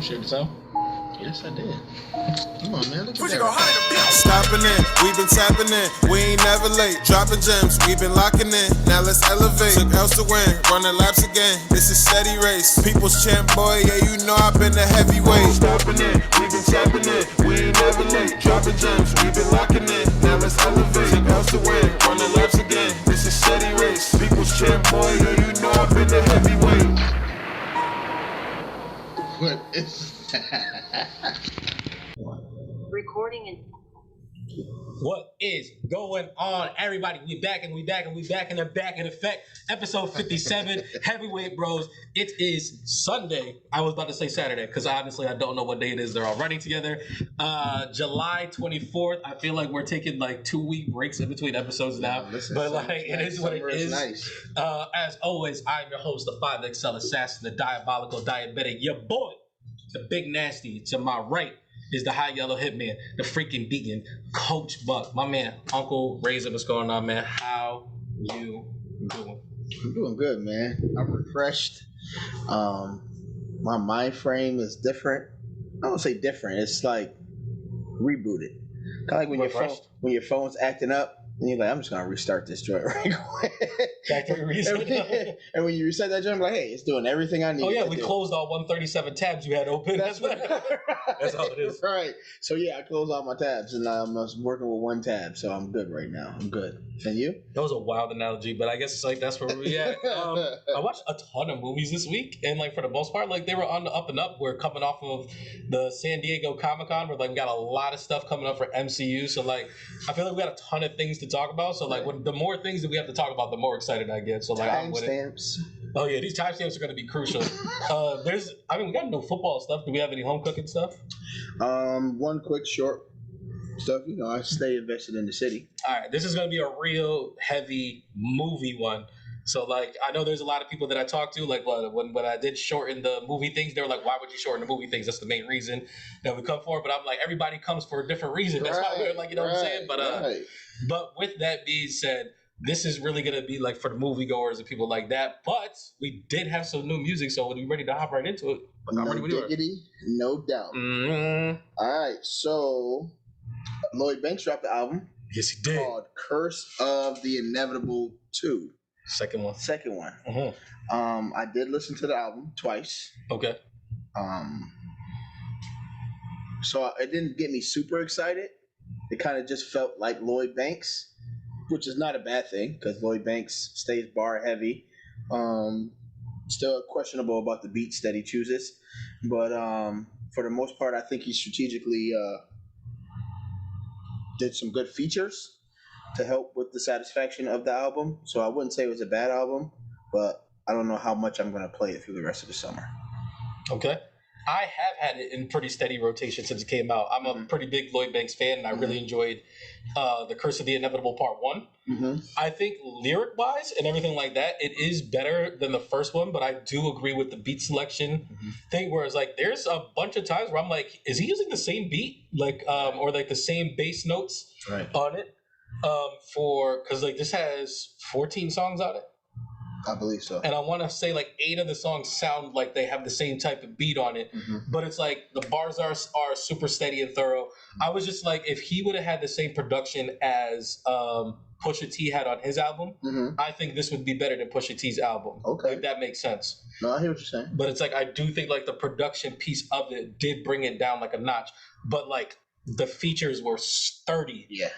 Appreciate the time. Yes, I did. Come on, man. Look at that. Stopping in, we been tapping in. We ain't never late. Dropping gems, we been locking in. Now let's elevate. Took L's to win, running laps again. This is steady race. People's champ, boy. Yeah, you know I've been the heavyweight. Stopping in, we been tapping in. We ain't never late. Dropping gems, we been locking in. Now let's elevate. Took L's to win, running laps again. This is steady race. People's champ, boy. Yeah, you know I've been the heavyweight. What is recording in. What is going on, everybody? We back and back in effect. Episode 57, Heavyweight Bros. It is Sunday. I was about to say Saturday because honestly I don't know what day it is. They're all running together. July 24th. I feel like we're taking like 2-week breaks in between episodes now. But like it is what it is. Nice. As always, I'm your host, the 5XL assassin, the diabolical diabetic, your boy, the big nasty. To my right is the high yellow hitman, the freaking Diggin, Coach Buck. My man, Uncle Razor, what's going on, man? How you doing? I'm doing good, man. I'm refreshed. My mind frame is different. I don't say different. It's like rebooted. Kind of like when your phone's acting up, and you're like, I'm just gonna restart this joint right quick. Factory reset. And when you reset that joint, I'm like, hey, it's doing everything I need. Oh yeah, we closed all 137 tabs you had open. That's what. That's how it is. Right. So yeah, I closed all my tabs, and I'm working with one tab, so I'm good right now. I'm good. And you? That was a wild analogy, but I guess it's like that's where we at. I watched a ton of movies this week, and like for the most part, like they were on the up and up. We're coming off of the San Diego Comicon, where like we got a lot of stuff coming up for MCU. So like I feel like we got a ton of things to talk about. So like when the more things that we have to talk about, the more excited I get. So like I'm with it. Oh yeah, these timestamps are going to be crucial. We got no football stuff. Do we have any home cooking stuff? One quick short stuff. You know, I stay invested in the city. All right, this is going to be a real heavy movie one. So like, I know there's a lot of people that I talk to. Like when I did shorten the movie things, they were like, "Why would you shorten the movie things?" That's the main reason that we come for. But I'm like, everybody comes for a different reason. That's why we're like, you know what I'm saying? But with that being said, this is really going to be like for the moviegoers and people like that. But we did have some new music, so we're ready to hop right into it. No diggity, no doubt. Mm-hmm. All right, so Lloyd Banks dropped the album. Yes, he did. Called Curse of the Inevitable 2. Second one. Mm-hmm. I did listen to the album twice. Okay. So it didn't get me super excited. It kind of just felt like Lloyd Banks, which is not a bad thing because Lloyd Banks stays bar heavy. Still questionable about the beats that he chooses, but for the most part, I think he strategically did some good features to help with the satisfaction of the album. So I wouldn't say it was a bad album, but I don't know how much I'm going to play it through the rest of the summer. Okay. I have had it in pretty steady rotation since it came out. I'm a pretty big Lloyd Banks fan, and I really enjoyed The Curse of the Inevitable Part 1. Mm-hmm. I think lyric-wise and everything like that, it is better than the first one, but I do agree with the beat selection thing, whereas like there's a bunch of times where I'm like, is he using the same beat? Like, or like the same bass notes on it? Because like this has 14 songs on it. I believe so. And I want to say like 8 of the songs sound like they have the same type of beat on it, but it's like the bars are super steady and thorough. I was just like, if he would have had the same production as Pusha T had on his album, I think this would be better than Pusha T's album. Okay. If that makes sense. No, I hear what you're saying. But it's like, I do think like the production piece of it did bring it down like a notch, but like the features were sturdy. Yeah.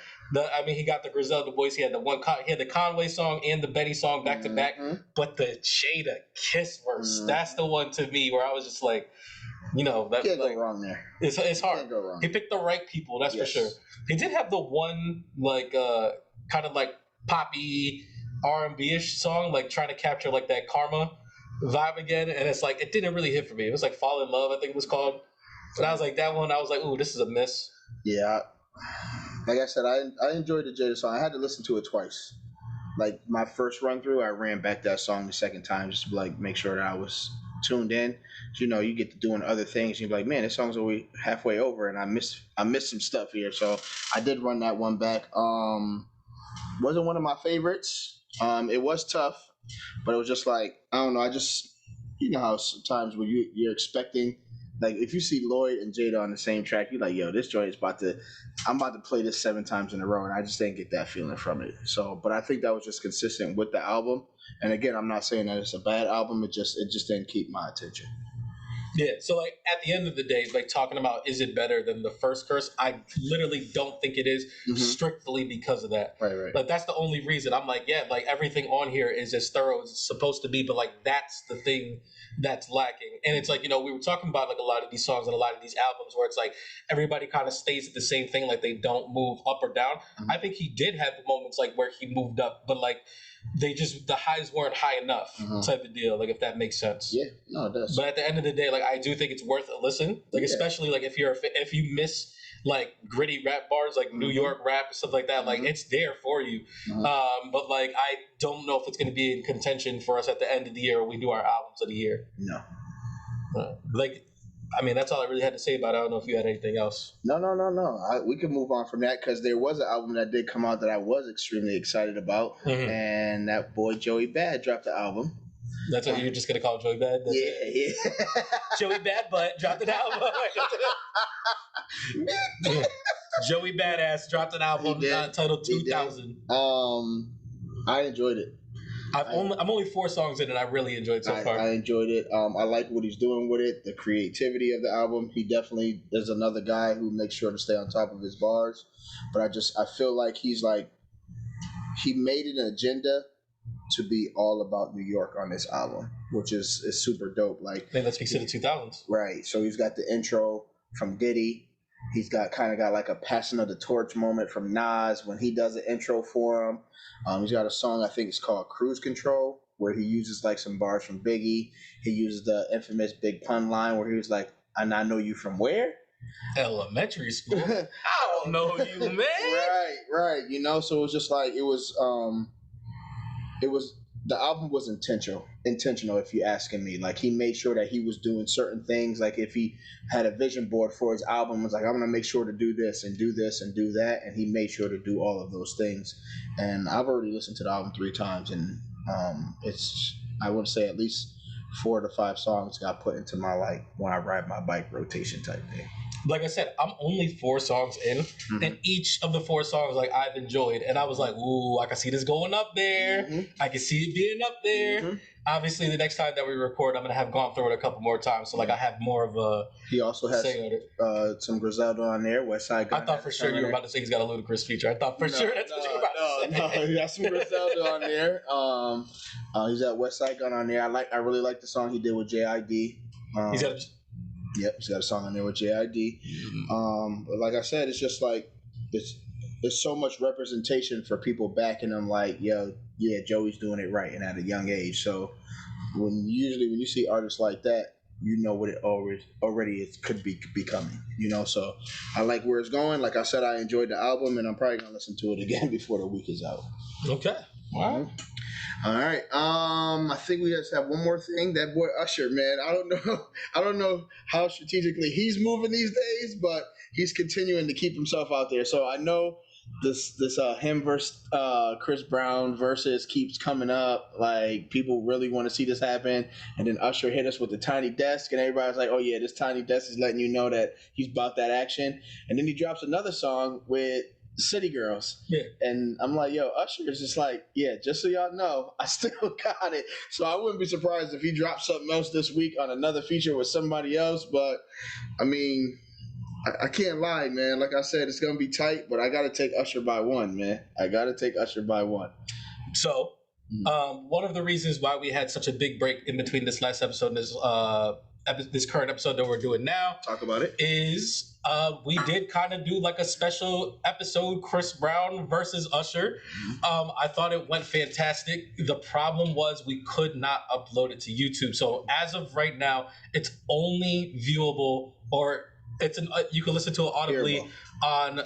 He got the Griselda voice. He had the Conway song and the Betty song back to back. But the Jada Kiss verse, that's the one to me where I was just like, you know, that can't like, go wrong there. It's hard. Can't go wrong. He picked the right people, that's for sure. He did have the one like kind of like poppy R&B-ish song, like trying to capture like that Karma vibe again, and it's like it didn't really hit for me. It was like Fall in Love, I think it was called. And I was like, that one, I was like, ooh, this is a miss. Yeah. Like I said, I enjoyed the Jada song. I had to listen to it twice. Like my first run through, I ran back that song the second time just to like make sure that I was tuned in. You know, you get to doing other things. You're like, man, this song's already halfway over, and I missed some stuff here. So I did run that one back. Wasn't one of my favorites. It was tough, but it was just like I don't know. I just how sometimes when you're expecting Like if you see Lloyd and Jada on the same track, you're like, yo, this joint is I'm about to play this 7 times in a row, and I just didn't get that feeling from it. So, but I think that was just consistent with the album. And again, I'm not saying that it's a bad album. It just didn't keep my attention. Yeah, so like at the end of the day, like talking about is it better than the first curse, I literally don't think it is, strictly because of that. Right. Like that's the only reason. I'm like, yeah, like everything on here is as thorough as it's supposed to be, but like that's the thing that's lacking. And it's like, you know, we were talking about like a lot of these songs and a lot of these albums where it's like everybody kind of stays at the same thing, like they don't move up or down. I think he did have moments like where he moved up, but like the highs weren't high enough, type of deal, like if that makes sense. Yeah, no, it does. But at the end of the day, like I do think it's worth a listen, like especially like if you miss like gritty rap bars, like New York rap and stuff like that, like it's there for you. But like I don't know if it's going to be in contention for us at the end of the year when we do our albums of the year. No. Like, I mean, that's all I really had to say about it. I don't know if you had anything else. No. We can move on from that because there was an album that did come out that I was extremely excited about, and that boy Joey Bad dropped the album. That's what you're just gonna call Joey Bad? Yeah. Joey Bad Butt dropped an album. Joey Badass dropped an album titled 2000. I enjoyed it. I'm only 4 songs in, and I really enjoyed it so far. I enjoyed it. I like what he's doing with it, the creativity of the album. He definitely is another guy who makes sure to stay on top of his bars. But I feel like he made it an agenda to be all about New York on this album, which is super dope. Like, I think that speaks to the 2000s. Right. So he's got the intro from Diddy. He's got like a passing of the torch moment from Nas when he does the intro for him. He's got a song, I think it's called Cruise Control, where he uses like some bars from Biggie. He uses the infamous Big Pun line where he was like, "And I know you from where? Elementary school." I don't know you, man. Right. You know, so it was just like the album was intentional if you're asking me. Like he made sure that he was doing certain things. Like if he had a vision board for his album, it was like, I'm gonna make sure to do this and do this and do that, and he made sure to do all of those things. And I've already listened to the album 3 times, and it's, I would say, at least 4 to 5 songs got put into my like when I ride my bike rotation type thing. Like I said, I'm only 4 songs in, and each of the 4 songs like I've enjoyed, and I was like, ooh, I can see this going up there. I can see it being up there. Obviously, the next time that we record, I'm gonna have gone through it a couple more times, so like I have more of a. He also has some Griselda on there, West Side Gun. I thought for sure you were about to say he's got a Ludacris feature. I thought for sure that's what you were about to say. No, he got some Griselda on there. He's got West Side Gun on there. I really like the song he did with JID. He's got a song on there with JID. But like I said, it's just like there's so much representation for people backing him. Like, yo, yeah, Joey's doing it right and at a young age. So when you see artists like that, you know what it already could be becoming. You know, so I like where it's going. Like I said, I enjoyed the album, and I'm probably gonna listen to it again before the week is out. Okay. All right. I think we just have one more thing. That boy Usher, man. I don't know how strategically he's moving these days, but he's continuing to keep himself out there. So I know this him versus Chris Brown versus keeps coming up. Like people really want to see this happen, and then Usher hit us with the tiny desk, and everybody's like, "Oh yeah, this tiny desk is letting you know that he's about that action." And then he drops another song with City Girls. Yeah. And I'm like, yo, Usher is just like, yeah, just so y'all know, I still got it. So I wouldn't be surprised if he drops something else this week on another feature with somebody else. But I mean, I can't lie, man. Like I said, it's gonna be tight, but I gotta take Usher by 1, man. I gotta take Usher by 1. So one of the reasons why we had such a big break in between this last episode and this current episode that we're doing now, talk about it, is we did kind of do like a special episode, Chris Brown versus Usher. I thought it went fantastic. The problem was we could not upload it to YouTube. So as of right now, it's only viewable, or you can listen to it audibly on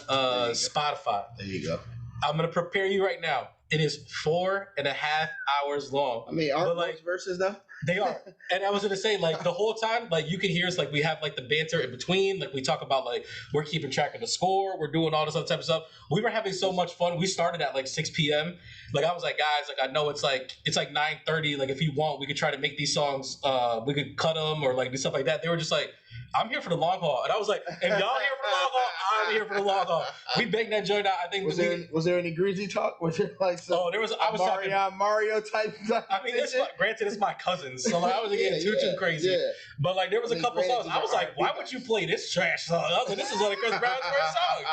Spotify. There you go. I'm going to prepare you right now. It is 4.5 hours long. I mean, aren't those verses though? They are. And I was going to say, like, the whole time, like, you can hear us, like, we have, like, the banter in between. Like, we talk about, like, we're keeping track of the score. We're doing all this other type of stuff. We were having so much fun. We started at, like, 6 p.m. Like, I was like, guys, like, I know it's like 9:30. Like, if you want, we could try to make these songs. We could cut them or, like, do stuff like that. They were just like, I'm here for the long haul. And I was like, if y'all here for the long haul, I'm here for the long haul. We banged that joint out. I think was there any greasy talk? Was there like some I was talking Mario type? I mean, granted, it's my cousins, so like, I wasn't getting too crazy. Yeah. But like, there was a couple songs. I was like, why would you play this trash song? I was like, this is one of Chris Brown's first songs.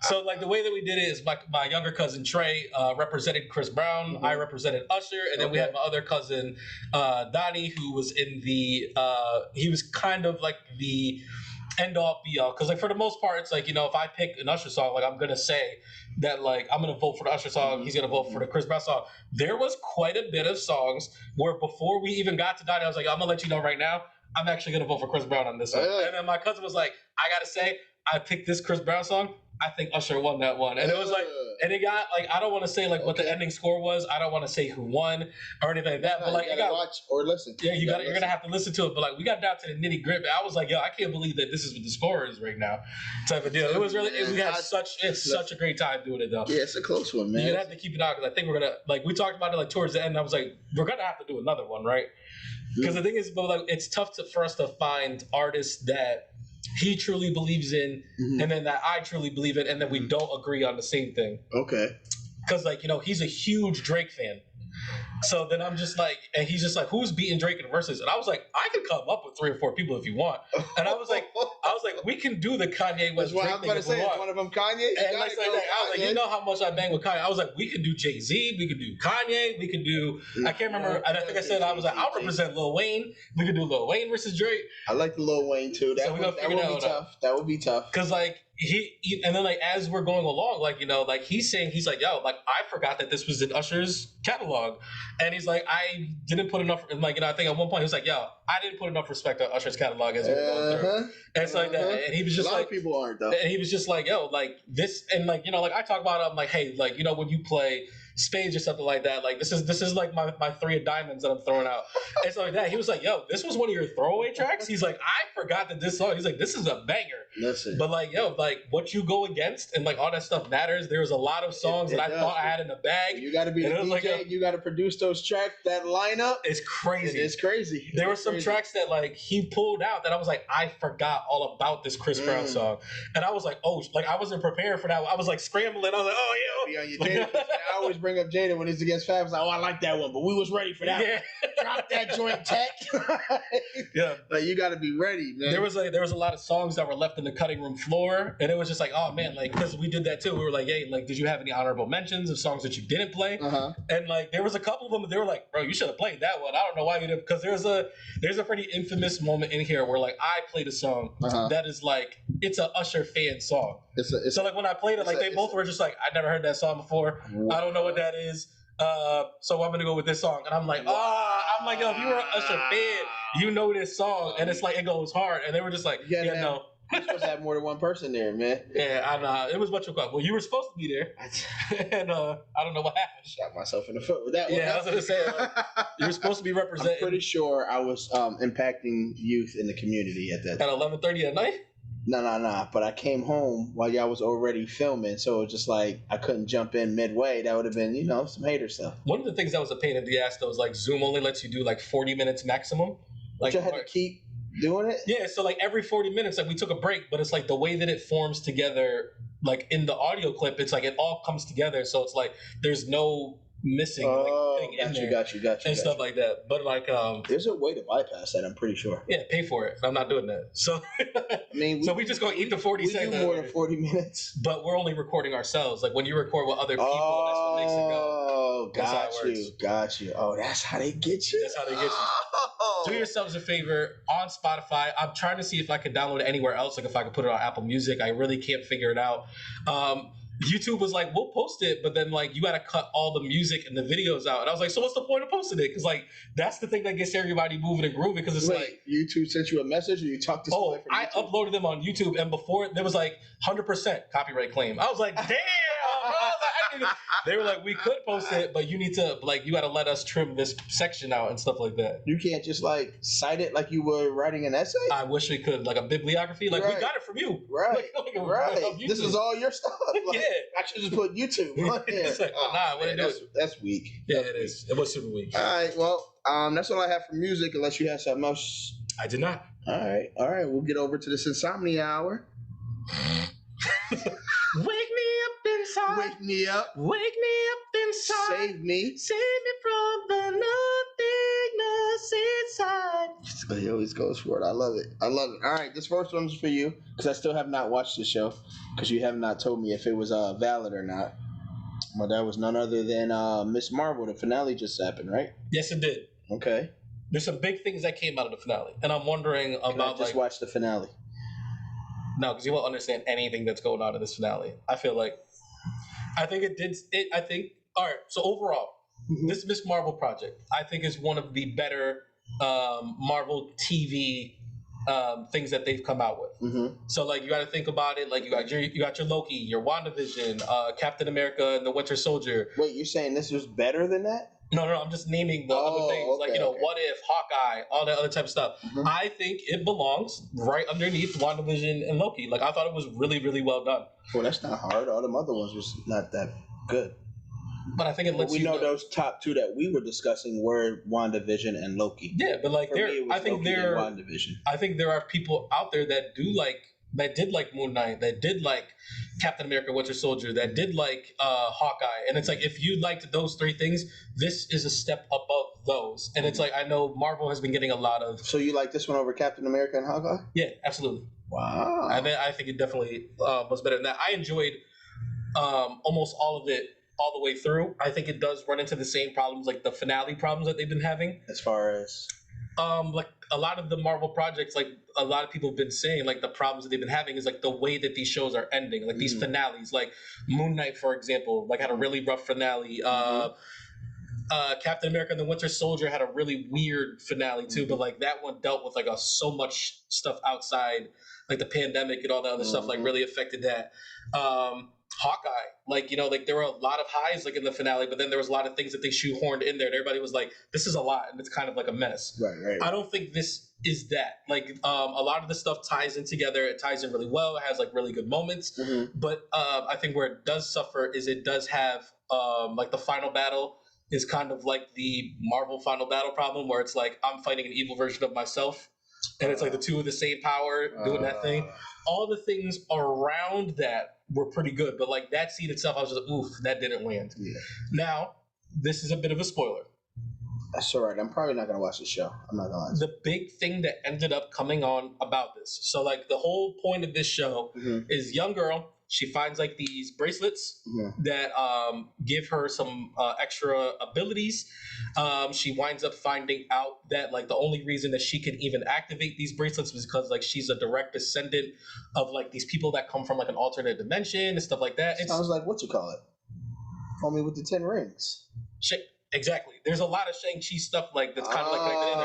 So like, the way that we did it is my younger cousin Trey represented Chris Brown. I represented Usher, and then we had my other cousin Donnie, who was in the he was kind of like the end all be all, because like for the most part it's like, you know, if I pick an Usher song, like I'm gonna say that like I'm gonna vote for the Usher song, he's gonna vote for the Chris Brown song. There was quite a bit of songs where before we even got to Donnie, I was like, I'm gonna let you know right now, I'm actually gonna vote for Chris Brown on this one. And then my cousin was like, I gotta say, I picked this Chris Brown song. I think Usher won that one. And it was like, and it got like, I don't want to say like what the ending score was. I don't want to say who won or anything like that. But like, you gotta watch or listen. Yeah, you're gonna have to listen to it. But like, we got down to the nitty gritty. I was like, yo, I can't believe that this is what the score is right now, type of deal. It was really, we had such a great time doing it though. Yeah, it's a close one, man. You're gonna have to keep it out because I think we're gonna like, we talked about it like towards the end. I was like, we're gonna have to do another one, right? Because the thing is, but like, it's tough for us to find artists that he truly believes in, and then that I truly believe in, and then we don't agree on the same thing. Okay. Because, like, you know, he's a huge Drake fan. So then I'm just like, and he's just like, who's beating Drake in verses? And I was like, I could come up with 3 or 4 people if you want. And I was like, we can do the Kanye West Drake thing if we want. One of them Kanye? And like that. I was like, you know how much I bang with Kanye. I was like, we could do Jay-Z, we could do Kanye, we could do, I can't remember, and I think I said, I was like, I'll represent Lil Wayne. We could do Lil Wayne versus Drake. I like the Lil Wayne too. That would be tough. That would be tough. Because like, he and then like as we're going along, like, you know, like he's saying, he's like, yo, like I forgot that this was in Usher's catalog, and he's like, I didn't put enough, and like, you know, I think at one point he was like, yo, I didn't put enough respect on Usher's catalog as we were going through, and so like that, and he was just like, a lot of people aren't though, and he was just like, yo, like this, and like, you know, like I talk about it, I'm like, hey, like, you know, when you play spades or something like that, like this is like my 3 of diamonds that I'm throwing out. And so like that, he was like, yo, this was one of your throwaway tracks? He's like, I forgot that this song, he's like, this is a banger. Listen. But like, yo, like what you go against and like all that stuff matters. There was a lot of songs that I thought I had in the bag. You gotta be the DJ, like, you gotta produce those tracks, that lineup. It's crazy. It's crazy. There were some tracks that like he pulled out that I was like, I forgot all about this Chris Brown song. And I was like, oh, like I wasn't prepared for that. I was like scrambling. I was like, oh yeah. Be on your Jada. I always bring up Jada when he's against Fab. I was like, oh, I like that one, but we was ready for that one. Drop that joint tech. Yeah. Like you gotta be ready, man. There was a lot of songs that were left in the cutting room floor, and it was just like, oh man, like because we did that too. We were like, hey, like, did you have any honorable mentions of songs that you didn't play? And like there was a couple of them, they were like, bro, you should have played that one. I don't know why you didn't, because there's a pretty infamous moment in here where like I played a song that is like, it's a Usher fan song. So like when I played it, like they both were just like, I never heard that song before. I don't know what that is. So I'm gonna go with this song, and I'm like, I'm like, yo, if you were an Usher fan, you know this song, and it's like it goes hard, and they were just like, yeah, no. You're supposed to have more than one person there, man. Yeah, I know. It was much of a well, you were supposed to be there, and I don't know what happened. Shot myself in the foot with that one. Yeah, I was gonna say, like, you were supposed to be representing. I'm pretty sure I was impacting youth in the community at that time. At 11:30 at night. No. But I came home while y'all was already filming, so it was just like I couldn't jump in midway. That would have been, you know, some hater stuff. One of the things that was a pain in the ass though was like Zoom only lets you do like 40 minutes maximum. Like you had to keep doing it? Yeah, so like every 40 minutes, like we took a break, but it's like the way that it forms together, like in the audio clip, it's like it all comes together. So it's like there's no missing thing in there. Got you. And stuff like that. But like there's a way to bypass that, I'm pretty sure. Yeah, pay for it. I'm not doing that. So I mean, we just gonna eat the 40 seconds. We do more than 40 minutes. But we're only recording ourselves. Like when you record with other people, that's what makes it go. Got you. Oh, that's how they get you? That's how they get you. Do yourselves a favor on Spotify. I'm trying to see if I can download it anywhere else, like if I can put it on Apple Music. I really can't figure it out. YouTube was like, we'll post it, but then like you got to cut all the music and the videos out. And I was like, so what's the point of posting it? Because like that's the thing that gets everybody moving and grooving. Because it's like YouTube sent you a message, or you talked to someone from YouTube? I uploaded them on YouTube, and before there was like 100% copyright claim. I was like, damn. They were like, we could post it, but you need to like, you got to let us trim this section out and stuff like that. You can't just like cite it like you were writing an essay. I wish we could, like a bibliography. Like we got it from you, right? Right. This is all your stuff. Like, yeah, I should just put YouTube. It's like, that's weak. Yeah, it is. It was super weak. All right, well, that's all I have for music. Unless you have something else I did not. All right. We'll get over to this Insomnia hour. Wake me up inside. Wake me up. Wake me up inside. Save me. Save me from the nothingness inside. He always goes for it. I love it. All right, this first one's for you because I still have not watched the show because you have not told me if it was valid or not. Well, that was none other than Miss Marvel. The finale just happened, right? Yes, it did. Okay. There's some big things that came out of the finale, and I'm wondering about just watch the finale. No, because you won't understand anything that's going on in this finale. I think it did. All right. So overall, this Miss Marvel project, I think, is one of the better Marvel TV things that they've come out with. Mm-hmm. So like you got to think about it. Like you got your Loki, your WandaVision, Captain America, and the Winter Soldier. Wait, you're saying this was better than that? No, I'm just naming the other things. Okay, Like, What If, Hawkeye, all that other type of stuff. Mm-hmm. I think it belongs right underneath WandaVision and Loki. Like, I thought it was really, really well done. Well, that's not hard. All them other ones was not that good. But I think it lets we know those top two that we were discussing were WandaVision and Loki. Yeah, but like I think there are people out there that did like Moon Knight, that did like Captain America, Winter Soldier, that did like Hawkeye, and it's like if you liked those three things, this is a step above those. And it's like I know Marvel has been getting a lot of. So you like this one over Captain America and Hawkeye? Yeah, absolutely. Wow. I think it definitely was better than that. I enjoyed almost all of it all the way through. I think it does run into the same problems, like the finale problems that they've been having. As far as like a lot of the Marvel projects, like a lot of people have been saying, like the problems that they've been having is like the way that these shows are ending, like these finales. Like Moon Knight, for example, like had a really rough finale. Captain America and the Winter Soldier had a really weird finale too, but like that one dealt with like so much stuff outside, like the pandemic and all that other stuff, like really affected that. Hawkeye, like there were a lot of highs like in the finale, but then there was a lot of things that they shoehorned in there, and everybody was like, "This is a lot," and it's kind of like a mess. Right. I don't think this is that. Like a lot of the stuff ties in together. It ties in really well. It has like really good moments, but I think where it does suffer is it does have like the final battle is kind of like the Marvel final battle problem, where it's like I'm fighting an evil version of myself, and it's like the two of the same power doing that thing. All the things around that were pretty good, but like that scene itself, I was just like, oof, that didn't land. Yeah. Now, this is a bit of a spoiler. That's all right. I'm probably not gonna watch the show. I'm not gonna lie. The big thing that ended up coming on about this. So like the whole point of this show is young girl. She finds like these bracelets that give her some extra abilities. She winds up finding out that like the only reason that she can even activate these bracelets was because like she's a direct descendant of like these people that come from like an alternate dimension and stuff like that. Sounds like what you call it, homie with the 10 rings. Exactly. There's a lot of Shang-Chi stuff like that's kind of like connected in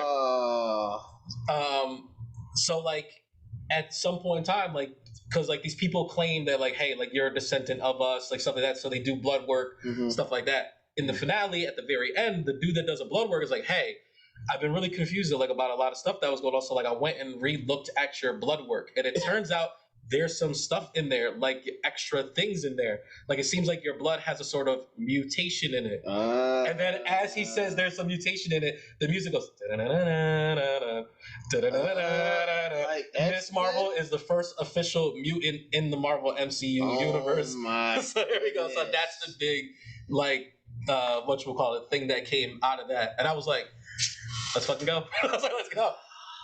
there. So like at some point in time, like. Because like these people claim that like, hey, like you're a descendant of us, like stuff like that. So they do blood work, stuff like that. In the finale, at the very end, the dude that does the blood work is like, hey, I've been really confused like about a lot of stuff that was going on. So like I went and re-looked at your blood work, and it turns out there's some stuff in there, like extra things in there. Like it seems like your blood has a sort of mutation in it. And then as he says there's some mutation in it, the music goes. Miss Marvel is the first official mutant in the Marvel MCU universe. So there we go. So that's the big, like, thing that came out of that. And I was like, let's fucking go. I was like, let's go.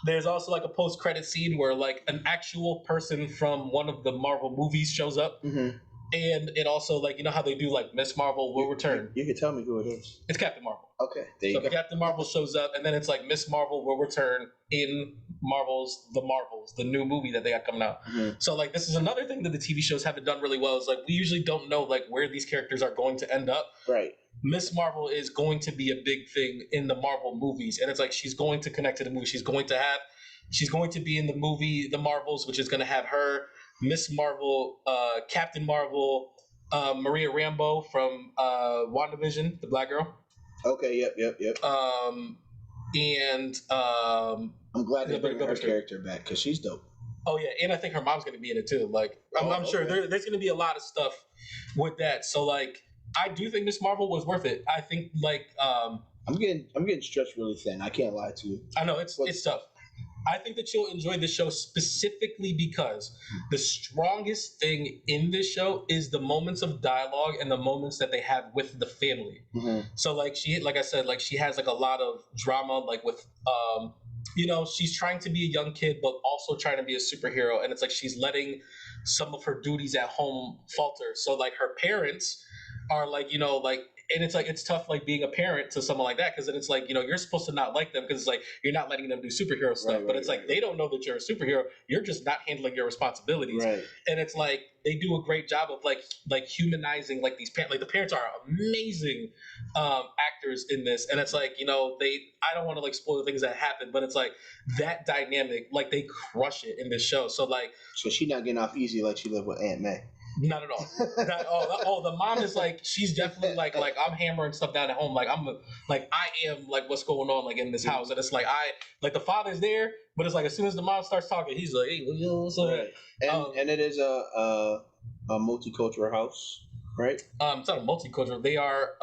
There's also like a post-credit scene where like an actual person from one of the Marvel movies shows up. And it also, like, you know how they do, like, Miss Marvel will return. You can tell me who it is. It's Captain Marvel. Okay, there you go. Captain Marvel shows up, and then it's like Miss Marvel will return in The Marvels, the new movie that they got coming out. So, like, this is another thing that the TV shows haven't done really well is, like, we usually don't know, like, where these characters are going to end up. Right. Miss Marvel is going to be a big thing in the Marvel movies, and it's like she's going to connect to the movie. She's going to be in the movie The Marvels, which is going to have her, Miss Marvel, Captain Marvel, Maria Rambeau from WandaVision, the black girl. Okay, yep. And I'm glad they bring her character back because she's dope. Oh yeah, and I think her mom's going to be in it too. Like, I'm sure there's going to be a lot of stuff with that. So like, I do think Miss Marvel was worth it. I think like I'm getting stretched really thin. I can't lie to you. I know it's tough. I think that you'll enjoy the show specifically because the strongest thing in this show is the moments of dialogue and the moments that they have with the family. So like I said, like she has like a lot of drama, like with she's trying to be a young kid but also trying to be a superhero, and it's like she's letting some of her duties at home falter. So like her parents are like, and it's like, it's tough, like being a parent to someone like that, because then it's like, you're supposed to not like them because it's like you're not letting them do superhero stuff, but it's like they don't know that you're a superhero. You're just not handling your responsibilities, and it's like they do a great job of like humanizing like these parents. Like the parents are amazing actors in this, and it's like I don't want to like spoil things that happen, but it's like that dynamic, like they crush it in this show. So she's not getting off easy like she lived with Aunt May. Not at all. The mom is like, she's definitely like I'm hammering stuff down at home. Like I am like what's going on like in this house, and it's like the father's there, but it's like as soon as the mom starts talking, he's like, hey, and it is a multicultural house, right? It's not a multicultural. They are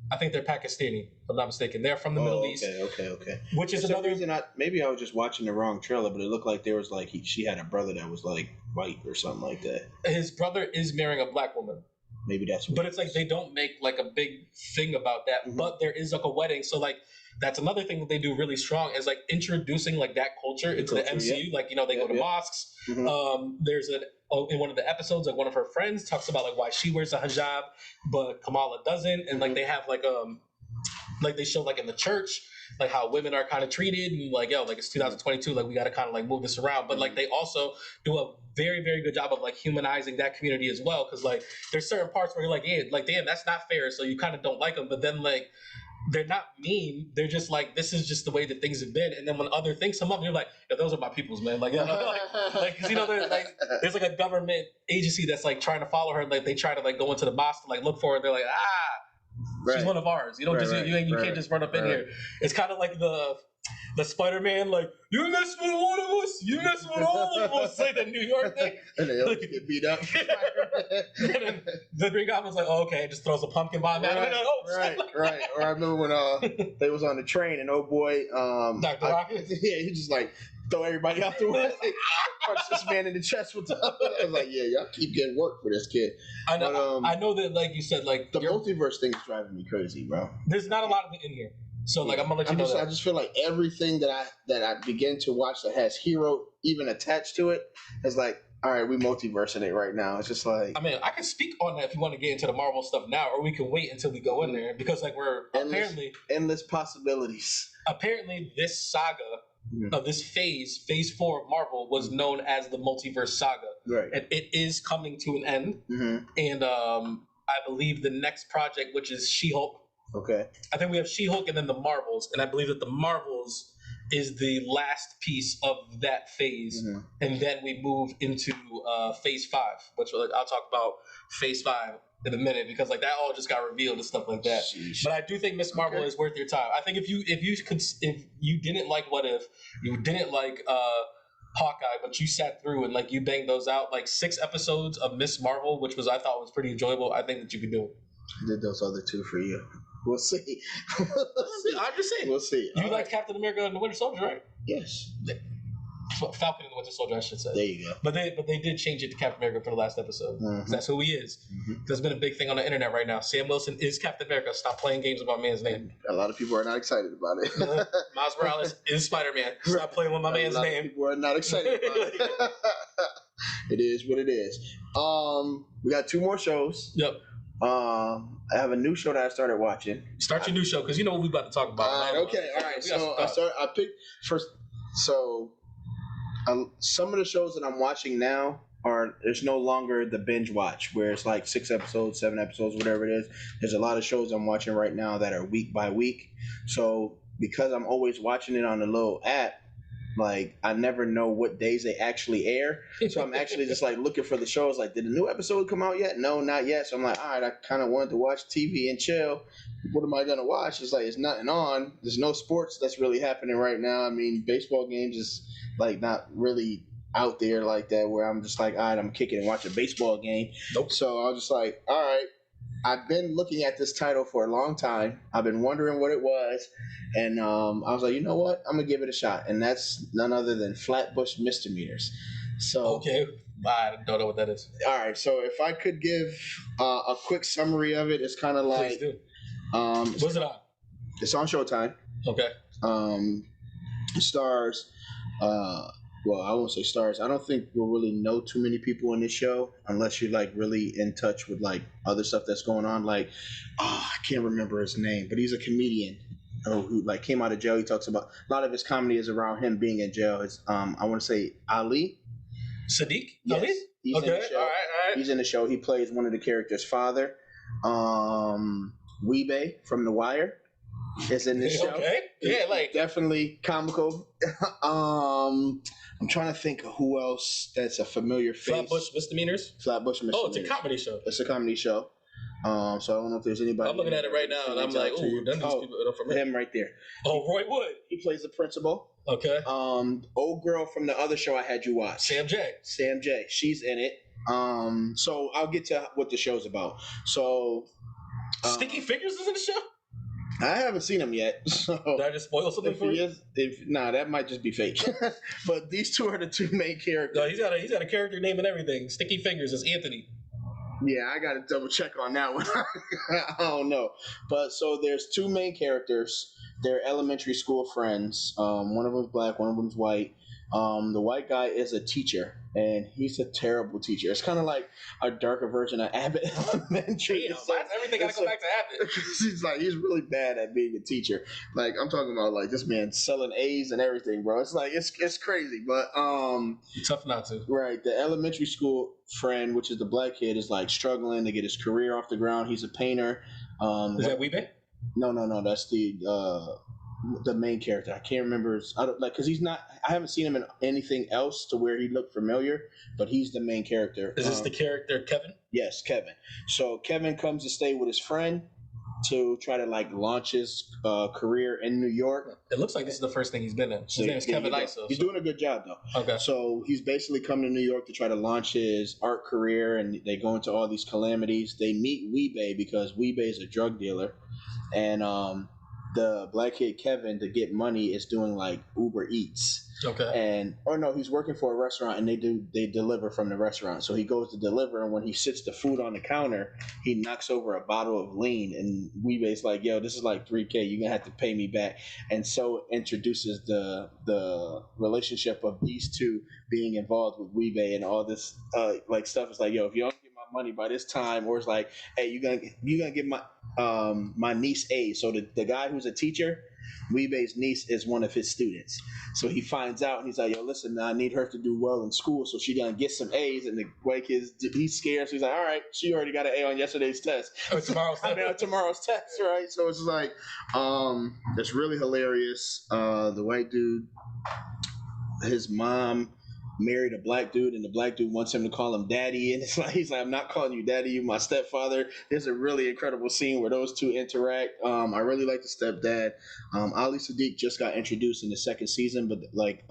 I think they're Pakistani, if I'm not mistaken. They're from the Middle East. Okay. Which is another reason maybe I was just watching the wrong trailer, but it looked like there was like she had a brother that was like white or something like that. His brother is marrying a black woman. Maybe that's what But it's like they don't make like a big thing about that. But there is like a wedding. So like that's another thing that they do really strong is like introducing like that culture into the MCU. Yeah. Like, they go to mosques. There's in one of the episodes, like one of her friends talks about like why she wears a hijab, but Kamala doesn't. And like they have like they show like in the church, like how women are kind of treated, and like, like it's 2022, like we got to kind of like move this around. But like they also do a very, very good job of like humanizing that community as well. Cause like there's certain parts where you're like, yeah, like, damn, that's not fair. So you kind of don't like them, but then like, they're not mean. They're just like, this is just the way that things have been. And then when other things come up, you're like, yeah, those are my peoples, man. Like, cause there's like a government agency that's like trying to follow her. Like they try to like go into the mosque to like look for her. They're like, she's one of ours. You don't you can't just run up in here. It's kind of like the Spider-Man, like, you mess with one of us, you mess with all of us, like the New York thing. And they always get beat up. And then the Green Goblin's like, oh, okay, just throws a pumpkin bomb at him. Right. Or I remember when they was on the train and Dr. Rocket? Yeah, he just like throw everybody out the way. Punch this man in the chest with the I was like, yeah, y'all keep getting work for this kid. I know, I know that, like you said, like the multiverse thing is driving me crazy, bro. There's not a lot of it in here. So like I'm gonna let you know that. I just feel like everything that I begin to watch that has hero even attached to it is like, all right, we multiversing it right now. It's just like, I mean, I can speak on that if you want to get into the Marvel stuff now, or we can wait until we go in there, because like we're endless possibilities. Apparently, this saga of this phase 4 of Marvel was known as the Multiverse Saga, right? And it is coming to an end. And I believe the next project, which is She-Hulk. Okay. I think we have She-Hulk and then the Marvels, and I believe that the Marvels is the last piece of that phase, and then we move into phase 5, which I'll talk about phase 5 in a minute, because like that all just got revealed and stuff like that. Sheesh. But I do think Miss Marvel is worth your time. I think if you didn't like What If, you didn't like Hawkeye, but you sat through and like you banged those out, like 6 episodes of Miss Marvel, which I thought was pretty enjoyable. I think that you could do it. I did those other 2 for you. We'll see. I'm just saying. We'll see. You like Captain America and the Winter Soldier, right? Yes. Falcon and the Winter Soldier, I should say. There you go. But they did change it to Captain America for the last episode. That's who he is. There's been a big thing on the internet right now. Sam Wilson is Captain America. Stop playing games with my man's name. A lot of people are not excited about it. Miles Morales is Spider-Man. Stop playing with my man's name. A lot of people are not excited about it. It is what it is. We got 2 more shows. Yep. I have a new show that I started watching. Start your new show, because you know what we about to talk about. All right. So I picked first. So some of the shows that I'm watching now there's no longer the binge watch where it's like 6 episodes, 7 episodes, whatever it is. There's a lot of shows I'm watching right now that are week by week. So because I'm always watching it on a little app, like I never know what days they actually air. So I'm actually just like looking for the shows. Like, did the new episode come out yet? No, not yet. So I'm like, all right, I kind of wanted to watch TV and chill. What am I going to watch? It's like, it's nothing on. There's no sports that's really happening right now. I mean, baseball games is like not really out there like that where I'm just like, all right, I'm kicking and watch a baseball game. Nope. So I was just like, all right, I've been looking at this title for a long time. I've been wondering what it was, and I was like, you know what? I'm gonna give it a shot, and that's none other than Flatbush Misdemeanors. So, Okay, I don't know what that is. all right. So, if I could give a quick summary of it, it's kind of Please like do. What's it on? it's on Showtime. Okay. It stars. Well, I won't say stars. I don't think we'll really know too many people in this show unless you're like really in touch with like other stuff that's going on. Like, I can't remember his name, but he's a comedian who like came out of jail. He talks about a lot of his comedy is around him being in jail. It's I want to say Ali. Sadiq? Yes, Ali? he's Okay, in the show. all right. He's in the show. He plays one of the characters' father. Weebay from The Wire is in this show. Okay, yeah, like definitely comical. I'm trying to think of who else that's a familiar face. Flatbush Misdemeanors? Flatbush Misdemeanors. Oh, it's a comedy show. It's a comedy show. So I don't know if there's anybody. I'm looking at it right now, and I'm like, ooh, none of these people are familiar. Him right there. Oh, Roy Wood. He plays the principal. Okay. Old girl from the other show I had you watch. Sam J. She's in it. So I'll get to what the show's about. So Sticky Fingers is in the show? I haven't seen him yet. So did I just spoil something for you? That might just be fake. But these two are the two main characters. No, he's got a character name and everything. Sticky Fingers is Anthony. Yeah, I got to double check on that one. I don't know. But so there's two main characters. They're elementary school friends. One of them's black, one of them's white. The white guy is a teacher, and he's a terrible teacher. It's kind of like a darker version of Abbott Elementary. Why does everything got to go back to Abbott? He's really bad at being a teacher. Like, I'm talking about like this man selling A's and everything, bro. It's like it's crazy, but tough not to. Right, the elementary school friend, which is the black kid, is like struggling to get his career off the ground. He's a painter. Is that Weebay? No. That's the main character. I can't remember. Because he's not. I haven't seen him in anything else to where he looked familiar. But he's the main character. Is this the character Kevin? Yes, Kevin. So Kevin comes to stay with his friend to try to like launch his career in New York. It looks like this is the first thing he's been in. His name is Kevin Iso. He's doing a good job though. Okay. So he's basically come to New York to try to launch his art career, and they go into all these calamities. They meet Weebay because Weebay is a drug dealer, and the black kid Kevin, to get money, is doing like Uber Eats. Okay. He's working for a restaurant, and they deliver from the restaurant. So he goes to deliver, and when he sits the food on the counter, he knocks over a bottle of lean, and Weebay's like, "Yo, this is like $3K. You're gonna have to pay me back." And so introduces the relationship of these two being involved with Weebay and all this like stuff. It's like, yo, if you don't get my money by this time, or it's like, hey, you gonna get my niece A. So the guy who's a teacher, Weebay's niece is one of his students. So he finds out, and he's like, yo, listen, I need her to do well in school, so she gonna get some A's. And the white kid's, he's scared, so he's like, all right, she already got an A on yesterday's test. Tomorrow's test, right? So it's like, it's really hilarious. The white dude, his mom married a black dude, and the black dude wants him to call him daddy, and it's like, he's like, I'm not calling you daddy, you my stepfather. There's a really incredible scene where those two interact. I really like the stepdad. Ali Sadiq just got introduced in the second season, but like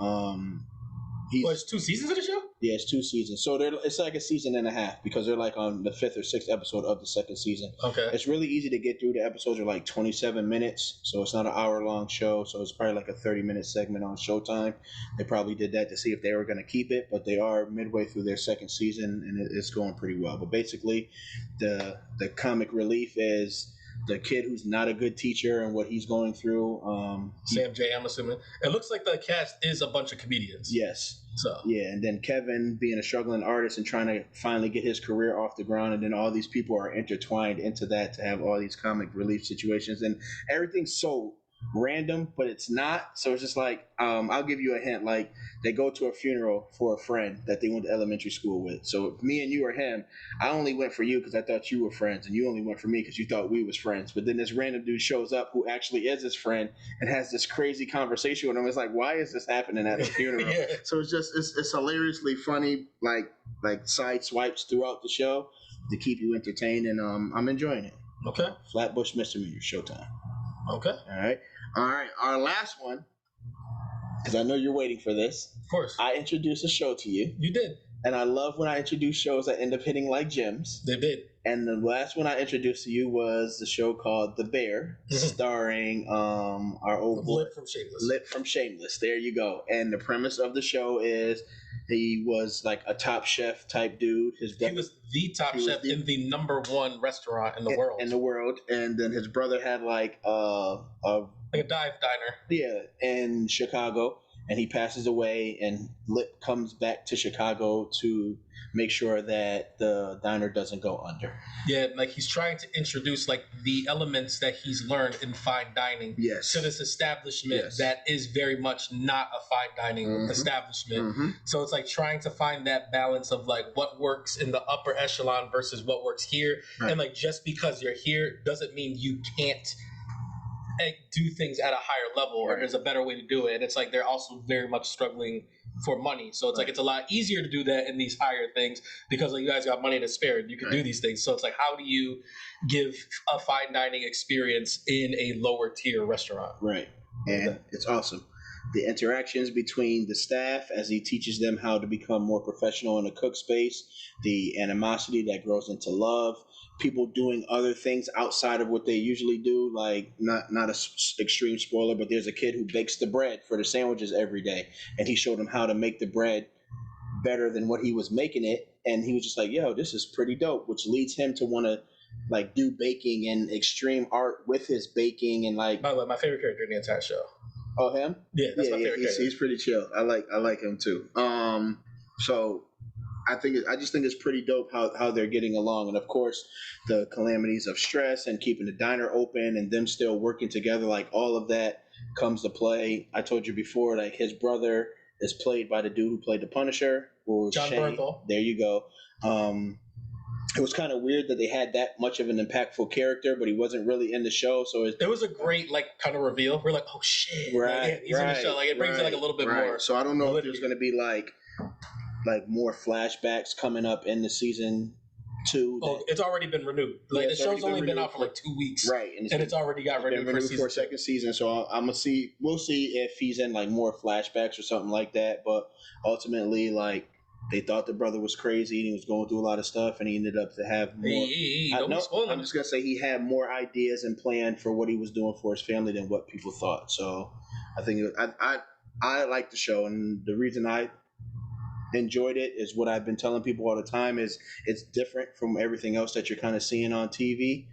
it's 2 seasons of the show? Yeah, it's 2 seasons. So it's like a season and a half because they're like on the 5th or 6th episode of the second season. Okay. It's really easy to get through. The episodes are like 27 minutes, so it's not an hour-long show. So it's probably like a 30-minute segment on Showtime. They probably did that to see if they were going to keep it, but they are midway through their second season, and it's going pretty well. But basically, the comic relief is the kid who's not a good teacher and what he's going through. Sam J, I'm assuming. It looks like the cast is a bunch of comedians. Yes. So yeah, and then Kevin being a struggling artist and trying to finally get his career off the ground, and then all these people are intertwined into that to have all these comic relief situations, and everything's so random, but it's not. So it's just like, I'll give you a hint. Like, they go to a funeral for a friend that they went to elementary school with. So if me and you or him, I only went for you because I thought you were friends, and you only went for me because you thought we was friends. But then this random dude shows up who actually is his friend and has this crazy conversation with him. It's like, why is this happening at a funeral? Yeah. So it's hilariously funny, like side swipes throughout the show to keep you entertained, and I'm enjoying it. Okay. Flatbush Misdemeanors, Showtime. Okay. All right. Our last one, because I know you're waiting for this. Of course. I introduced a show to you. You did. And I love when I introduce shows that end up hitting like gems. They did. And the last one I introduced to you was the show called The Bear, starring our old boy Lip from Shameless. Lip from Shameless. There you go. And the premise of the show is he was like a Top Chef type dude. He was the top chef in the #1 restaurant in the world. And then his brother had like a dive diner. Yeah, in Chicago. And he passes away, and Lip comes back to Chicago to make sure that the diner doesn't go under. Yeah, like he's trying to introduce like the elements that he's learned in fine dining to this establishment that is very much not a fine dining establishment. So it's like trying to find that balance of like what works in the upper echelon versus what works here. Right. And like just because you're here doesn't mean you can't do things at a higher level or there's a better way to do it. And it's like they're also very much struggling for money. So it's like it's a lot easier to do that in these higher things because like you guys got money to spare and you can do these things. So it's like how do you give a fine dining experience in a lower tier restaurant? Right. And it's awesome. The interactions between the staff as he teaches them how to become more professional in the cook space, the animosity that grows into love, people doing other things outside of what they usually do, like not a extreme spoiler, but there's a kid who bakes the bread for the sandwiches every day, and he showed him how to make the bread better than what he was making it, and he was just like, yo, this is pretty dope, which leads him to want to like do baking and extreme art with his baking. And like, by the way, my favorite character in the entire show. Oh, him? Yeah, that's my favorite character. He's pretty chill. I like him too. So I just think it's pretty dope how they're getting along. And of course, the calamities of stress and keeping the diner open and them still working together, like all of that comes to play. I told you before, like his brother is played by the dude who played the Punisher, John Bernthal. There you go. It was kind of weird that they had that much of an impactful character, but he wasn't really in the show. So it was a great like kind of reveal. We're like, oh shit, right? He's in the show. Like it brings it like a little bit more. So I don't know if there's going to be like more flashbacks coming up in the season 2. Oh, it's already been renewed. Like the show's only been out for like 2 weeks, right? And it's already got renewed for a second season. So I'm gonna see. We'll see if he's in like more flashbacks or something like that. But ultimately, like. They thought the brother was crazy and he was going through a lot of stuff, and he ended up to have more. I'm just gonna say he had more ideas and planned for what he was doing for his family than what people thought. So I think I like the show, and the reason I enjoyed it is what I've been telling people all the time is it's different from everything else that you're kind of seeing on TV,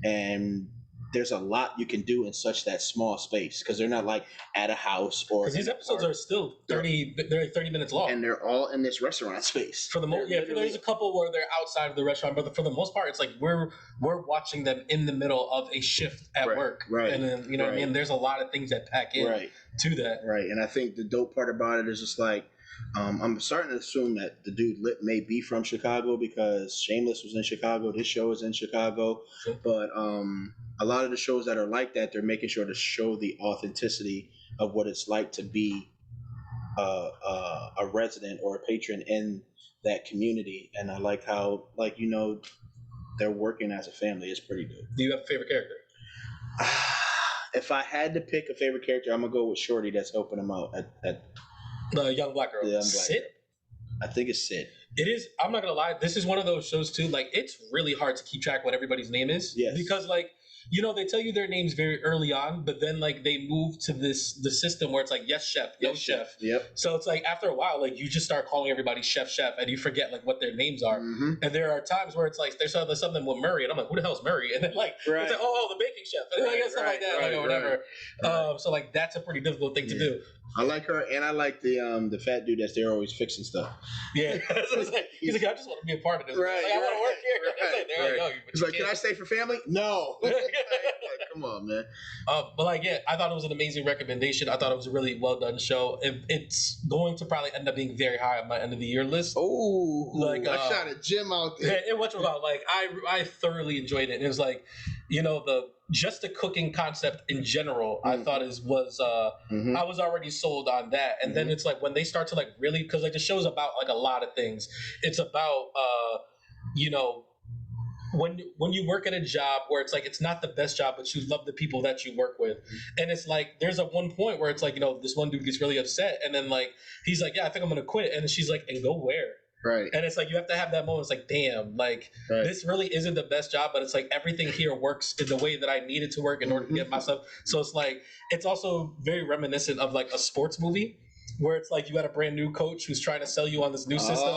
and there's a lot you can do in such that small space because they're not like at a house or. Because these episodes are still 30 minutes long, and they're all in this restaurant space. For the most, there's a couple where they're outside of the restaurant, but for the most part, it's like we're watching them in the middle of a shift at work, right? And then what I mean. There's a lot of things that pack in to that, right? And I think the dope part about it is just like. I'm starting to assume that the dude Lip may be from Chicago because Shameless was in Chicago. This show is in Chicago, but a lot of the shows that are like that, they're making sure to show the authenticity of what it's like to be a resident or a patron in that community. And I like how, they're working as a family. It's pretty good. Do you have a favorite character? If I had to pick a favorite character, I'm gonna go with Shorty that's helping him out at the young black girl. Sid? I think it's Sid. It is. I'm not gonna lie. This is one of those shows too. Like it's really hard to keep track what everybody's name is. Yes. Because they tell you their names very early on, but then they move to the system where it's like yes chef, no chef. Yep. So it's like after a while, you just start calling everybody chef, and you forget what their names are. Mm-hmm. And there are times where it's like there's something with Murray, and I'm like, who the hell's Murray? And then it's like, oh, the baking chef, and stuff like that, or whatever. Right. So that's a pretty difficult thing to do. I like her, and I like the fat dude that's there always fixing stuff. Yeah, he's like, I just want to be a part of this. Right, I want to work here. There you go. He's like, can I stay for family? No. Come on, man. But I thought it was an amazing recommendation. I thought it was a really well done show. It's going to probably end up being very high on my end of the year list. Oh, I shot a gem out there. And what's about I thoroughly enjoyed it. It was just the cooking concept in general, I thought I was already sold on that. And then it's when they start to really, because the show's about a lot of things. It's about when you work at a job where it's it's not the best job, but you love the people that you work with. And it's there's a one point where it's this one dude gets really upset, and then he's like, yeah, I think I'm gonna quit. And she's like, and go where? Right. And it's like you have to have that moment. It's like, damn, like this really isn't the best job, but it's like everything here works in the way that I need it to work in order to get myself. So it's like it's also very reminiscent of like a sports movie where it's like you got a brand new coach who's trying to sell you on this new system.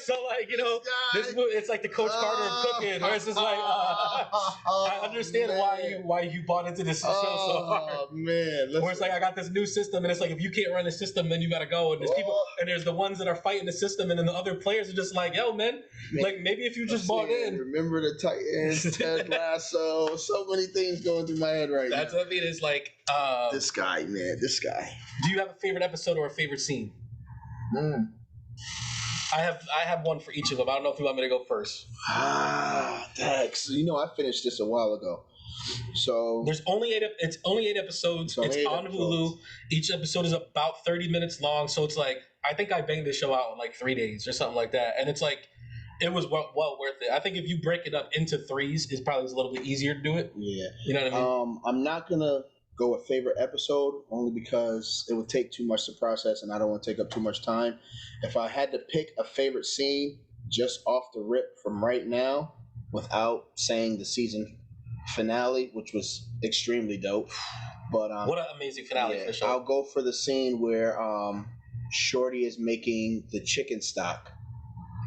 So like, you know, this it's like the Coach Carter of Cookin, where it's just like I understand why you bought into this show so hard. Oh man, where it's like I got this new system, and it's like if you can't run the system, then you gotta go. And there's people, and there's the ones that are fighting the system, and then the other players are just like, yo, man, like maybe if you just bought in. Remember the Titans, Ted Lasso, so many things going through my head right now. That's what I mean. It's like this guy, man, this guy. Do you have a favorite episode or a favorite scene? I have one for each of them. I don't know if you want me to go first. Thanks. You know, I finished this a while ago. So there's only 8. It's only 8 episodes. It's on Hulu. Each episode is about 30 minutes long. So it's like I think I banged this show out in like 3 days or something like that. And it's like it was well worth it. I think if you break it up into threes, it probably was a little bit easier to do it. Yeah. You know what I mean? I'm not gonna go with favorite episode only because it would take too much to process and I don't want to take up too much time. If I had to pick a favorite scene just off the rip from right now without saying the season finale, which was extremely dope, but what an amazing finale for sure. I'll go for the scene where Shorty is making the chicken stock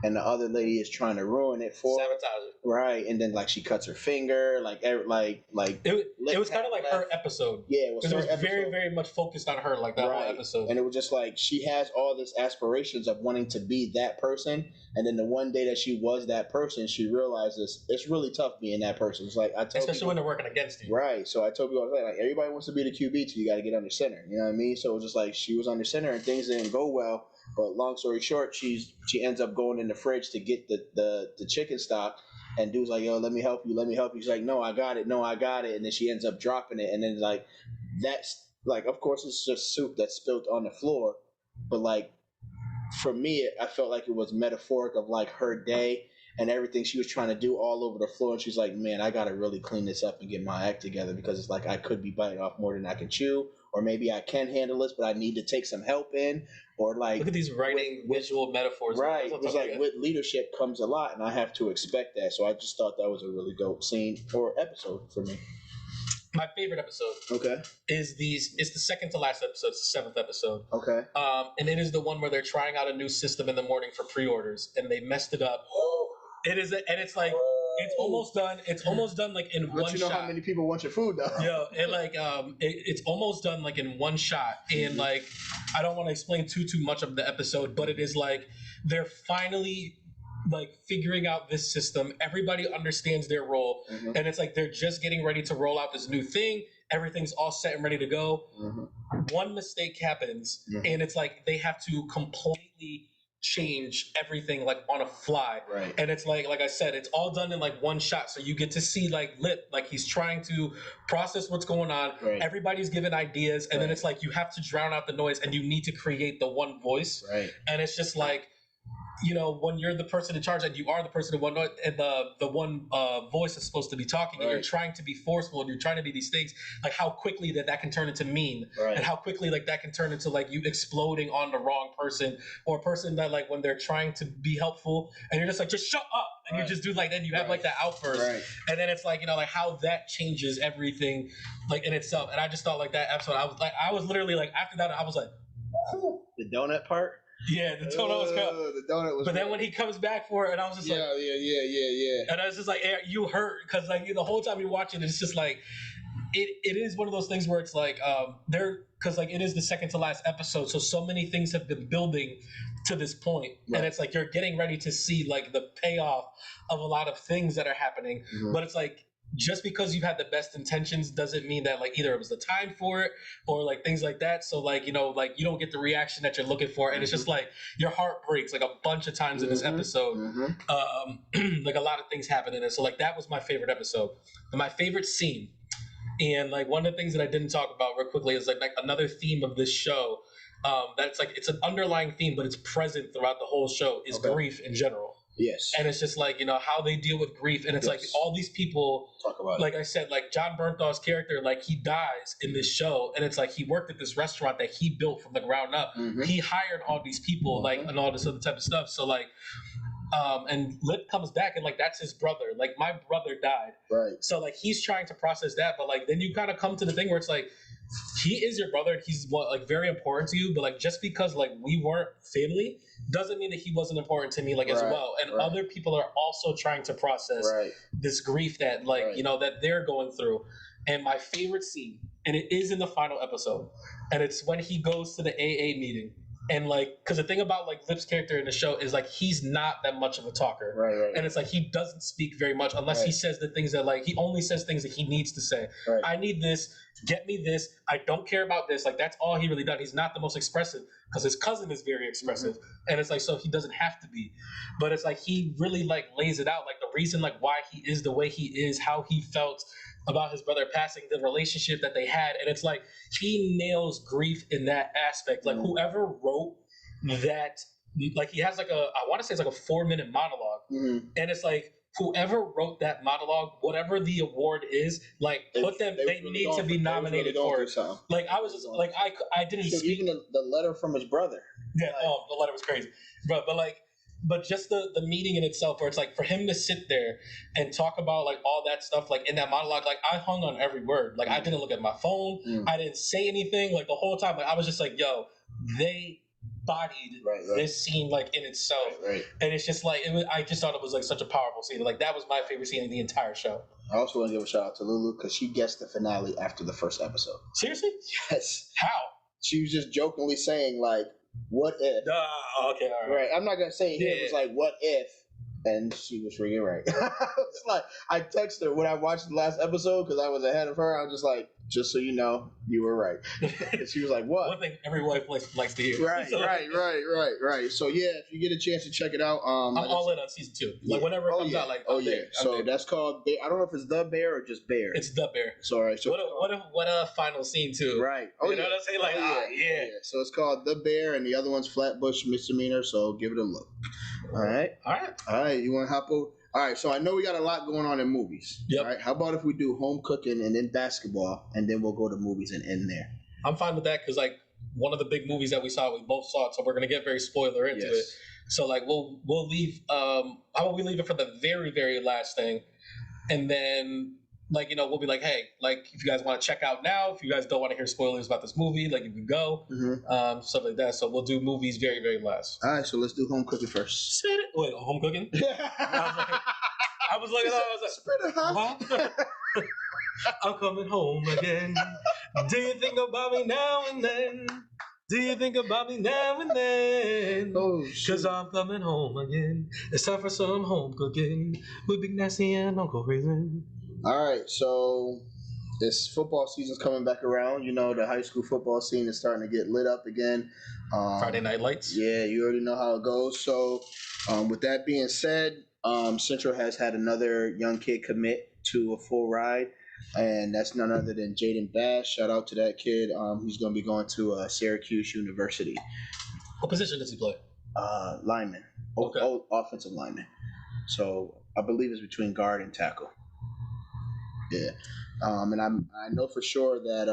and the other lady is trying to ruin it for sabotage it. Right, and then like she cuts her finger, like it was kind of like her episode. Yeah, because it was very, very much focused on her, like that whole episode. And it was just like she has all this aspirations of wanting to be that person, and then the one day that she was that person, she realizes it's really tough being that person. It's like I told especially when they're working against you. Right. So I told people, I was like everybody wants to be the QB, so you got to get under center. You know what I mean? So it was just like she was under center, and things didn't go well. But long story short, she ends up going in the fridge to get the chicken stock, and dude's like, yo, let me help you. She's like, no, I got it. And then she ends up dropping it, and then like that's like, of course, it's just soup that's spilled on the floor, but like for me, I felt like it was metaphoric of like her day and everything she was trying to do all over the floor, and she's like, man, I gotta really clean this up and get my act together because it's like I could be biting off more than I can chew, or maybe I can handle this, but I need to take some help in. Or like, look at these writing visual metaphors. Right. It's like with leadership comes a lot, and I have to expect that. So I just thought that was a really dope scene or episode for me. My favorite episode, is it's the second to last episode. It's the 7th episode. Okay. And it is the one where they're trying out a new system in the morning for pre-orders, and they messed it up. It is, and it's like. It's almost done. It's almost done like in one shot. Let you know how many people want your food though. Yeah, and like it's almost done like in one shot. And like I don't want to explain too much of the episode, but it is like they're finally like figuring out this system. Everybody understands their role, and it's like they're just getting ready to roll out this new thing. Everything's all set and ready to go. One mistake happens, and it's like they have to completely change everything like on a fly, right? And it's like I said, it's all done in like one shot, so you get to see like Lip, like he's trying to process what's going on. Right. Everybody's given ideas, and then it's like you have to drown out the noise, and you need to create the one voice, right? And it's just like, you know, when you're the person in charge and you are the person in one, and the one voice is supposed to be talking, and you're trying to be forceful and you're trying to be these things, like how quickly that can turn into mean, and how quickly like that can turn into like you exploding on the wrong person, or a person that like when they're trying to be helpful and you're just like, just shut up, and you just do like, then you have like that outburst, and then it's like, you know, like how that changes everything like in itself. And I just thought like that episode, I was literally like, after that I was like, the donut part. Yeah, the donut was cool. The donut was. But then when he comes back for it, and I was just like, yeah. And I was just like, hey, you hurt, because like the whole time you're watching, it's just like, it is one of those things where it's like, because like it is the second to last episode, so many things have been building to this point, and it's like you're getting ready to see like the payoff of a lot of things that are happening, but it's like, just because you've had the best intentions doesn't mean that like either it was the time for it or like things like that. So like, you know, like you don't get the reaction that you're looking for, and it's just like your heart breaks like a bunch of times in this episode. Like a lot of things happen in it. So like that was my favorite episode. And my favorite scene, and like one of the things that I didn't talk about real quickly is like another theme of this show, that's like it's an underlying theme, but it's present throughout the whole show, is grief in general. Yes. And it's just like, how they deal with grief. And it's like all these people, talk about like I said, like John Bernthal's character, like he dies in this show. And it's like he worked at this restaurant that he built from the ground up. Mm-hmm. He hired all these people, like, and all this other type of stuff. So like, and Lip comes back and like that's his brother. Like my brother died. Right. So like he's trying to process that, but like then you kind of come to the thing where it's like he is your brother and he's like very important to you, but like just because like we weren't family doesn't mean that he wasn't important to me like as well. And other people are also trying to process this grief that like that they're going through. And my favorite scene, and it is in the final episode, and it's when he goes to the AA meeting. And like, because the thing about like Lip's character in the show is like he's not that much of a talker, right. And it's like he doesn't speak very much unless he says the things that like he only says things that he needs to say. Right. I need this, get me this. I don't care about this. Like that's all he really does. He's not the most expressive because his cousin is very expressive, and it's like so he doesn't have to be. But it's like he really like lays it out, like the reason like why he is the way he is, how he felt about his brother passing, the relationship that they had. And it's like he nails grief in that aspect. Like whoever wrote that, like he has like I want to say it's like a 4-minute monologue. And it's like whoever wrote that monologue, whatever the award is, like put them, they need to be nominated for it. Like I was just like, I didn't speak. Even the letter from his brother. Yeah, the letter was crazy. But just the meeting in itself, where it's like for him to sit there and talk about like all that stuff, like in that monologue, like I hung on every word. Like I didn't look at my phone. I didn't say anything. Like the whole time, like I was just like, yo, they bodied this scene like in itself. And it's just like, I just thought it was like such a powerful scene. Like that was my favorite scene in the entire show. I also want to give a shout out to Lulu because she guessed the finale after the first episode. Seriously? Yes. How? She was just jokingly saying like, what if? Okay, all right. I'm not gonna say it here. It was like, what if? And she was freaking right. It's like I texted her when I watched the last episode because I was ahead of her. I was just like, just so you know, you were right. And she was like, what? One thing every wife likes to hear. Right. So yeah, if you get a chance to check it out, I'm all in on season 2. Like whenever it comes out, like I'm there. So that's called. I don't know if it's The Bear or just Bear. It's The Bear. So all right. So what a final scene too. Right. You know what I'm saying? Like yeah. So it's called The Bear, and the other one's Flatbush Misdemeanors. So give it a look. All right. You want to hop over? All right, so I know we got a lot going on in movies. Yep. All right, how about if we do home cooking and then basketball, and then we'll go to movies and end there? I'm fine with that because like one of the big movies that we both saw it, so we're gonna get very spoiler into it. So like we'll leave. How about we leave it for the very very last thing, and then like we'll be like, hey, like if you guys want to check out now, if you guys don't want to hear spoilers about this movie, like you can go, stuff like that. So we'll do movies very very last. All right, so let's do home cooking first. Wait, home cooking? I was looking at huh? I'm coming home again. Do you think about me now and then? Do you think about me now and then? Oh, Cause I'm coming home again. It's time for some home cooking with Big Nasty and Uncle Raisin. All right, so this football season's coming back around. The high school football scene is starting to get lit up again. Friday Night Lights. Yeah, you already know how it goes. So with that being said, Central has had another young kid commit to a full ride, and that's none other than Jaden Bass. Shout out to that kid. He's going to be going to Syracuse University. What position does he play? Lineman. Okay. Offensive lineman. So I believe it's between guard and tackle. Yeah. And I know for sure that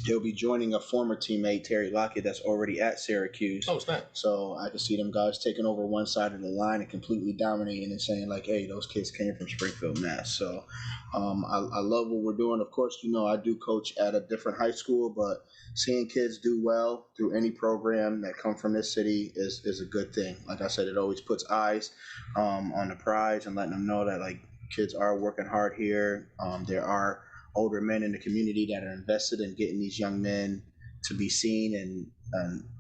he'll be joining a former teammate, Terry Lockett, that's already at Syracuse. Oh, snap. So I can see them guys taking over one side of the line and completely dominating and saying, like, hey, those kids came from Springfield, Mass. So I love what we're doing. Of course, I do coach at a different high school, but seeing kids do well through any program that come from this city is a good thing. Like I said, it always puts eyes on the prize and letting them know that, like, kids are working hard here. There are older men in the community that are invested in getting these young men to be seen and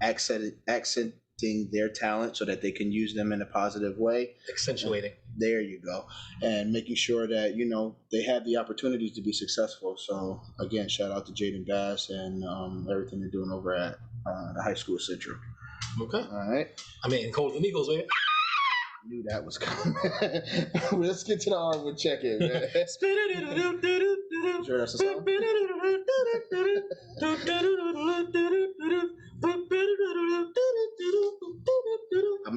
accenting their talent so that they can use them in a positive way. Accentuating. There you go. And making sure that, they have the opportunities to be successful. So, again, shout out to Jaden Bass and everything they're doing over at the high school Central. Okay. All right. I mean, Colts and Eagles, man. Knew that was coming. Let's get to the Hardwood check-in, man. Sure, that's the song?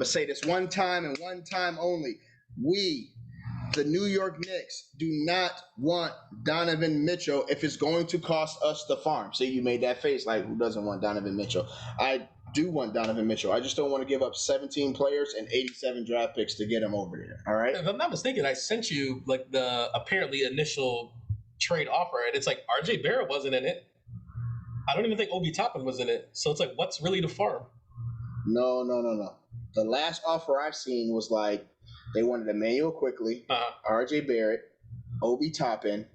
going to say this one time and one time only. We, the New York Knicks, do not want Donovan Mitchell if it's going to cost us the farm. See, you made that face like, who doesn't want Donovan Mitchell? I do want Donovan Mitchell. I just don't want to give up 17 players and 87 draft picks to get him over there. All right? If I'm not mistaken, I sent you like the apparently initial trade offer, and it's like RJ Barrett wasn't in it. I don't even think Obi Toppin was in it. So it's like, what's really the farm? No. The last offer I've seen was like they wanted Emmanuel Quickly, RJ Barrett, Obi Toppin,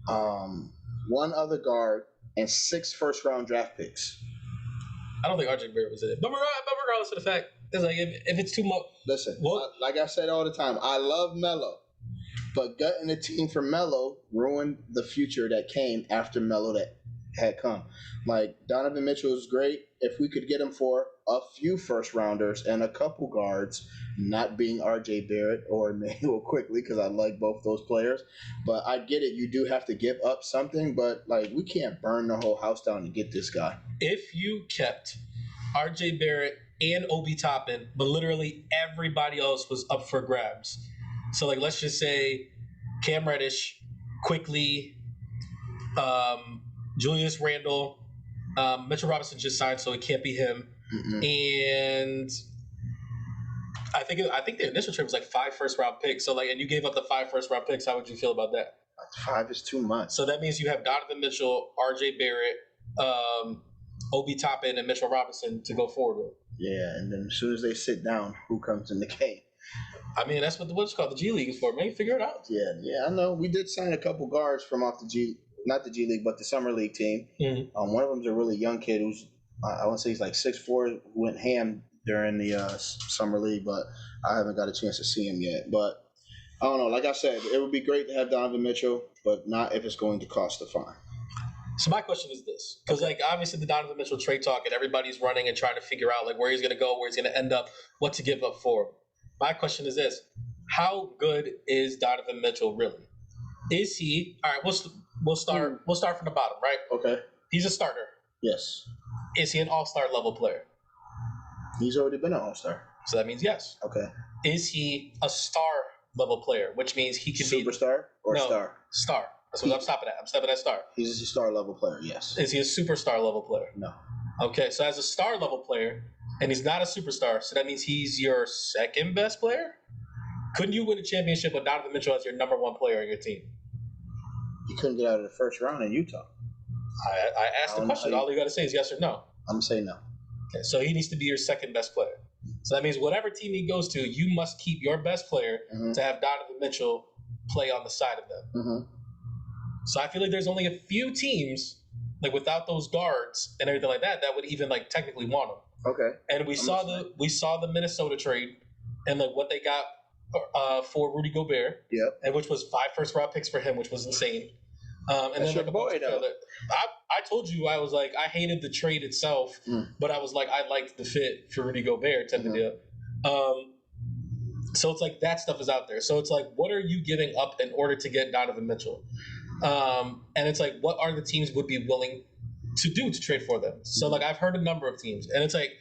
one other guard, and 6 first-round draft picks. I don't think RJ Barrett was in it. But regardless of the fact, it's like if it's too much. Listen, like I said all the time, I love Melo, but gutting the team for Melo ruined the future that came after Melo that had come. Like, Donovan Mitchell is great. If we could get him for a few first-rounders and a couple guards, not being RJ Barrett or Emmanuel Quickly, because I like both those players. But I get it. You do have to give up something, but, like, we can't burn the whole house down to get this guy. If you kept RJ Barrett and Obi Toppin, but literally everybody else was up for grabs. So, like, let's just say Cam Reddish, Quickly, Julius Randle, Mitchell Robinson just signed, so it can't be him. And I think the initial trade was like 5 first-round picks. So, like, and you gave up the 5 first-round picks. How would you feel about that? 5 is too much. So that means you have Donovan Mitchell, RJ Barrett, Obi Toppin, and Mitchell Robinson to go forward with. Yeah, and then as soon as they sit down, who comes in the game? I mean, that's what's called the G League is for. Man, figure it out. Yeah, I know. We did sign a couple guards from off the not the G League, but the Summer League team. One of them's a really young kid who's, I want to say he's like 6'4", who went ham during the Summer League, but I haven't got a chance to see him yet. But I don't know. Like I said, it would be great to have Donovan Mitchell, but not if it's going to cost a farm. So my question is this, because like obviously the Donovan Mitchell trade talk and everybody's running and trying to figure out like where he's going to go, where he's going to end up, what to give up for. My question is this: how good is Donovan Mitchell really? Is he all right? We'll start from the bottom, right? Okay. He's a starter. Yes. Is he an all-star level player? He's already been an all-star. So that means yes. Okay. Is he a star level player, which means he can be superstar or star? Star. That's what I'm stopping at. I'm stepping at star. He's a star level player, yes. Is he a superstar level player? No. Okay, so as a star level player, and he's not a superstar, so that means he's your second best player? Couldn't you win a championship with Donovan Mitchell as your number 1 player on your team? You couldn't get out of the first round in Utah. I asked the question. All you got to say is yes or no. I'm saying no. Okay, so he needs to be your second best player. So that means whatever team he goes to, you must keep your best player to have Donovan Mitchell play on the side of them. So I feel like there's only a few teams, like without those guards and everything like that, that would even like technically want him. Okay. And we saw the Minnesota trade and like what they got for Rudy Gobert. Yep. And which was 5 first-round picks for him, which was insane. And that's then like your boy, though. I told you I was like I hated the trade itself, but I was like I liked the fit for Rudy Gobert type of deal. So it's like that stuff is out there. So it's like, what are you giving up in order to get Donovan Mitchell? And it's like, what are the teams would be willing to do to trade for them? So like I've heard a number of teams, and it's like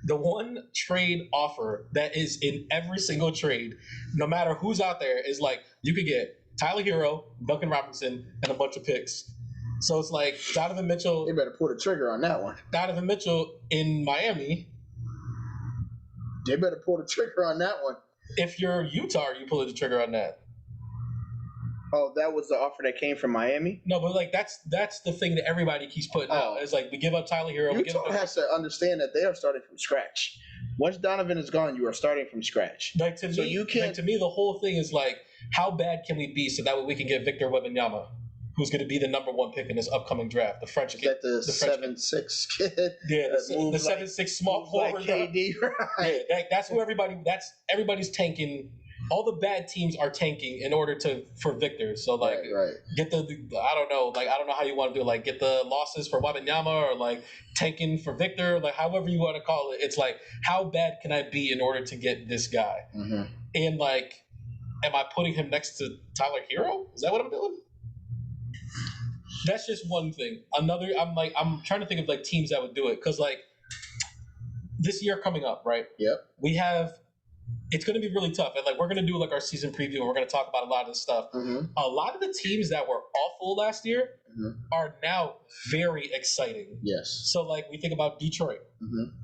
the one trade offer that is in every single trade, no matter who's out there, is like you could get Tyler Hero, Duncan Robinson, and a bunch of picks. So it's like Donovan Mitchell. They better pull the trigger on that one. Donovan Mitchell in Miami. They better pull the trigger on that one. If you're Utah, you pull the trigger on that. Oh, that was the offer that came from Miami? No, but like that's the thing that everybody keeps putting out. It's like we give up Tyler Hero. Utah has to understand that they are starting from scratch. Once Donovan is gone, you are starting from scratch. Like to me, the whole thing is like, how bad can we be so that way we can get Victor Wembanyama, who's going to be the number 1 pick in this upcoming draft, the French kid. Is that the 7'6" kid? Yeah, the 7'6" small forward. Like KD, right? Yeah, that's who everybody's tanking. All the bad teams are tanking in order for Victor. So like, get the I don't know how you want to do it. Like get the losses for Wembanyama or like tanking for Victor. Like however you want to call it. It's like, how bad can I be in order to get this guy? And like, am I putting him next to Tyler Hero? Is that what I'm doing? That's just one thing. Another, I'm trying to think of like teams that would do it, because like this year coming up, right? Yep. We have. It's going to be really tough, and like we're going to do like our season preview, and we're going to talk about a lot of this stuff. A lot of the teams that were awful last year are now very exciting. Yes. So like we think about Detroit,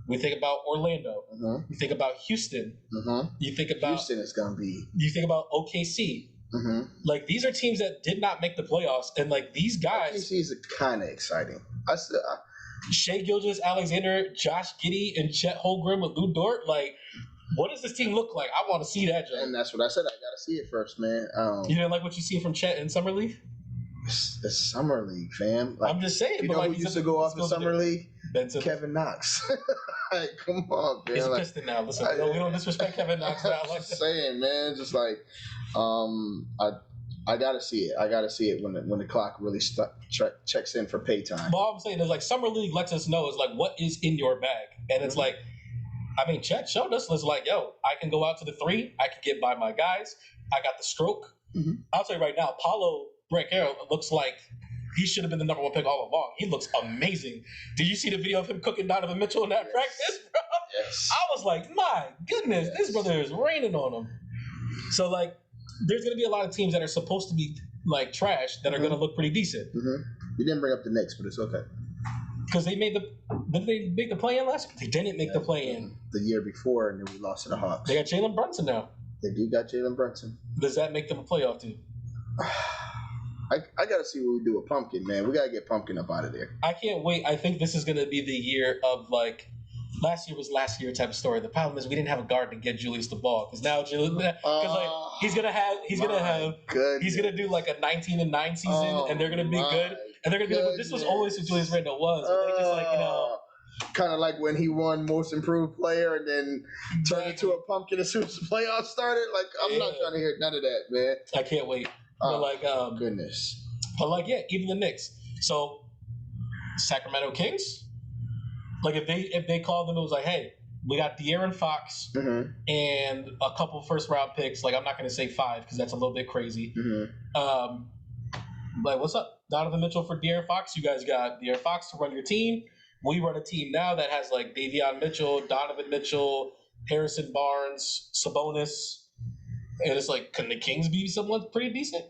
we think about Orlando, we think about Houston, you think about Houston is going to be. You think about OKC. Like these are teams that did not make the playoffs, and like these guys. OKC is kind of exciting. Shai Gilgeous-Alexander, Josh Giddey, and Chet Holmgren with Lou Dort. Like, what does this team look like? I want to see that, Joe. And that's what I said. I got to see it first, man. You didn't like what you see from Chet in Summer League? It's Summer League, fam. Like, I'm just saying. You but know like, who used to go off in Summer League? Benson. Kevin Knox. Like, come on, man. He's a like, Piston now. Listen, we don't disrespect Kevin Knox now. I'm just saying, man. Just like, I gotta see it. I gotta see it when the clock really checks in for pay time. But all I'm saying is like Summer League lets us know is like what is in your bag, and it's like, I mean, Chet showed us was like, yo, I can go out to the three, I can get by my guys, I got the stroke. I'll tell you right now, Paulo Branquero looks like he should have been the number one pick all along. He looks amazing. Did you see the video of him cooking Donovan Mitchell in that practice, bro? Yes. I was like, my goodness, this brother is raining on him. So like, there's going to be a lot of teams that are supposed to be like trash that are going to look pretty decent. You didn't bring up the Knicks, but it's okay. Because they made did they make the play-in last year? They didn't make the play-in. The year before, and then we lost to the Hawks. They got Jalen Brunson now. They do got Jalen Brunson. Does that make them a playoff team? I got to see what we do with Pumpkin, man. We got to get Pumpkin up out of there. I can't wait. I think this is going to be the year of like, last year was last year type of story. The problem is we didn't have a guard to get Julius the ball because now Julius, because like he's gonna do like a 19-9 season, and they're gonna be good, and they're gonna be like, well, this was always who Julius Randle was. But they just like kind of like when he won Most Improved Player and then turned into a pumpkin as soon as the playoffs started. Like I'm not trying to hear none of that, man. I can't wait. But like, goodness. But like, yeah, even the Knicks. So Sacramento Kings. Like if they called them, it was like, hey, we got De'Aaron Fox and a couple first round picks. Like I'm not going to say 5 because that's a little bit crazy. Like what's up, Donovan Mitchell for De'Aaron Fox? You guys got De'Aaron Fox to run your team. We run a team now that has like Davion Mitchell, Donovan Mitchell, Harrison Barnes, Sabonis, and it's like, can the Kings be someone pretty decent?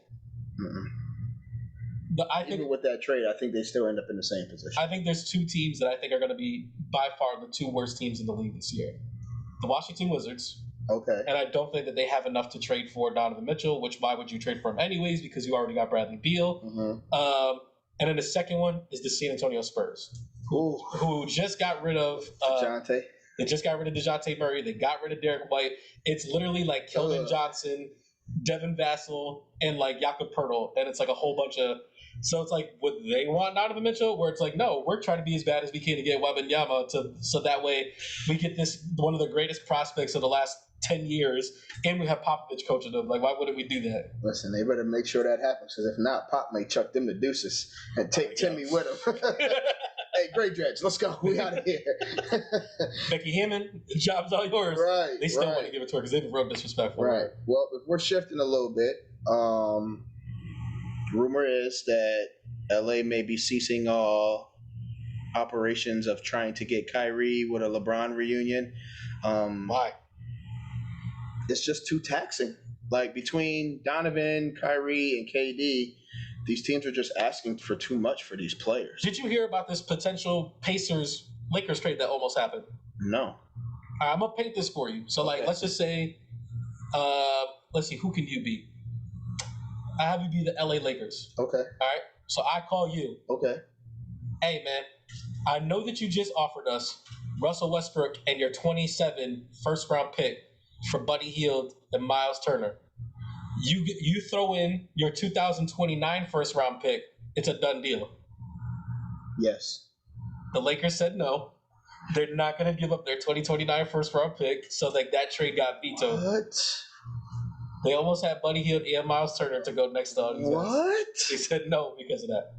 But I think even with that trade, I think they still end up in the same position. I think there's two teams that I think are going to be by far the two worst teams in the league this year. The Washington Wizards. Okay. And I don't think that they have enough to trade for Donovan Mitchell, which why would you trade for him anyways? Because you already got Bradley Beal. And then the second one is the San Antonio Spurs, who just got rid of DeJounte. They just got rid of DeJounte Murray. They got rid of Derek White. It's literally like Keldon Johnson, Devin Vassell, and like Jakob Poeltl, and it's like a whole bunch of. So it's like, would they want Donovan Mitchell? Where it's like, no, we're trying to be as bad as we can to get Wembanyama so that way we get this one of the greatest prospects of the last 10 years, and we have Popovich coaching them. Like, why wouldn't we do that? Listen, they better make sure that happens, because if not, Pop may chuck them the deuces and take Timmy with him. Hey, Great Dredge, let's go. We out of here. Becky Hammond, the job's all yours. Right. They still want to give it to her because they've been real disrespectful. Right. Well, if we're shifting a little bit, rumor is that LA may be ceasing all operations of trying to get Kyrie with a LeBron reunion. Why? It's just too taxing. Like between Donovan, Kyrie, and KD, these teams are just asking for too much for these players. Did you hear about this potential Pacers-Lakers trade that almost happened? No. All right, I'm going to paint this for you. So, like, let's just say, let's see, who can you be? I have you be the LA Lakers. Okay. All right? So I call you. Okay. Hey, man, I know that you just offered us Russell Westbrook and your 27 first-round pick for Buddy Hield and Miles Turner. You throw in your 2029 first-round pick, it's a done deal. Yes. The Lakers said no. They're not going to give up their 2029 first-round pick, so like that trade got vetoed. What? They almost had Buddy Hield and Miles Turner to go next to all these guys. What? They said no because of that.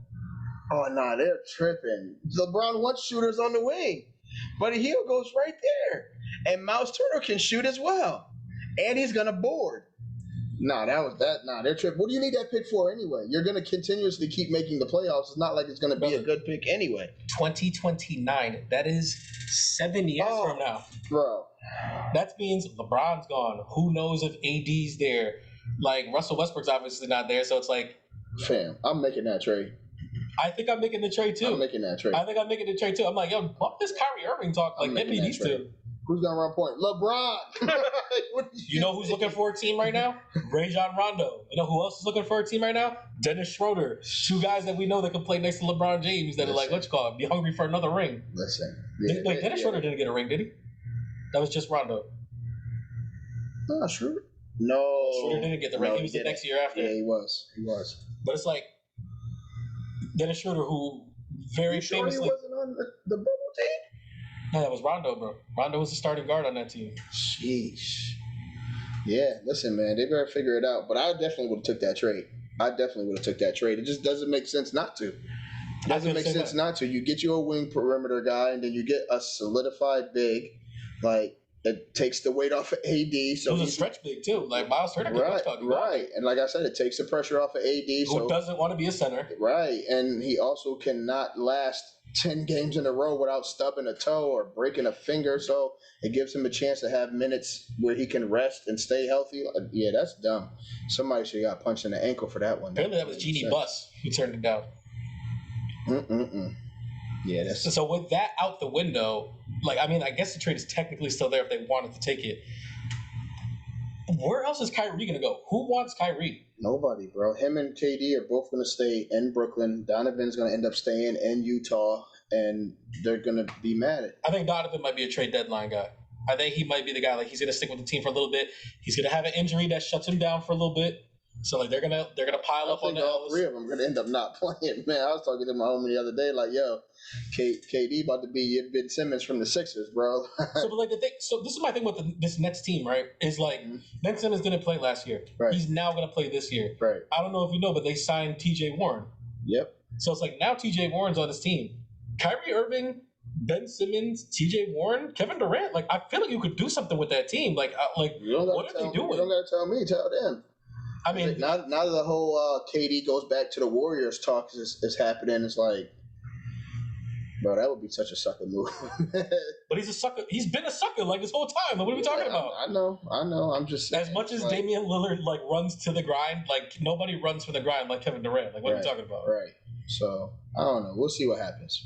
Oh, no, they're tripping. LeBron wants shooters on the wing. Buddy Hield goes right there. And Miles Turner can shoot as well. And he's going to board. Nah, that was that. Nah, their trip. What do you need that pick for anyway? You're gonna continuously keep making the playoffs. It's not like it's gonna be a good pick anyway. 2029. That is 7 years from now, bro. That means LeBron's gone. Who knows if AD's there? Like Russell Westbrook's obviously not there, so it's like, fam, I'm making that trade. I think I'm making the trade too. I'm making that trade. I think I'm making the trade too. I'm like, yo, bump this Kyrie Irving talk. Like, get me these two. Who's gonna run point? LeBron. You know who's looking for a team right now? Rajon Rondo. You know who else is looking for a team right now? Dennis Schroeder. Two guys that we know that can play next to LeBron James that are like, what you call it? Be hungry for another ring. Listen. Wait, Dennis Schroeder didn't get a ring, did he? That was just Rondo. No, Schroeder. No. Schroeder didn't get the ring. He was the next year after. Yeah, he was. But it's like Dennis Schroeder, who very famously. He wasn't on the bubble team? No, that was Rondo, bro. Rondo was the starting guard on that team. Sheesh. Yeah, listen, man, they better figure it out. But I definitely would have took that trade. It just doesn't make sense not to. It doesn't make sense not to. You get you a wing perimeter guy, and then you get a solidified big. Like, it takes the weight off of AD. So it was a stretch big, too. Like, Miles Turner could right. And like I said, it takes the pressure off of AD. Who doesn't want to be a center. Right. And he also cannot last 10 games in a row without stubbing a toe or breaking a finger, so it gives him a chance to have minutes where he can rest and stay healthy. Yeah, that's dumb. Somebody should have got punched in the ankle for that one. Apparently that was Jeannie Buss who turned it down. Yeah, that's... So with that out the window, like, I mean, I guess the trade is technically still there if they wanted to take it. Where else is Kyrie going to go? Who wants Kyrie? Nobody, bro. Him and KD are both going to stay in Brooklyn. Donovan's going to end up staying in Utah, and they're going to be mad at. I think Donovan might be a trade deadline guy. I think he might be the guy. Like, he's going to stick with the team for a little bit. He's going to have an injury that shuts him down for a little bit. So like they're gonna pile up on the all three of them are gonna end up not playing. Man, I was talking to my homie the other day, like, yo, KD about to be your Ben Simmons from the Sixers, bro. So, but like the thing, so this is my thing with this next team, right? Is like Ben Simmons didn't play last year. Right. He's now gonna play this year. Right. I don't know if you know, but they signed T.J. Warren. Yep. So it's like now T.J. Warren's on his team. Kyrie Irving, Ben Simmons, T.J. Warren, Kevin Durant. Like, I feel like you could do something with that team. Like what are they doing? You don't gotta tell me. Tell them. I mean, now that the whole KD goes back to the Warriors talk is happening, it's like, bro, that would be such a sucker move. But he's a sucker. He's been a sucker like this whole time. Like, what are we talking about? I know. I'm just saying, as much as like, Damian Lillard like runs to the grind, like nobody runs for the grind like Kevin Durant. Like, what are we talking about? Right. So I don't know. We'll see what happens.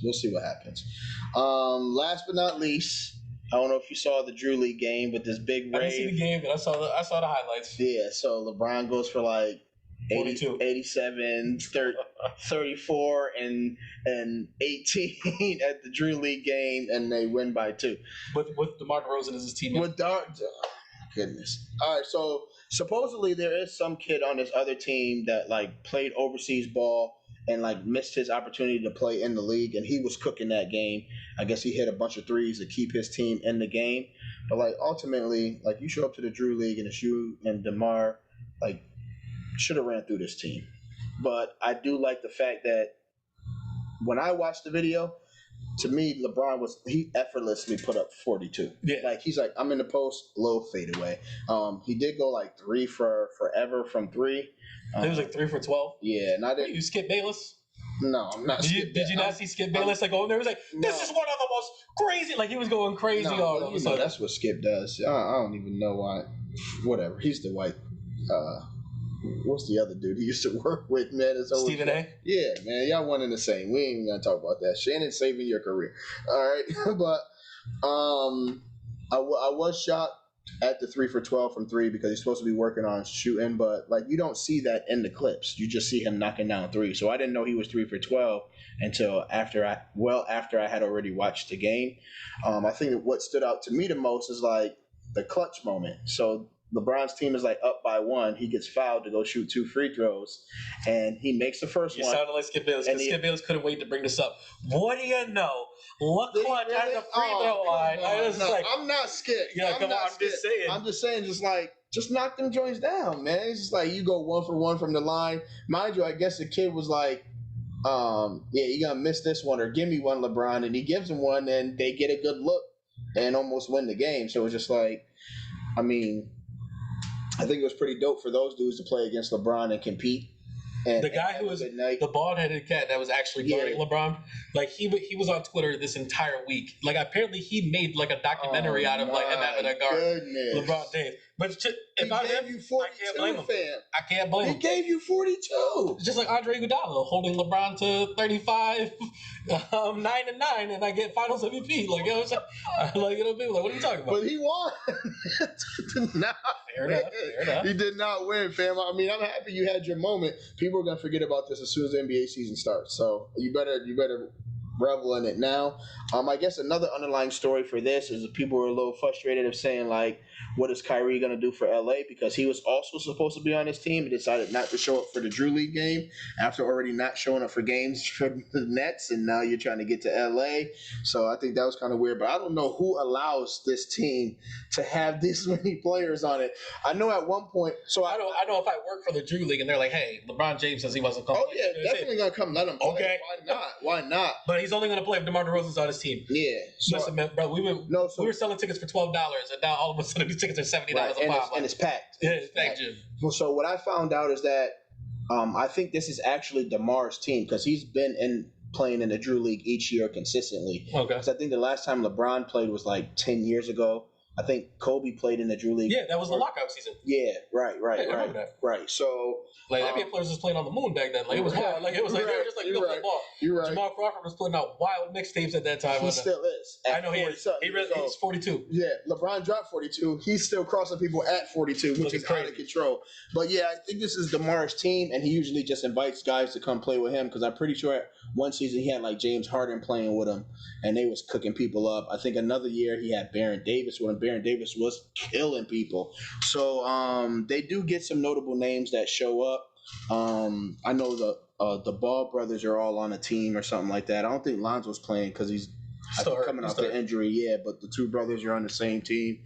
Last but not least, I don't know if you saw the Drew League game with this big rave. I didn't see the game, but I saw the highlights. Yeah, so LeBron goes for like 82. 87, 34, and 18 at the Drew League game, and they win by 2. With DeMar DeRozan as his teammate. With goodness. All right, so supposedly there is some kid on this other team that like played overseas ball and like missed his opportunity to play in the league, and he was cooking that game. I guess he hit a bunch of threes to keep his team in the game. But like ultimately, like you show up to the Drew League and it's you and DeMar, like should have ran through this team. But I do like the fact that when I watched the video, to me, LeBron he effortlessly put up 42. Yeah. Like he's like, I'm in the post, low fadeaway. He did go like 3 for forever from 3. He was like 3 for 12. Yeah, You Skip Bayless? No, I'm not. Did you not see Skip Bayless like going there? He was like, this is one of the most crazy. Like he was going crazy all of a sudden. That's what Skip does. I don't even know why. Whatever. He's the white. What's the other dude he used to work with, man? Stephen A? Yeah, man. Y'all one and the same. We ain't even gonna talk about that. Shannon's saving your career. All right. But I was shocked at the 3 for 12 from 3 because he's supposed to be working on shooting, but like you don't see that in the clips. You just see him knocking down 3. So I didn't know he was 3 for 12 until after I had already watched the game. I think that what stood out to me the most is like the clutch moment. So LeBron's team is like up by 1. He gets fouled to go shoot 2 free throws, and he makes the first one. You sounded like Skip Bayless because Skip Bayless couldn't wait to bring this up. What do you know? Look clutch at the free throw line. I'm not scared. Yeah, come on. I'm just saying. I'm just saying, just knock them joints down, man. It's just like you go 1 for 1 from the line. Mind you, I guess the kid was like, you're gonna miss this one or give me one, LeBron, and he gives him one, and they get a good look and almost win the game. So it's just like, I mean, I think it was pretty dope for those dudes to play against LeBron and compete. And the guy who was the bald-headed cat that was actually guarding LeBron, like he was on Twitter this entire week. Like apparently he made like a documentary out of like him having to guard LeBron James. But if I gave you 42, I can't blame him. I can't blame him. He gave you 42. Just like Andre Iguodala holding LeBron to 35, 9-9, and I get Finals MVP. Like, you know what I'm saying? Like, you know, people like, what are you talking about? But he won. Fair enough. He did not win, fam. I mean, I'm happy you had your moment. People are gonna forget about this as soon as the NBA season starts. So you better revel in it now. I guess another underlying story for this is that people were a little frustrated of saying like, what is Kyrie going to do for LA? Because he was also supposed to be on his team and decided not to show up for the Drew League game after already not showing up for games for the Nets, and now you're trying to get to LA. So I think that was kind of weird. But I don't know who allows this team to have this many players on it. I know at one point. So I know if I work for the Drew League and they're like, hey, LeBron James says he wasn't coming. Oh yeah, definitely gonna come. Let him play. Okay, why not? But he's only gonna play if DeMar DeRozan's on his team. Yeah. So, listen, man, bro, we were selling tickets for $12, and now all of a sudden these tickets are $70 a pop. And it's packed. Yeah, it's packed, Jim. Well, so what I found out is that I think this is actually DeMar's team because he's been playing in the Drew League each year consistently. Okay. Because I think the last time LeBron played was like 10 years ago. I think Kobe played in the Drew League. Yeah, that was the lockout season. Yeah, right. I remember that. Right. So like NBA players was playing on the moon back then. Like it was wild. Like it was like they were just like you play ball. You're right. Jamal Crawford was putting out wild mixtapes at that time. He still is. I know he is. He's 42. Yeah, LeBron dropped 42. He's still crossing people at 42, which is out of control. But yeah, I think this is DeMar's team, and he usually just invites guys to come play with him because I'm pretty sure one season he had like James Harden playing with him, and they was cooking people up. I think another year he had Baron Davis when Baron Davis was killing people. So they do get some notable names that show up. I know the Ball brothers are all on a team or something like that. I don't think Lonzo's playing because he's coming off the injury. Yeah, but the two brothers are on the same team.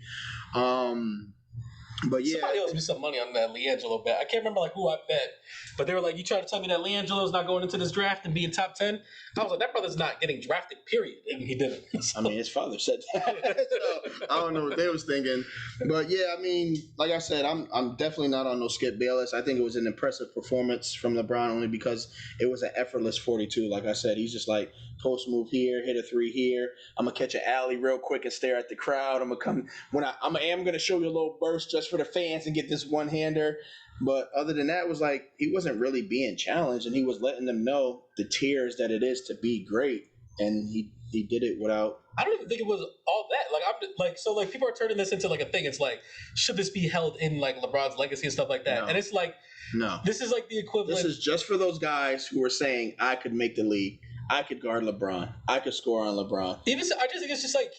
But yeah, somebody owes me some money on that LiAngelo bet. I can't remember like who I bet, but they were like, "You trying to tell me that LiAngelo's not going into this draft and being top 10?" I was like, "That brother's not getting drafted. Period." And he didn't. I mean, his father said that. So, I don't know what they was thinking, but yeah, I mean, like I said, I'm definitely not on no Skip Bayless. I think it was an impressive performance from LeBron only because it was an effortless 42. Like I said, he's just like post move here, hit a three here. I'm gonna catch an alley real quick and stare at the crowd. I'm gonna come when I'm gonna show you a little burst just for the fans and get this one hander. But other than that, it was like he wasn't really being challenged, and he was letting them know the tears that it is to be great, and he did it without. I don't even think it was all that. Like I'm like so like people are turning this into like a thing. It's like should this be held in like LeBron's legacy and stuff like that? No. And it's like no, this is like the equivalent. This is just for those guys who are saying I could make the league, I could guard LeBron, I could score on LeBron. Even so, I just think it's just like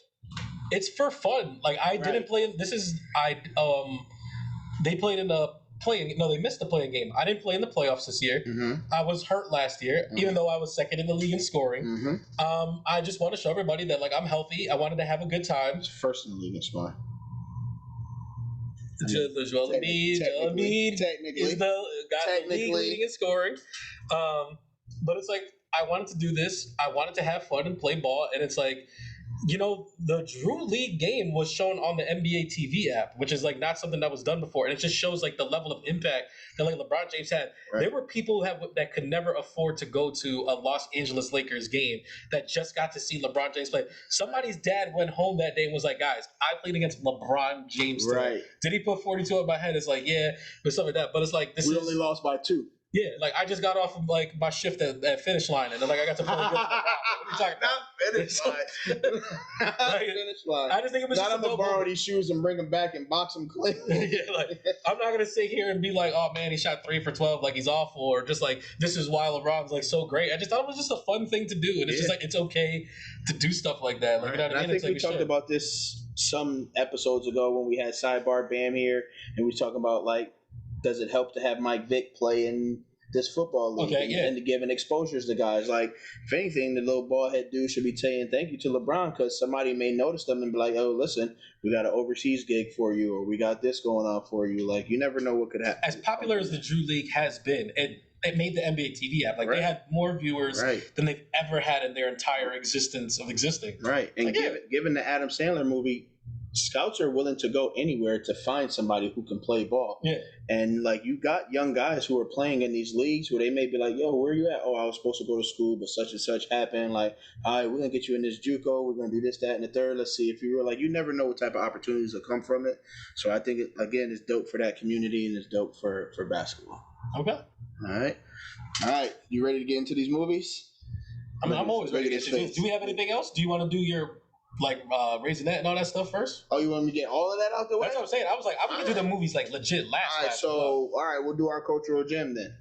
it's for fun. Like I didn't play. This is they played in the playing. No, they missed the playing game. I didn't play in the playoffs this year. Mm-hmm. I was hurt last year, even though I was second in the league in scoring. Mm-hmm. I just want to show everybody that like I'm healthy. I wanted to have a good time. First in the league in scoring. Joel Embiid is the guy leading in scoring. But it's like I wanted to do this. I wanted to have fun and play ball, and it's like. You know, the Drew League game was shown on the NBA TV app, which is like not something that was done before, and it just shows like the level of impact that like LeBron James had. Right. There were people that could never afford to go to a Los Angeles Lakers game that just got to see LeBron James play. Somebody's dad went home that day and was like, "Guys, I played against LeBron James today." Right? Did he put 42 on my head? It's like, yeah, but something like that. But it's like we only lost by 2. Yeah, like I just got off of like my shift at finish line, and then like I got to play. What are you talking about? Not finish line. Like, finish line. I just think it was. Not I'm gonna borrow these shoes and bring them back and box them clean. Yeah, like I'm not gonna sit here and be like, oh man, he shot 3 for 12, like he's awful, or just like this is why LeBron's like so great. I just thought it was just a fun thing to do, and it's just like it's okay to do stuff like that. Like, right. You know what I mean? I think we talked about this some episodes ago when we had Sidebar Bam here, and we talking about like, does it help to have Mike Vick play in this football league and to giving exposures to guys? Like, if anything, the little bald head dude should be saying thank you to LeBron because somebody may notice them and be like, oh, listen, we got an overseas gig for you, or we got this going on for you. Like, you never know what could happen. As popular as the Drew League has been, it made the NBA TV app. Like, they had more viewers than they've ever had in their entire existence of existing. Right. And like, given the Adam Sandler movie, scouts are willing to go anywhere to find somebody who can play ball. Yeah. And like you got young guys who are playing in these leagues where they may be like, yo, where you at? Oh, I was supposed to go to school, but such and such happened. Like, all right, we're gonna get you in this JUCO, we're gonna do this, that, and the third. Let's see if you were like, you never know what type of opportunities will come from it. So I think it's dope for that community and it's dope for basketball. Okay. All right. You ready to get into these movies? I mean, I'm always ready to get into this. Do we have anything else? Do you want to do your raising that and all that stuff first? Oh, you want me to get all of that out the way? That's what I'm saying. I was like, I'm gonna do the movies like legit last. All right, we'll do our cultural gem then.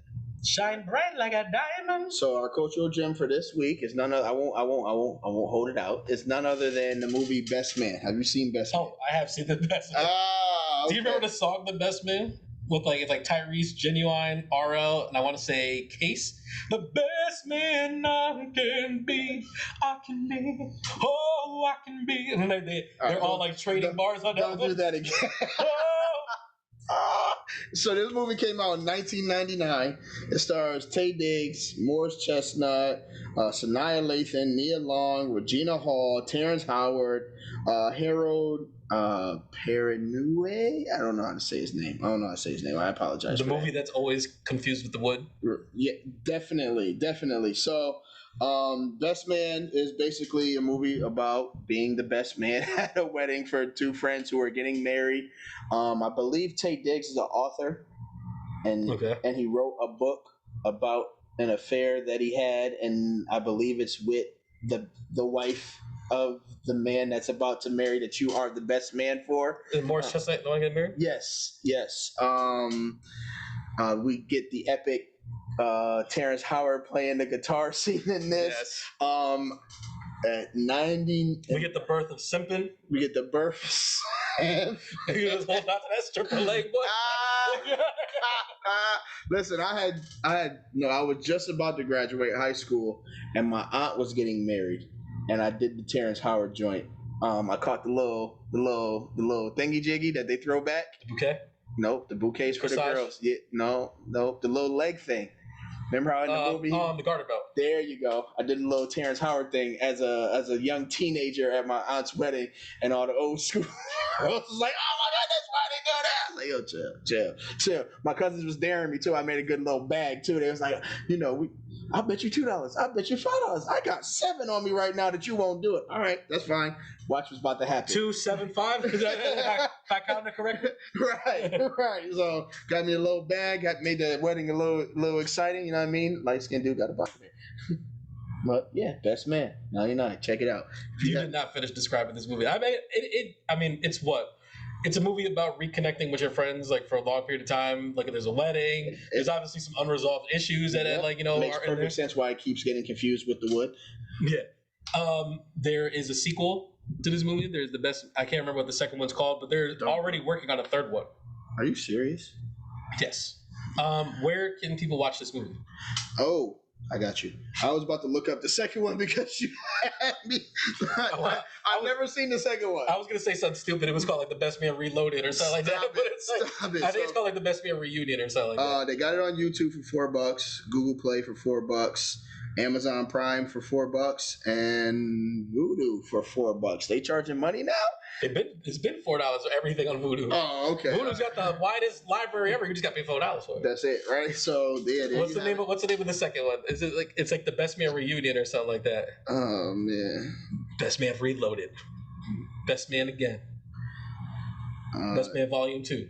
Shine bright like a diamond. So our cultural gem for this week is none other. I won't hold it out. It's none other than the movie Best Man. Have you seen Best Man? Oh, I have seen the Best Man. Okay. Do you remember the song The Best Man? With it's like Tyrese, Genuine, RL, and I want to say Case. The best man I can be, I can be, oh, I can be. And then they're all like trading bars on that. Don't do that again. So this movie came out in 1999. It stars Taye Diggs, Morris Chestnut, Sanaa Lathan, Nia Long, Regina Hall, Terrence Howard, Harold Perrineau. I don't know how to say his name. I apologize. The movie that's always confused with the wood. Yeah, definitely. So, Best Man is basically a movie about being the best man at a wedding for two friends who are getting married. I believe Taye Diggs is an author, and he wrote a book about an affair that he had, and I believe it's with the wife of the man that's about to marry that you are the best man for. Is Morris Chestnut the one getting married? Yes. We get the epic Terrence Howard playing the guitar scene in this. Yes. At 90, we get the birth of Simpin. We get the birth of Sam. He was holding out to that stripper leg, boy. Listen, I was just about to graduate high school, and my aunt was getting married, and I did the Terrence Howard joint. I caught the little thingy jiggy that they throw back. Okay. Nope, the bouquets for the girls. Yeah, no, the little leg thing. Remember how in the movie? The garter belt. There you go. I did a little Terrence Howard thing as a young teenager at my aunt's wedding, and all the old school girls was like, "Oh my goodness, why did they do that?" I was like, yo, chill. My cousins was daring me too. I made a good little bag too. They was like, I'll bet you $2. I'll bet you $5. I got $7 on me right now that you won't do it. All right, that's fine. Watch what's about to happen. 275. If I counted correctly. Right. So got me a little bag. Made the wedding a little exciting. You know what I mean? Light skinned dude got a bucket there. But yeah, Best Man 99. Check it out. You did not finish describing this movie. I mean, it's what. It's a movie about reconnecting with your friends, like for a long period of time. Like, there's a wedding. There's obviously some unresolved issues that, makes perfect sense why it keeps getting confused with the wood. Yeah. There is a sequel to this movie. There's the best. I can't remember what the second one's called, but they're already working on a third one. Are you serious? Yes. Where can people watch this movie? Oh, I got you. I was about to look up the second one because you had me. I've never seen the second one. I was going to say something stupid. It was called like The Best Man Reloaded or something like that. But it's like, I think it's called like The Best Man Reunion or something like that. They got it on YouTube for $4, Google Play for $4, Amazon Prime for $4, and Vudu for $4. They charging money now? It's been $4 for everything on Vudu. Oh, okay. Vudu's got the widest library ever. You just got to pay $4 for it. That's it, right? So yeah. What's the name of the second one? Is it like it's like The Best Man Reunion or something like that? Oh man. Best Man Reloaded. Best Man Again. Best Man Volume 2.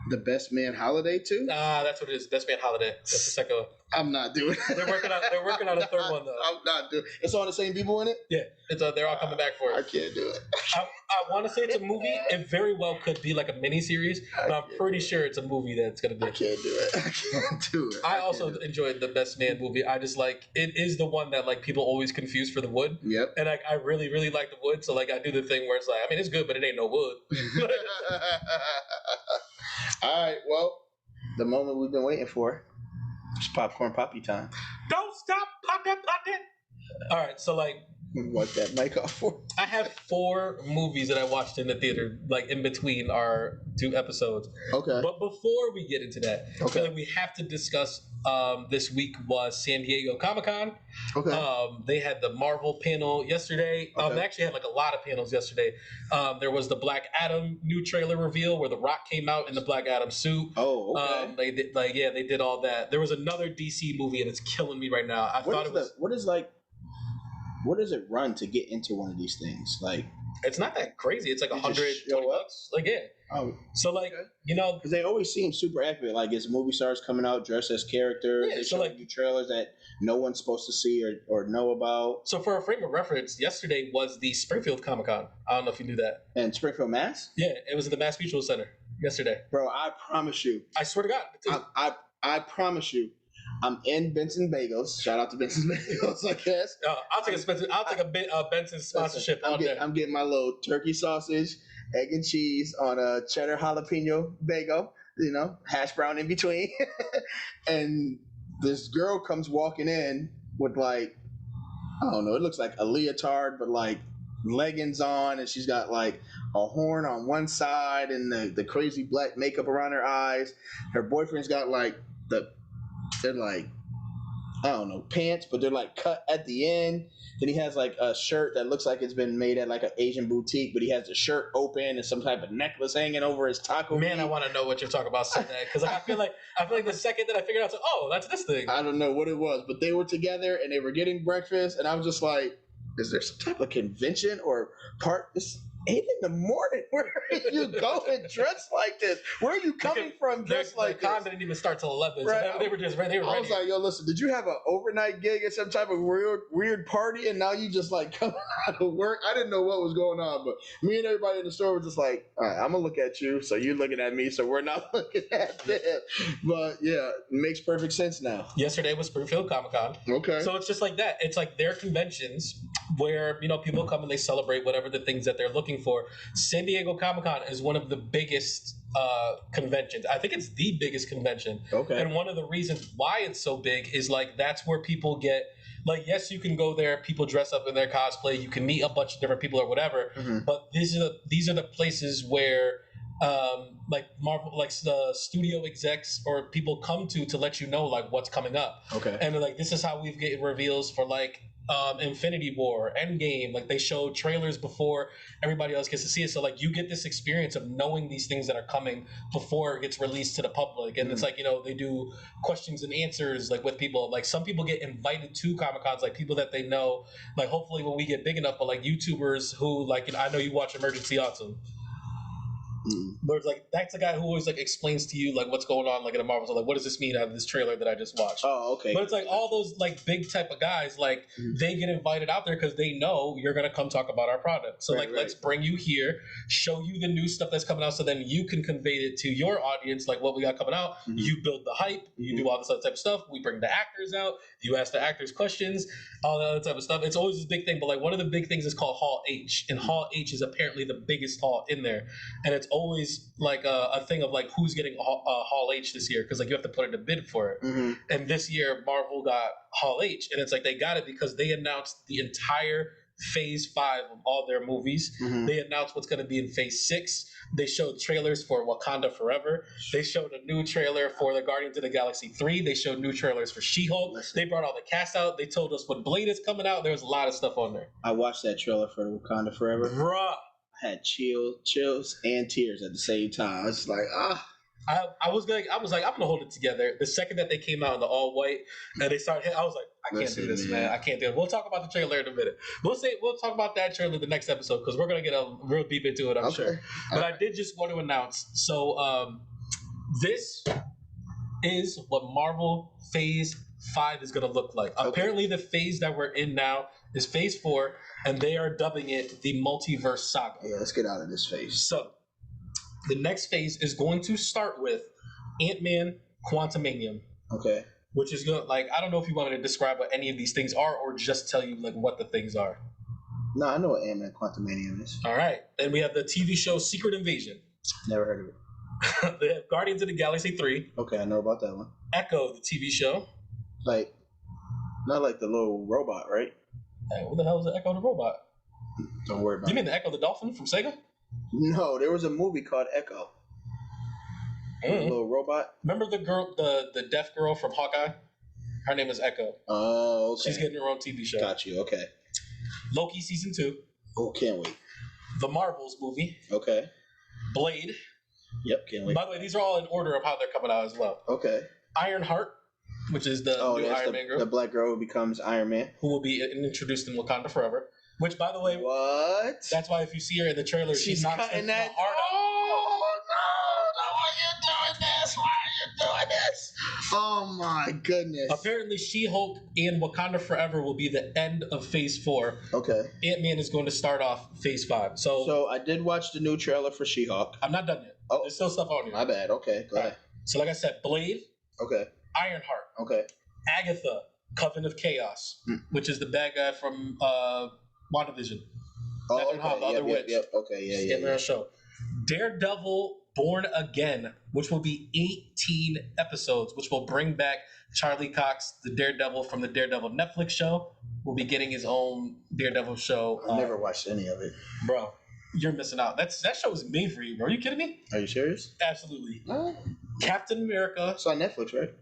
The Best Man Holiday 2? That's what it is. Best Man Holiday. That's the second one. I'm not doing it. They're working on a third one though. I'm not doing it. It's all the same people in it? Yeah. They're all coming back for it. I can't do it. I want to say it's a movie. It very well could be like a miniseries, but I'm pretty sure it's a movie that's going to be. I can't do it. I can't do it. I also enjoyed the Best Man movie. I just like it is the one that like people always confuse for the wood. Yep. And I really, really like the wood. So like I do the thing where it's like, I mean, it's good, but it ain't no wood. All right. Well, the moment we've been waiting for. It's popcorn poppy time. Don't stop, pop that. All right, so like, what that mic off for? I have 4 movies that I watched in the theater, like in between our 2 episodes. Okay. But before we get into that, I feel like we have to discuss this week was San Diego Comicon. Okay. They had the Marvel panel yesterday. They actually had like a lot of panels yesterday. There was the Black Adam new trailer reveal where The Rock came out in the Black Adam suit. Oh, okay. They did all that. There was another DC movie and it's killing me right now. What does it run to get into one of these things? Like, it's not that crazy. It's like You just $120. show up? Like, yeah. oh, So like, Okay. because they always seem super accurate. Like, it's movie stars coming out dressed as characters. Yeah, they so show like- you trailers that no one's supposed to see or know about. so for a frame of reference, yesterday was the Springfield Comic Con. I don't know if you knew that. And Springfield, Mass. Yeah, it was at the Mass Mutual Center yesterday. Bro, I promise you. I swear to God. I promise you. I'm in Benson Bagels. Shout out to Benson's Bagels, I guess. I'll take a Benson sponsorship all day. I'm getting my little turkey sausage, egg and cheese on a cheddar jalapeno bagel, hash brown in between. And this girl comes walking in with like, I don't know, it looks like a leotard, but like leggings on, and she's got like a horn on one side and the crazy black makeup around her eyes. Her boyfriend's got like they're like, I don't know, pants, but they're like cut at the end. Then he has like a shirt that looks like it's been made at like an Asian boutique, but he has the shirt open and some type of necklace hanging over his taco Man, meat. I want to know what you're talking about saying that because I feel like the second that I figured out, that's this thing. I don't know what it was, but they were together and they were getting breakfast, and I was just like, is there some type of convention or part? It's 8 in the morning. Where are you going dressed like this? Where are you coming from dressed like the con this? didn't even start till 11. Right. So they were ready. I was like, yo, listen, did you have an overnight gig at some type of weird party and now you just like coming out of work? I didn't know what was going on, but me and everybody in the store were just like, all right, I'm going to look at you, so you're looking at me, so we're not looking at them. But yeah, it makes perfect sense now. Yesterday was Springfield Comic Con. Okay. So it's just like that. It's like their conventions where, people come and they celebrate whatever the things that they're looking for. San Diego Comic-Con is one of the biggest conventions. I think it's the biggest convention. Okay. And one of the reasons why it's so big is like that's where people get like, yes, you can go there, people dress up in their cosplay, you can meet a bunch of different people or whatever, but these are the places where like Marvel, like the studio execs or people come to let you know like what's coming up. Okay. And like this is how we've getting reveals for like Infinity War, Endgame. Like they show trailers before everybody else gets to see it, so like you get this experience of knowing these things that are coming before it gets released to the public. And it's like they do questions and answers like with people. Like some people get invited to Comic Cons, like people that they know. Like hopefully when we get big enough, but like YouTubers who like I know you watch Emergency Awesome. But it's like that's the guy who always like explains to you like what's going on like in a Marvel. So like, what does this mean out of this trailer that I just watched? Oh, okay. But it's like all those like big type of guys, like they get invited out there because they know you're gonna come talk about our product. So Right. let's bring you here, show you the new stuff that's coming out, so then you can convey it to your audience, like what we got coming out. You build the hype, you do all this other type of stuff. We bring the actors out, you ask the actors questions, all that other type of stuff. It's always this big thing, but like one of the big things is called Hall H, and Hall H is apparently the biggest hall in there, and it's always like a thing of like who's getting Hall H this year, because like you have to put in a bid for it. And this year Marvel got Hall H, and it's like they got it because they announced the entire phase 5 of all their movies. They announced what's going to be in phase 6. They showed trailers for Wakanda Forever. They showed a new trailer for the Guardians of the Galaxy 3. They showed new trailers for She-Hulk. They brought all the cast out. They told us what Blade is coming out. There's a lot of stuff on there. I watched that trailer for Wakanda Forever. Bruh. I had chills and tears at the same time. I was like, I was like, I'm gonna hold it together. The second that they came out in the all white and they started hitting, I was like, I can't do this, man. I can't do it. We'll talk about the trailer in a minute. We'll talk about that trailer the next episode because we're gonna get real deep into it, I'm sure. But I did just want to announce. So this is what Marvel Phase 5 is gonna look like. Okay. Apparently, the phase that we're in now is Phase 4, and they are dubbing it the Multiverse Saga. Yeah, let's get out of this phase. So the next phase is going to start with Ant-Man Quantumanium. Okay. Which is good. Like, I don't know if you wanted to describe what any of these things are or just tell you like what the things are. No, I know what Ant-Man Quantumanium is. All right. Then we have the TV show Secret Invasion. Never heard of it. They have Guardians of the Galaxy 3. Okay, I know about that one. Echo, the TV show. Like, not like the little robot, right? Hey, what the hell is the Echo the robot? Don't worry about it. You mean the Echo the Dolphin from Sega? No, there was a movie called Echo. The little robot. Remember the girl, the deaf girl from Hawkeye? Her name is Echo. Oh, okay. She's getting her own TV show. Got you. Okay. Loki season 2. Oh, can't wait. The Marvels movie. Okay. Blade. Yep, can't wait. By the way, these are all in order of how they're coming out as well. Okay. Ironheart, which is the new Iron Man girl. The black girl who becomes Iron Man. Who will be introduced in Wakanda Forever. Which, by the way, what? That's why if you see her in the trailer, she knocks cutting the that. heart out. Oh no! Why are you doing this? Why are you doing this? Oh my goodness! Apparently, She-Hulk and Wakanda Forever will be the end of Phase 4. Okay. Ant-Man is going to start off Phase 5. So I did watch the new trailer for She-Hulk. I'm not done yet. Oh, there's still stuff on here. My bad. Okay, go ahead. Right. So like I said, Blade. Okay. Ironheart. Okay. Agatha, Coven of Chaos, which is the bad guy from WandaVision. Oh, Catherine Hahn, the other witch. Yep. Okay. Yeah. She's getting her own show. Daredevil Born Again, which will be 18 episodes, which will bring back Charlie Cox, the Daredevil from the Daredevil Netflix show. Will be getting his own Daredevil show. I never watched any of it, bro. You're missing out. That show is made for you, bro. Are you kidding me? Are you serious? Absolutely. Captain America. It's on Netflix, right?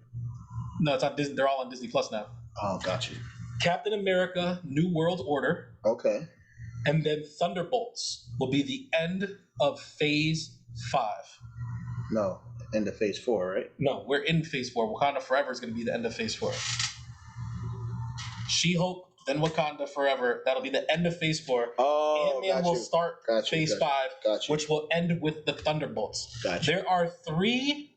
No, it's on Disney. They're all on Disney Plus now. Oh, got you. Captain America: New World Order. Okay. And then Thunderbolts will be the end of Phase 5. No, end of Phase 4, right? No, we're in Phase 4. Wakanda Forever is going to be the end of Phase 4. She-Hulk, then Wakanda Forever. That'll be the end of Phase 4. Oh, Ant-Man will start Phase 5, which will end with the Thunderbolts. There are 3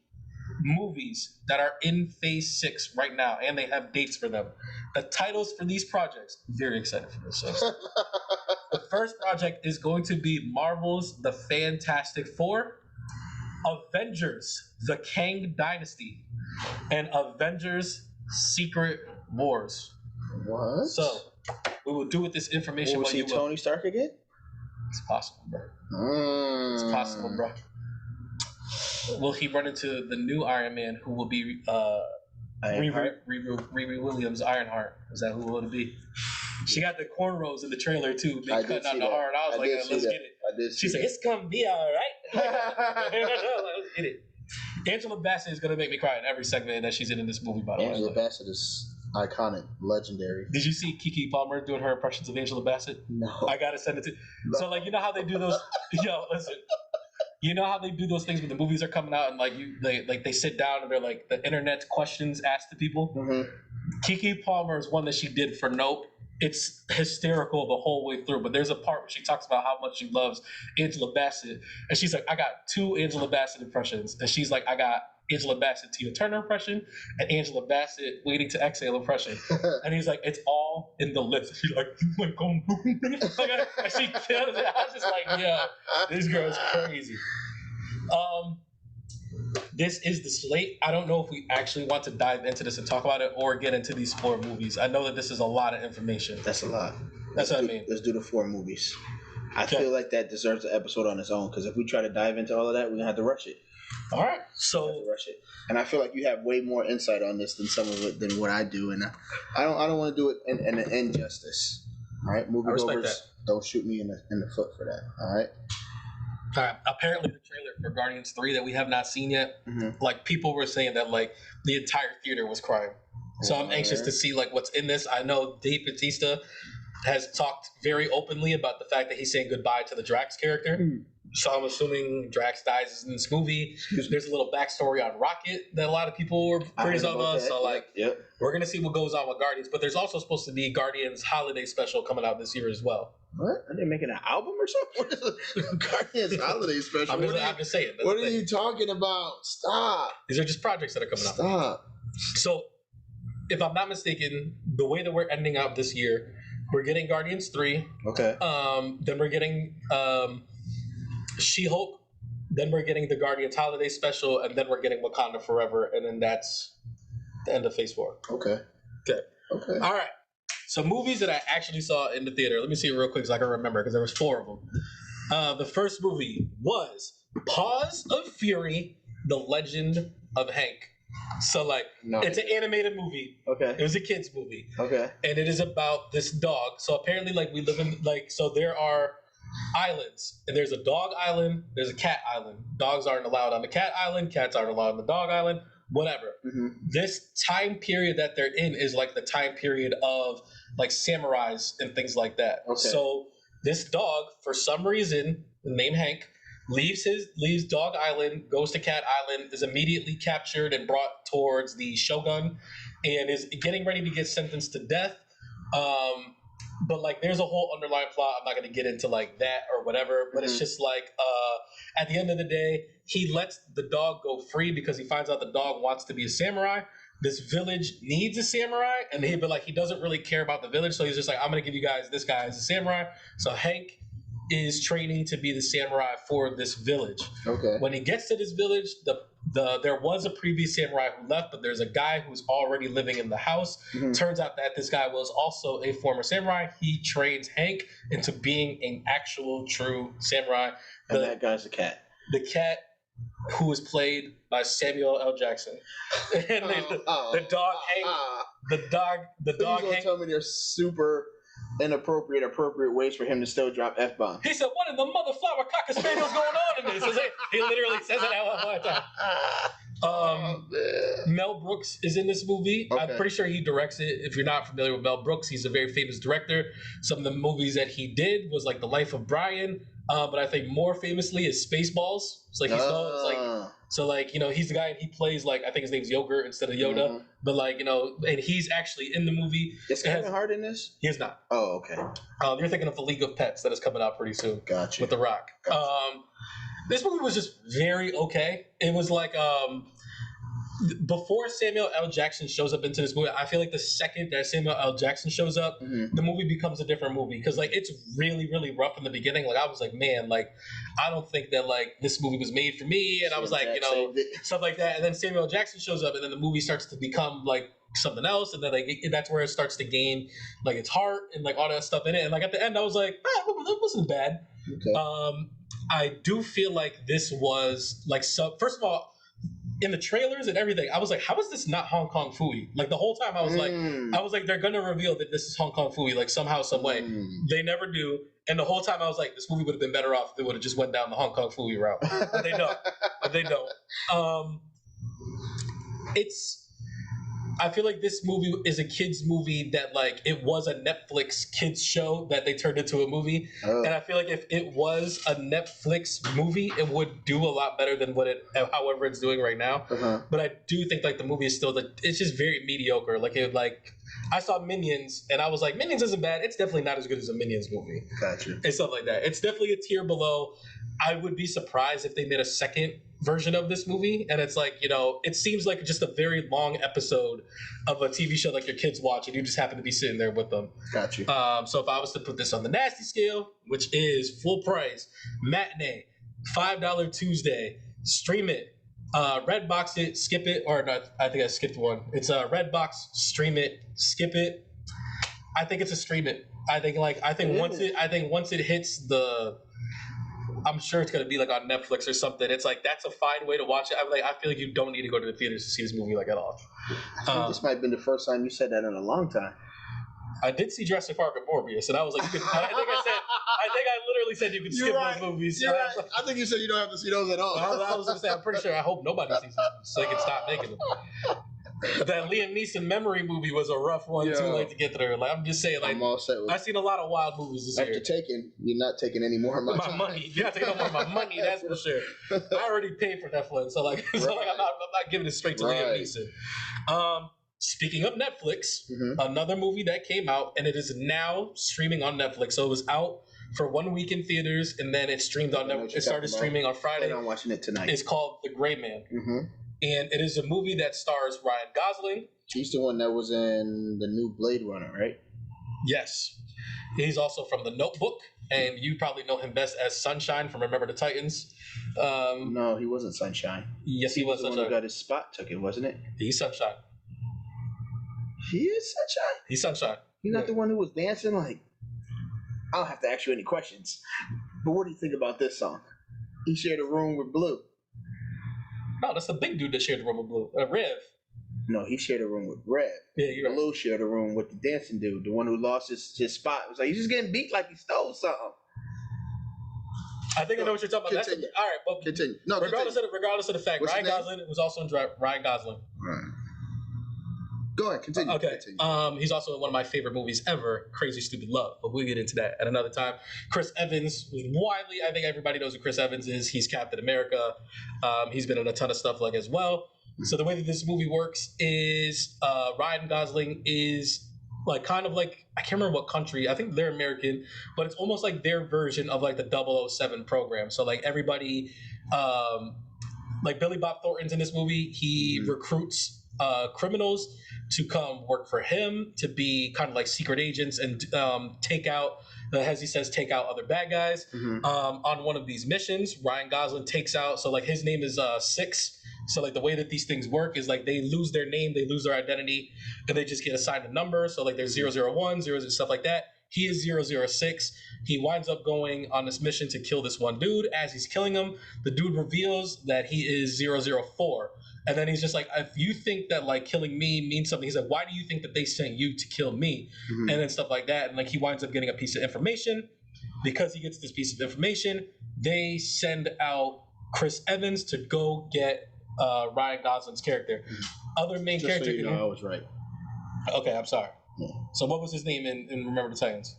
movies that are in Phase 6 right now, and they have dates for them. The titles for these projects, very excited for this. The first project is going to be Marvel's The Fantastic Four, Avengers, The Kang Dynasty, and Avengers Secret Wars. What? So, we will do with this information what you will. Tony Stark again? It's possible, bro. It's possible, bro. Will he run into the new Iron Man, who will be Riri Williams Ironheart? Is that who will it be? She got the cornrows in the trailer too. They cutting out the heart. I was like, let's get it. She's like, it's gonna be all right. Let's get it. Angela Bassett is gonna make me cry in every segment that she's in this movie. By the way, Angela Bassett is iconic, legendary. Did you see Keke Palmer doing her impressions of Angela Bassett? No. I gotta send it to. No. So like, you know how they do those? Yo, listen. You know how they do those things when the movies are coming out and they sit down and they're like the internet questions asked to people. Mm-hmm. Keke Palmer is one that she did for Nope. It's hysterical the whole way through, but there's a part where she talks about how much she loves Angela Bassett, and she's like, I got 2 Angela Bassett impressions, and she's like, I got Angela Bassett Tina Turner impression and Angela Bassett Waiting to Exhale impression, and he's like, it's all in the lips. She's like, and she kills it. I was just like, yeah, this girl is crazy. This is the slate. I don't know if we actually want to dive into this and talk about it or get into these 4 movies. I know that this is a lot of information. That's a lot. That's what I mean. Let's do the 4 movies. I feel like that deserves an episode on its own, because if we try to dive into all of that, we're going to have to rush it. All right. So rush it. And I feel like you have way more insight on this than some of it than what I do, and I don't want to do it in an injustice. All right, moviegoers, don't shoot me in the foot for that. All right. All right. Apparently, the trailer for Guardians 3 that we have not seen yet, like people were saying that like the entire theater was crying. So I'm anxious to see like what's in this. I know Dave Bautista has talked very openly about the fact that he's saying goodbye to the Drax character. So I'm assuming Drax dies in this movie. There's a little backstory on Rocket that a lot of people were praised about. So like, we're gonna see what goes on with Guardians. But there's also supposed to be Guardians holiday special coming out this year as well. What? Are they making an album or something? What is a Guardians holiday special? I'm just saying. What are you talking about? Stop. These are just projects that are coming out. Stop. So, if I'm not mistaken, the way that we're ending up this year, we're getting Guardians 3. Okay. Then we're getting She-Hulk. Then we're getting the Guardians holiday special, and then we're getting Wakanda Forever, and then that's the end of Phase 4. Okay. All right. So movies that I actually saw in the theater. Let me see it real quick so I can remember, because there was 4 of them. The first movie was Paws of Fury, The Legend of Hank. So like, it's an animated movie. Okay. It was a kid's movie. Okay. And it is about this dog. So apparently, like, we live in like, so there are islands. And there's a dog island, there's a cat island. Dogs aren't allowed on the cat island, cats aren't allowed on the dog island, whatever. This time period that they're in is like the time period of like samurais and things like that. So this dog, for some reason, named Hank, leaves Dog Island, goes to Cat Island, is immediately captured and brought towards the Shogun, and is getting ready to get sentenced to death. But like, there's a whole underlying plot. I'm not going to get into like that or whatever. But it's just like, at the end of the day, he lets the dog go free because he finds out the dog wants to be a samurai. This village needs a samurai, and he doesn't really care about the village, so he's just like, I'm going to give you guys this guy as a samurai. So Hank is training to be the samurai for this village. When he gets to this village, there was a previous samurai who left, but there's a guy who's already living in the house. Turns out that this guy was also a former samurai. He trains Hank into being an actual true samurai. And that guy's a cat. The cat, who is played by Samuel L. Jackson. And the dog Hank. The dog Hank. Tell me there's super appropriate ways for him to still drop F-bombs. He said, "What in the motherflower cockaspaniel's going on in this?" He literally says it at one time. Mel Brooks is in this movie. I'm pretty sure he directs it. If you're not familiar with Mel Brooks, he's a very famous director. Some of the movies that he did was like The Life of Brian, but I think more famously is Spaceballs. It's like he's the guy, and he plays like, I think his name's Yogurt instead of Yoda. But like, and he's actually in the movie. Is Kevin Hart in this? He is not. Oh, okay. You're thinking of The League of Pets that is coming out pretty soon. Gotcha. With The Rock. Gotcha. This movie was just very okay. It was like before Samuel L. Jackson shows up into this movie, I feel like the second that Samuel L. Jackson shows up, the movie becomes a different movie, because like it's really, really rough in the beginning. Like I was like, man, like I don't think that like this movie was made for me, and I was like, stuff like that. And then Samuel L. Jackson shows up, and then the movie starts to become like something else, and then like that's where it starts to gain like its heart and like all that stuff in it. And like at the end, I was like, that wasn't bad. I do feel like this was like, first of all, in the trailers and everything, I was like, how is this not Hong Kong Phooey? Like the whole time I was like, they're gonna reveal that this is Hong Kong Phooey, like somehow, some way. They never do. And the whole time I was like, this movie would have been better off if they would have just went down the Hong Kong Phooey route. But they don't. I feel like this movie is a kids movie that like, it was a Netflix kids show that they turned into a movie. And I feel like if it was a Netflix movie, it would do a lot better than however it's doing right now. But I do think like the movie is still like, it's just very mediocre. Like I saw Minions and I was like, Minions isn't bad. It's definitely not as good as a Minions movie. Gotcha. And stuff like that. It's definitely a tier below. I would be surprised if they made a second version of this movie, and it's like, it seems like just a very long episode of a TV show like your kids watch, and you just happen to be sitting there with them. Got you. So if I was to put this on the nasty scale, which is full price, matinee, $5 Tuesday, stream it, Redbox it, skip it, or not, I think I skipped one. It's a Redbox, stream it, skip it. I think it's a stream it. I think once it hits the, I'm sure it's going to be like on Netflix or something. It's like, that's a fine way to watch it. I feel like you don't need to go to the theaters to see this movie like at all. I think this might have been the first time you said that in a long time. I did see Jurassic Park and Morbius, and I was like, I think I literally said you could skip those movies. You're right. I think you said you don't have to see those at all. I was going to say, I'm pretty sure, I hope nobody sees them so they can stop making them. But that Liam Neeson memory movie was a rough one, too late to get through. Like, I'm just saying, like, I'm all set with I've seen a lot of wild movies this year. You're not taking any more of my time. Money. You're not taking no more of my money, that's for sure. I already paid for Netflix, so like, I'm not giving it straight to Liam Neeson. Speaking of Netflix, another movie that came out, and it is now streaming on Netflix. So it was out for 1 week in theaters, and then it streamed on Netflix. It started streaming on Friday. I'm watching it tonight. It's called The Gray Man. And it is a movie that stars Ryan Gosling. He's the one that was in the new Blade Runner, right? Yes. He's also from The Notebook, and you probably know him best as Sunshine from Remember the Titans. No, he wasn't Sunshine. Yes, he was the Sunshine. one who got his spot taken, wasn't it? He's Sunshine. He is Sunshine? He's Sunshine. He's not the one who was dancing like... I don't have to ask you any questions. But what do you think about this song? He shared a room with Blue. No, that's the big dude that shared the room with Blue. Rev. No, he shared a room with Rev. Yeah, you're right. Blue shared a room with the dancing dude, the one who lost his spot. It was like, he's just getting beat like he stole something. I think I know what you're talking about. Continue. All right, but Continue. No, regardless of the fact, What's Ryan his name? Gosling was also in Ryan Gosling. Right. Go ahead, continue. Okay. Continue. He's also in one of my favorite movies ever, Crazy Stupid Love. But we'll get into that at another time. Chris Evans was widely, I think everybody knows who Chris Evans is. He's Captain America. He's been in a ton of stuff like as well. So the way that this movie works is Ryan Gosling is like kind of like, I can't remember what country. I think they're American, but it's almost like their version of like the 007 program. So like everybody, like Billy Bob Thornton's in this movie. He recruits criminals to come work for him, to be kind of like secret agents and take out, as he says, take out other bad guys. On one of these missions, Ryan Gosling takes out, so like his name is Six. So like the way that these things work is like they lose their name, they lose their identity, and they just get assigned a number. So like there's 001, 0, stuff like that. He is 006. He winds up going on this mission to kill this one dude. As he's killing him, the dude reveals that he is 004. And then he's just like, if you think that like killing me means something, he's like, why do you think that they sent you to kill me? And then stuff like that. And like he winds up getting a piece of information. Because he gets this piece of information, they send out Chris Evans to go get Ryan Gosling's character. Other main Just character. so you know, I was right. Okay, I'm sorry. Yeah. So what was his name in Remember the Titans?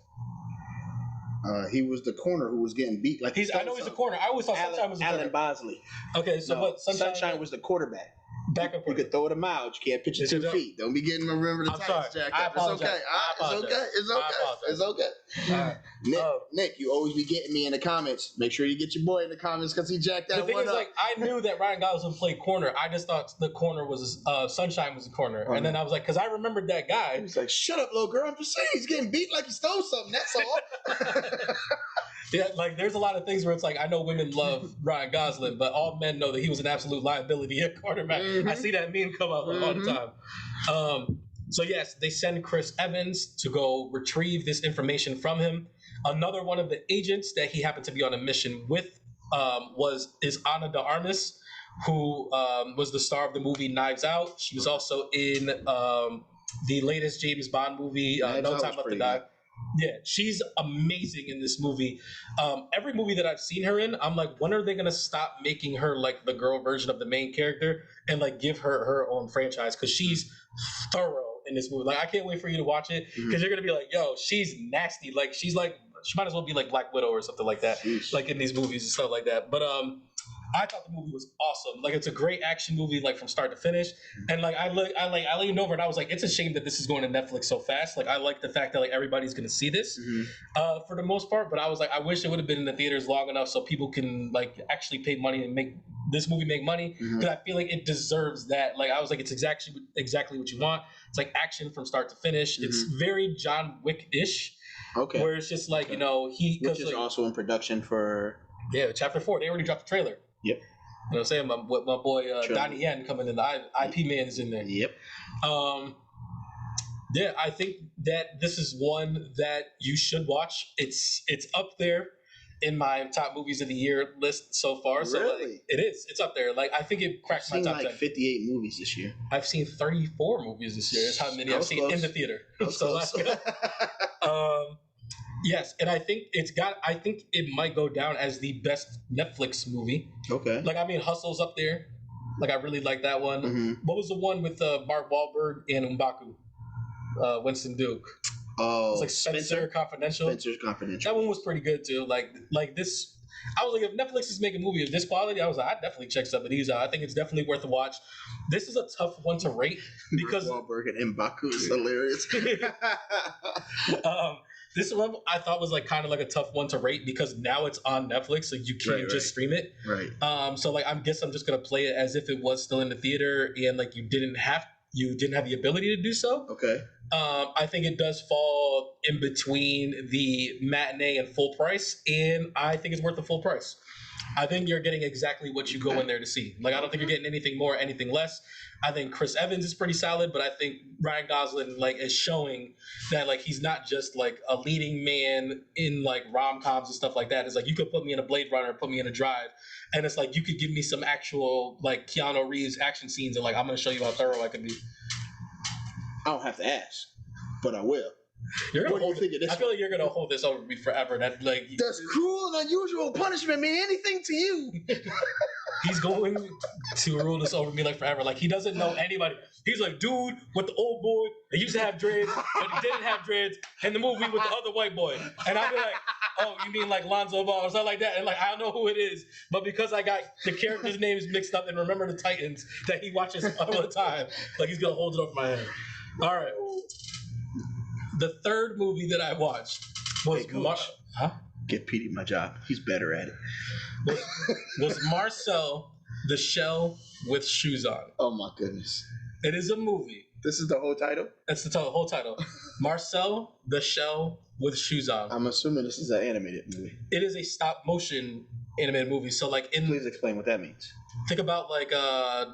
He was the corner who was getting beat. Like I know he's a corner. I always thought Sunshine was a Alan corner. Bosley. Okay, so No, what? Sunshine was the quarterback. Backup You could throw it a mile. You can't pitch it 2 feet. Don't be getting Remember the I'm Titans, sorry. Jack. I It's apologize. okay. I It's okay. apologize. It's I okay. apologize. It's okay. All right. Nick, you always be getting me in the comments. Make sure you get your boy in the comments because he jacked The that thing one is, up. like, I knew that Ryan Gosling played corner. I just thought the corner was Sunshine was a corner, and then I was like, because I remembered that guy. He's like, shut up, little girl. I'm just saying he's getting beat like he stole something. That's all. Yeah, like there's a lot of things where it's like I know women love Ryan Gosling, but all men know that he was an absolute liability at quarterback. I see that meme come up all the time. So yes, they send Chris Evans to go retrieve this information from him. Another one of the agents that he happened to be on a mission with is Ana de Armas, who was the star of the movie Knives Out. She was also in the latest James Bond movie, No Time Left to Die. Yeah, she's amazing in this movie. Every movie that I've seen her in, I'm like, when are they gonna stop making her like the girl version of the main character and like give her her own franchise? Because she's thorough in this movie. Like, I can't wait for you to watch it because you're gonna be like, yo, she's nasty. Like, she might as well be like Black Widow or something like that. Jeez. Like in these movies and stuff like that. But I thought the movie was awesome. Like, it's a great action movie, like from start to finish. And like I leaned over and I was like, it's a shame that this is going to Netflix so fast. Like, I like the fact that like everybody's gonna see this for the most part. But I was like, I wish it would have been in the theaters long enough so people can like actually pay money and make this movie make money. Because I feel like it deserves that. Like, I was like, it's exactly what you want. It's like action from start to finish. It's very John Wick-ish. Okay. Where it's just like, you know, which is like, also in production for Chapter 4. They already dropped the trailer. Yep. You know what I'm saying? My boy Donnie Yen coming in, the IP man is in there. Yep. Yeah, I think that this is one that you should watch. It's up there in my top movies of the year list so far. So Really? like, it is. It's up there. Like, I think it I've cracks my seen top like 10. 58 movies this year. I've seen 34 movies this year. That's how many I I've was seen close. in the theater. I was So close. yes, and I think I think it might go down as the best Netflix movie. Okay. Like, I mean, Hustle's up there. Like, I really like that one. What was the one with Mark Wahlberg and M'Baku? Winston Duke. Oh, It's like Spencer Confidential. Spencer's Confidential. That one was pretty good too. Like this, I was like, if Netflix is making a movie of this quality, I was like, I'd definitely check some of these out. I think it's definitely worth a watch. This is a tough one to rate because Wahlberg and M'Baku is hilarious. this one I thought was like kind of like a tough one to rate because now it's on Netflix, so you can't just stream it. Right. So like, I guess I'm just gonna play it as if it was still in the theater and like you didn't have the ability to do so. Okay. I think it does fall in between the matinee and full price, and I think it's worth the full price. I think you're getting exactly what you go in there to see. Like, I don't think you're getting anything more, anything less. I think Chris Evans is pretty solid, but I think Ryan Gosling like is showing that like he's not just like a leading man in like rom-coms and stuff like that. It's like, you could put me in a Blade Runner, put me in a Drive, and it's like you could give me some actual like Keanu Reeves action scenes, and like I'm gonna show you how thorough I can be. I don't have to ask, but I will. You're gonna What do you hold think of this I feel like you're gonna hold this over me forever. That like Does cruel and unusual punishment mean anything to you? he's going to rule this over me like forever. Like he doesn't know anybody. He's like, dude, with the old boy that used to have dreads, but he didn't have dreads in the movie with the other white boy. And I'll be like, oh, you mean like Lonzo Ball or something like that? And like I don't know who it is, but because I got the characters' names mixed up and remember the Titans that he watches all the time, like he's gonna hold it over my head. All right. The third movie that I watched was Get Petey my job. He's better at it. was Marcel the Shell with Shoes On. Oh my goodness. It is a movie. This is the whole title? That's the whole title. Marcel the Shell with Shoes On. I'm assuming this is an animated movie. It is a stop motion animated movie. So like Please explain what that means. think about like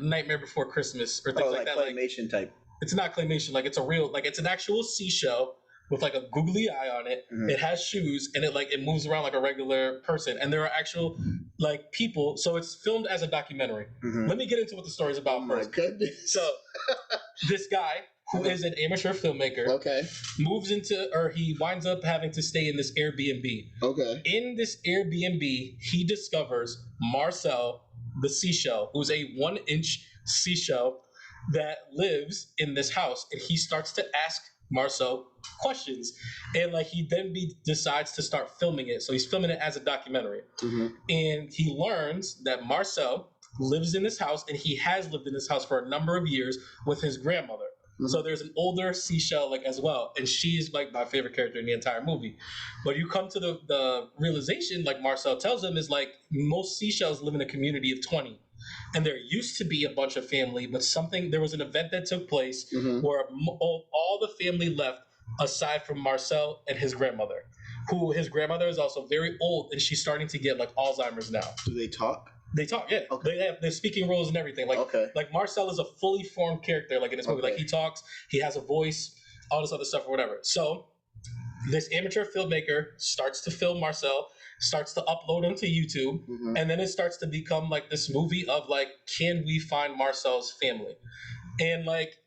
Nightmare Before Christmas or things like that. Claymation type. It's not claymation, like it's a real, like it's an actual seashell with like a googly eye on it. Mhm. It has shoes and it moves around like a regular person. And there are actual like people. So it's filmed as a documentary. Mhm. Let me get into what the story's about Oh my first. goodness. So this guy who is an amateur filmmaker Okay. he winds up having to stay in this Airbnb. Okay. In this Airbnb, he discovers Marcel the seashell, who's a 1-inch seashell that lives in this house, and he starts to ask Marcel questions, and like he then decides to start filming it. So he's filming it as a documentary, Mhm. and he learns that Marcel lives in this house, and he has lived in this house for a number of years with his grandmother. Mhm. So there's an older seashell like as well, and she's like my favorite character in the entire movie. But you come to the realization, like Marcel tells him, is like most seashells live in a community of 20. And there used to be a bunch of family, but there was an event that took place Mhm. where all the family left aside from Marcel and his grandmother, who his grandmother is also very old and she's starting to get like Alzheimer's now. Do they talk? They talk, yeah. Okay. They're speaking roles and everything. Like, Okay. like Marcel is a fully formed character, like in this movie. Okay. Like he talks, he has a voice, all this other stuff or whatever. So this amateur filmmaker starts to film Marcel, starts to upload him to YouTube, Mhm. and then it starts to become like this movie of like, can we find Marcel's family? And like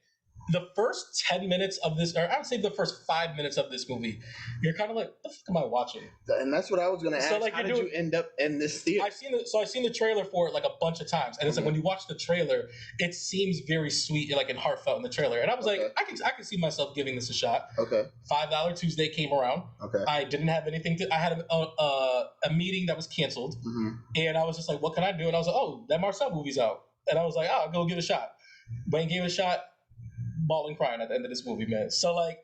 the first 10 minutes of this, or I would say the first 5 minutes of this movie, you're kind of like, what the fuck am I watching? And that's what I was going to ask. So, like, How you're did you end up in this theater? I've seen the trailer for it like a bunch of times, and it's like when you watch the trailer, it seems very sweet, like and heartfelt in the trailer. And I was like, Okay. I can see myself giving this a shot. Okay. $5 Tuesday came around. Okay. I didn't have anything to. I had a meeting that was canceled, Mhm. and I was just like, what can I do? And I was like, oh, that Marcel movie's out, and I was like, oh, I'll go give it a shot. Wayne gave it a shot, bawling, crying at the end of this movie, man. So like.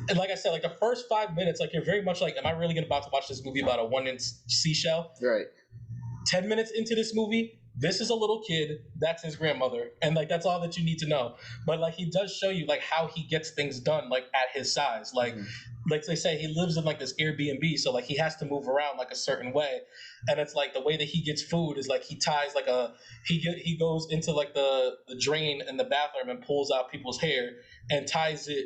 And like I said, like the first 5 minutes, like you're very much like, am I really about to watch this movie about a 1-inch seashell? Right. 10 minutes into this movie, this is a little kid, that's his grandmother, and like that's all that you need to know. But like he does show you like how he gets things done like at his size. Like like they say, he lives in like this Airbnb, so like he has to move around like a certain way. And it's like the way that he gets food is like he ties like he goes into like the drain in the bathroom and pulls out people's hair and ties it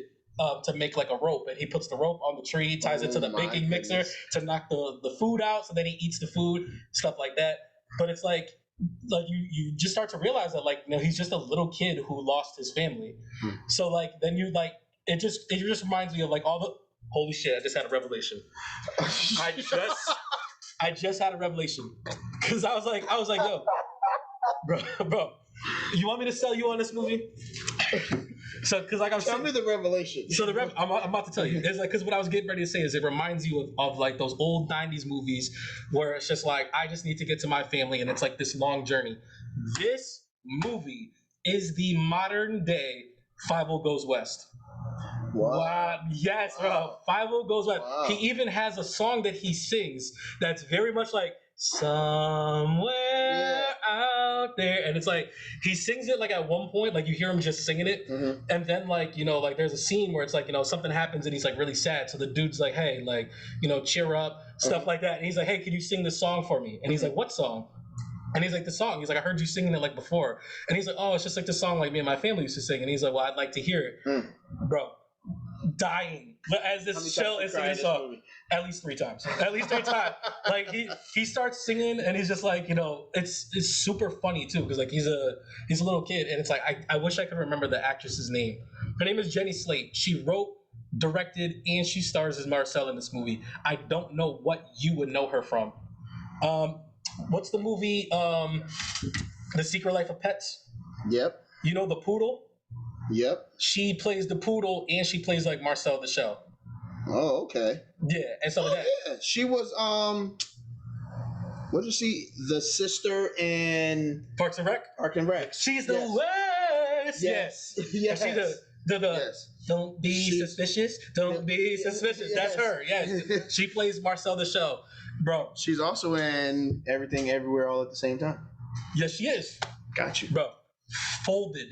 to make like a rope, and he puts the rope on the tree, ties it to the baking mixer to knock the food out, so then he eats the food, stuff like that. But it's like you just start to realize that like, you know, he's just a little kid who lost his family. So like then you like it just reminds me of like all the holy shit, I just had a revelation. I just had a revelation because I was like yo, bro, you want me to sell you on this movie? So, because like Tell me the revelation. So I'm about to tell you. It's like, because what I was getting ready to say is it reminds you of like those old 90s movies where it's just like, I just need to get to my family, and it's like this long journey. This movie is the modern day 5-0 Goes West. Wow. Yes, bro. 5-0 Goes West. Wow. He even has a song that he sings that's very much like, somewhere out there, and it's like he sings it like at one point, like you hear him just singing it, and then like, you know, like there's a scene where it's like, you know, something happens and he's like really sad, so the dude's like, hey, like, you know, cheer up, stuff like that, and he's like, hey, can you sing this song for me? And he's like, what song? And he's like, the song. He's like, I heard you singing it like before. And he's like, oh, it's just like the song like me and my family used to sing. And he's like, well, I'd like to hear it. Bro, dying as this shell is singing this song. At least 3 times. At least 3 times. Like he starts singing, and he's just like, you know, it's super funny too, because like he's a little kid, and it's like I wish I could remember the actress's name. Her name is Jenny Slate. She wrote directed, and she stars as Marcel in this movie. I don't know what you would know her from. What's the movie? The Secret Life of Pets. Yep. You know the poodle? Yep. She plays the poodle, and she plays like Marcel the Shell. Oh, okay. Yeah, and so that. Yeah. She was what did she? The sister in Parks and Rec. Park and Rec. She's the worst. Yes. Yes. Yes. And she the Yes. Don't be suspicious. Don't be suspicious. Yes. That's her. Yes. She plays Marcel the Shell. Bro. She's also in Everything Everywhere All at the Same Time. Yes, she is. Got you. Bro. Folded.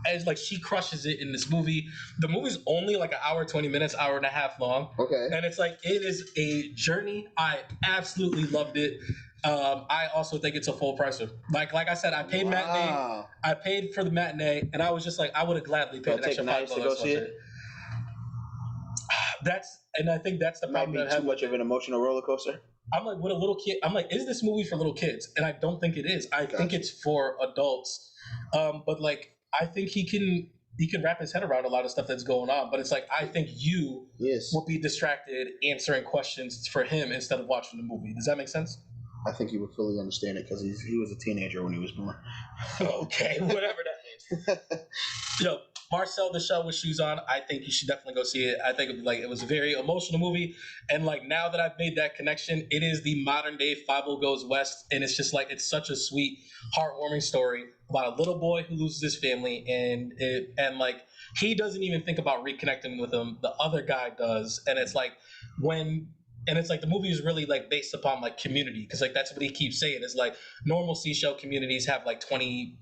As like she crushes it in this movie. The movie's only like an hour, 20 minutes, hour and a half long. Okay. And it's like it is a journey. I absolutely loved it. I also think it's a full pricer. Like I said, I paid matinee. I paid for the matinee, and I was just like, I would have gladly paid an extra $5 to go see it. I think that's the Might problem be that I too have. much of an emotional roller coaster. I'm like, with a little kid, I'm like, is this movie for little kids? And I don't think it is. I think it's for adults. But like, I think he can wrap his head around a lot of stuff that's going on. But it's like, I think you will be distracted answering questions for him instead of watching the movie. Does that make sense? I think he would fully understand it because he was a teenager when he was born. Okay, whatever that means. Yo, Marcel the Shell with shoes on. I think you should definitely go see it. I think it was a very emotional movie, and like now that I've made that connection, it is the modern day 5 Goes West, and it's just like it's such a sweet, heartwarming story about a little boy who loses his family, and like he doesn't even think about reconnecting with him. The other guy does, and it's like the movie is really like based upon like community, because like that's what he keeps saying is like normal seashell communities have like 20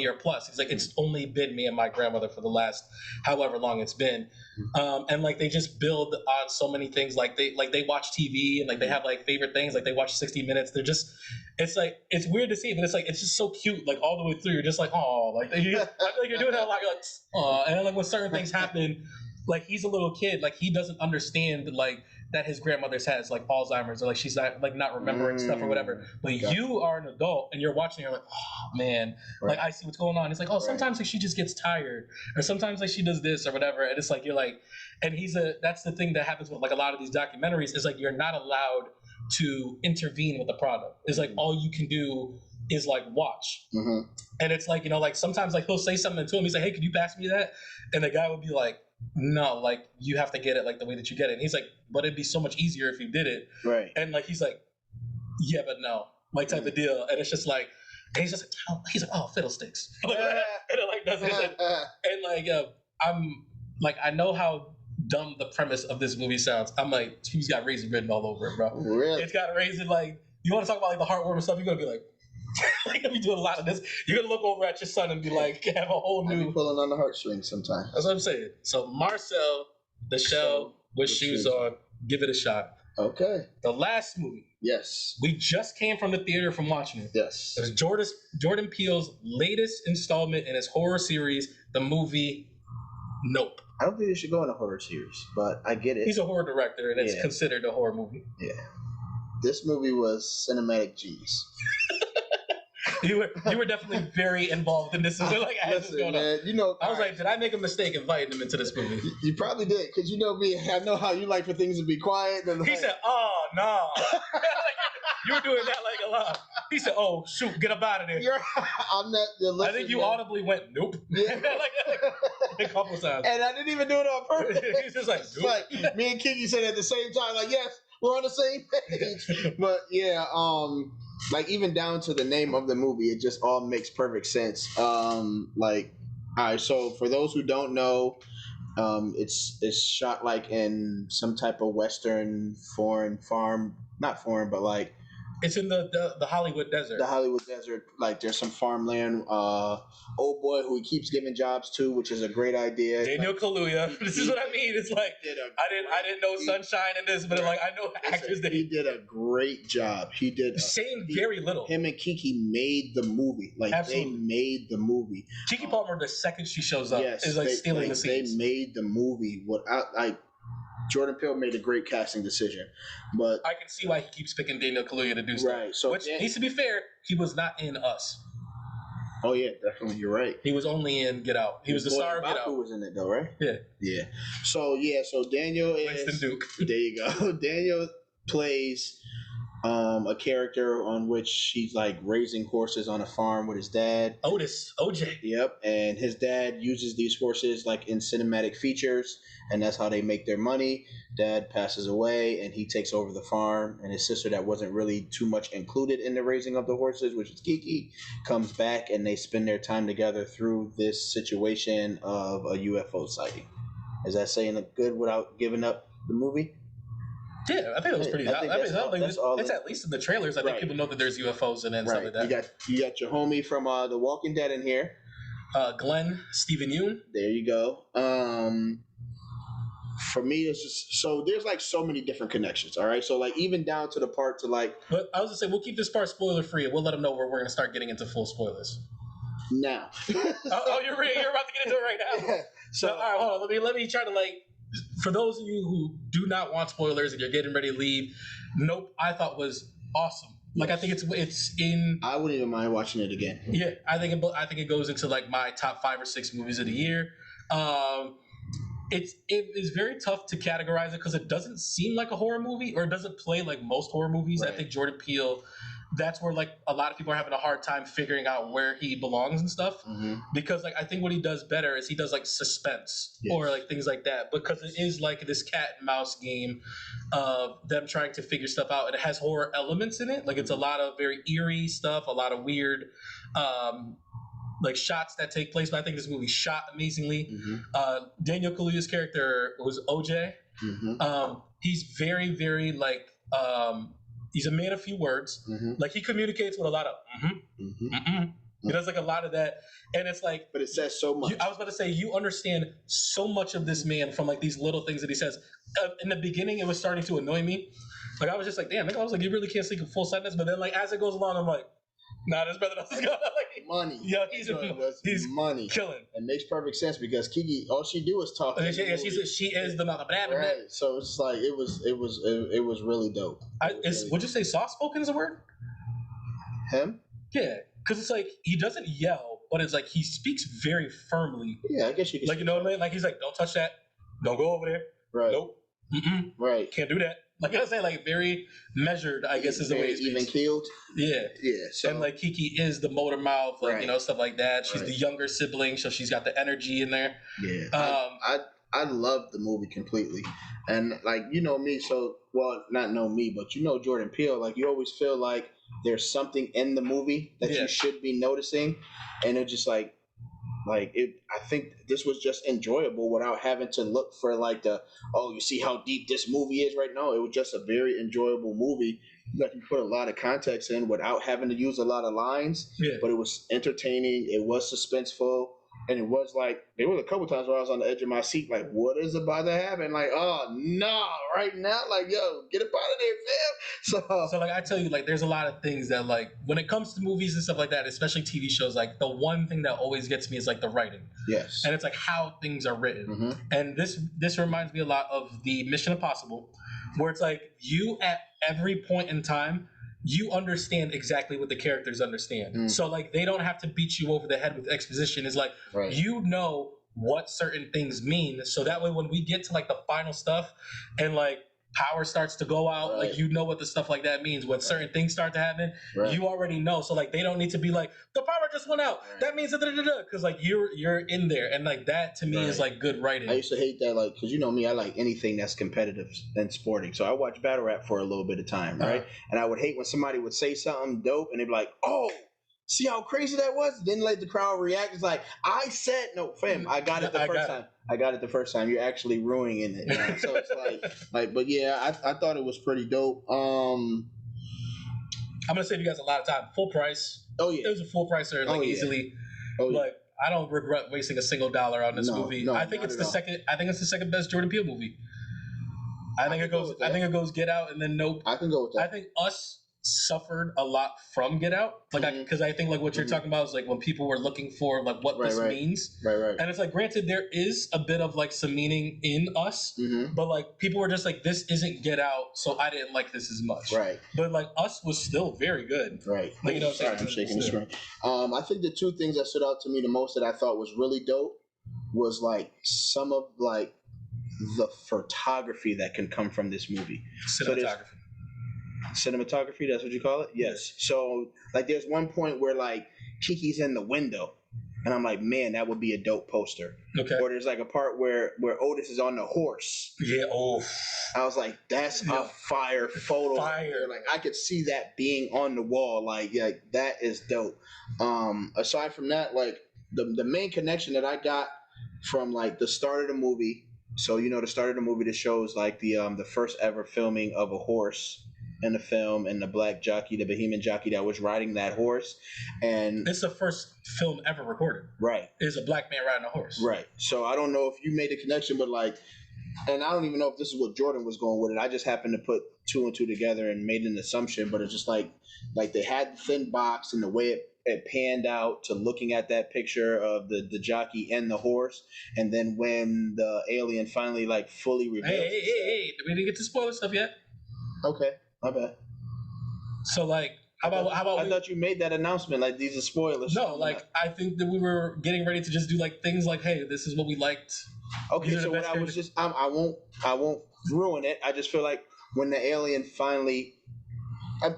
or plus. He's like, it's only been me and my grandmother for the last however long it's been. And like they just build on so many things. Like they watch TV and like they have like favorite things. Like they watch 60 Minutes. They're just, it's like, it's weird to see, but it's like, it's just so cute. Like all the way through, you're just like, oh, like I feel like you're doing that a lot. You're like, oh, and then like when certain things happen, like he's a little kid, like he doesn't understand like that his grandmother's has like Alzheimer's or like she's not remembering stuff or whatever. But you are an adult and you're watching, you're like, oh man, like I see what's going on. It's like, oh, sometimes like she just gets tired, or sometimes like she does this or whatever. And it's like you're like, and that's the thing that happens with like a lot of these documentaries is like you're not allowed to intervene with the product. It's like all you can do is like watch. And it's like, like sometimes like he'll say something to him, he's like, hey, could you pass me that? And the guy would be like, no, like you have to get it like the way that you get it. And he's like, but it'd be so much easier if you did it. Right. And like he's like, yeah, but no, like type of deal. And it's just like, and he's just like, oh, fiddlesticks. Like, and it like doesn't. And like I'm like, I know how dumb the premise of this movie sounds. I'm like, he's got raisin written all over it, bro. Really? It's got raisin. Like you want to talk about like the heartwarming stuff, you're gonna be like. Like if you do a lot of this, you're gonna look over at your son and be like, have a whole new. Be pulling on the heartstrings sometimes. That's what I'm saying. So Marcel the Shell with shoes on, give it a shot. Okay. The last movie. Yes. We just came from the theater from watching it. Yes. It was Jordan Peele's latest installment in his horror series, the movie Nope. I don't think they should go in a horror series, but I get it. He's a horror director, and it's considered a horror movie. Yeah. This movie was cinematic genius. You were definitely very involved in this. Like, listen, man, I was like, did I make a mistake inviting him into this movie? You probably did, because you know me. I know how you like for things to be quiet. And he said, "Oh no," like, you were doing that like a lot. He said, "Oh shoot, get up out of there." I'm not. Listen, I think you audibly went, "Nope," like a couple times, and I didn't even do it on purpose. He's just like, "Nope." Like me and Kiki said at the same time, like, yes, we're on the same page. But yeah, like even down to the name of the movie, it just all makes perfect sense. Like, all right, so for those who don't know, it's shot like in some type of Western not foreign, but like it's in the Hollywood desert. The Hollywood desert, like there's some farmland. Old boy who he keeps giving jobs to, which is a great idea. Daniel Kaluuya. This is what I mean. It's like I didn't know Sunshine in this, but like I know actors that he did a great job. He did saying very little. Him and Kiki made the movie. Like Absolutely. They made the movie. Kiki Palmer, the second she shows up, is like stealing the scenes. They made the movie. Jordan Peele made a great casting decision, but I can see why he keeps picking Daniel Kaluuya to do stuff. Right. So which needs to be fair, he was not in Us. Oh yeah, definitely. You're right. He was only in Get Out. He was the star of Get Who Out. was in it though, right? Yeah. Yeah. So Daniel is Winston Duke. There you go. Daniel plays a character on which he's like raising horses on a farm with his dad. OJ. Yep, and his dad uses these horses like in cinematic features, and that's how they make their money. Dad passes away, and he takes over the farm, and his sister, that wasn't really too much included in the raising of the horses, which is Kiki, comes back, and they spend their time together through this situation of a UFO sighting. Is that saying it good without giving up the movie? Yeah, I think it was pretty. It's at least in the trailers. I think Right. people know that there's UFOs in it and stuff like that. You got your homie from The Walking Dead in here. Glenn, Stephen Yeun. There you go. For me, it's just so there's like so many different connections. All right, so like even down to the part to like. But I was gonna say we'll keep this part spoiler free, and we'll let them know where we're gonna start getting into full spoilers. Now. You're about to get into it right now. Yeah. So all right, hold on. Let me try to like. For those of you who do not want spoilers and you're getting ready to leave, Nope, I thought was awesome. Like I think it's in. I wouldn't even mind watching it again. Yeah, I think it goes into like my top 5 or 6 movies of the year. It is very tough to categorize it because it doesn't seem like a horror movie, or it doesn't play like most horror movies. Right. I think Jordan Peele, that's where like a lot of people are having a hard time figuring out where he belongs and stuff. Mm-hmm. Because like I think what he does better is he does like suspense or like things like that, because it is like this cat and mouse game of them trying to figure stuff out, and it has horror elements in it. Like it's a lot of very eerie stuff, a lot of weird like shots that take place. But I think this movie shot amazingly. Mm-hmm. Daniel Kaluuya's character was OJ. Mm-hmm. He's very, very like he's a man of few words. Mm-hmm. Like he communicates with a lot of He does like a lot of that, and it's like. But it says so much. I was about to say you understand so much of this man from like these little things that he says. In the beginning, it was starting to annoy me. Like I was just like, damn, I was like, you really can't speak a full sentence. But then like as it goes along, I'm like, nah, there's better than else. Like, money. Yeah, he's money. Killing. It makes perfect sense because Kiki, all she do is talk. She is the mother. Right. So it's like it was really dope. Would you say soft spoken is a word? Him? Yeah, because it's like he doesn't yell, but it's like he speaks very firmly. Yeah, I guess you can. Like you know what I mean? Like he's like, don't touch that. Don't go over there. Right. Nope. Mm-mm. Right. Can't do that. Like I say, like very measured. I guess is the way it's even keeled. Yeah. Yeah. So. And like Kiki is the motor mouth, like stuff like that. She's the younger sibling, so she's got the energy in there. Yeah. I love the movie completely, and like you know me, so well not know me, but you know Jordan Peele. Like you always feel like there's something in the movie that you should be noticing, and it just like it. I think this was just enjoyable without having to look for like you see how deep this movie is right now. It was just a very enjoyable movie that you put a lot of context in without having to use a lot of lines. Yeah. But it was entertaining. It was suspenseful. And it was like, there was a couple times where I was on the edge of my seat, like, what is about to happen? Like, oh, no, right now? Like, yo, get up out of there, fam. So, like, I tell you, like, there's a lot of things that, like, when it comes to movies and stuff like that, especially TV shows, like, the one thing that always gets me is, like, the writing. Yes. And it's, like, how things are written. Mm-hmm. And this reminds me a lot of the Mission Impossible, where it's, like, you at every point in time, you understand exactly what the characters understand. So like they don't have to beat you over the head with exposition. It's like you know what certain things mean. So that way when we get to like the final stuff and like power starts to go out, like you know what the stuff like that means. When certain things start to happen, you already know. So like they don't need to be like the power just went out. That means because like you're in there, and like that to me is like good writing. I used to hate that, like, because you know me, I like anything that's competitive and sporting. So I watched battle rap for a little bit of time, right? And I would hate when somebody would say something dope and they'd be like, oh, see how crazy that was? Then let the crowd react. It's like, I said, no, fam, I got it the first time. I got it the first time. You're actually ruining it. You know? So it's like, but yeah, I thought it was pretty dope. I'm gonna save you guys a lot of time. Full price. Oh yeah, it was a full price there, like easily. Oh, yeah. Like I don't regret wasting a single dollar on this movie. I think it's the second. I think it's the second best Jordan Peele movie. I think it goes Get Out and then Nope. I can go with that. I think Us suffered a lot from Get Out, like because I think like what you're talking about is like when people were looking for like what this means, right, and it's like granted there is a bit of like some meaning in Us, but like people were just like this isn't Get Out, so I didn't like this as much, right. But like Us was still very good, right. Like, you know, Sorry, I'm shaking the screen. I think the two things that stood out to me the most that I thought was really dope was like some of like the photography that can come from this movie. Cinematography, that's what you call it? Yes. So like there's one point where like Kiki's in the window and I'm like, man, that would be a dope poster. Okay. Or there's like a part where Otis is on the horse. Yeah, I was like, that's a fire photo. Fire. Like I could see that being on the wall. Like that is dope. Aside from that, like the main connection that I got from like the start of the movie. So the start of the movie that shows like the first ever filming of a horse in the film, and the black jockey, the Bohemian jockey that was riding that horse, and it's the first film ever recorded. Right, is a black man riding a horse. Right. So I don't know if you made a connection, but like, and I don't even know if this is what Jordan was going with it. I just happened to put two and two together and made an assumption, but it's just like they had the thin box and the way it panned out to looking at that picture of the jockey and the horse, and then when the alien finally like fully reveals. Hey! We didn't get to spoiler stuff yet. Okay, my bad. So like, how about? I thought you made that announcement. Like these are spoilers. No, like I think that we were getting ready to just do like things like, hey, this is what we liked. Okay, so what I was just, I won't ruin it. I just feel like when the alien finally.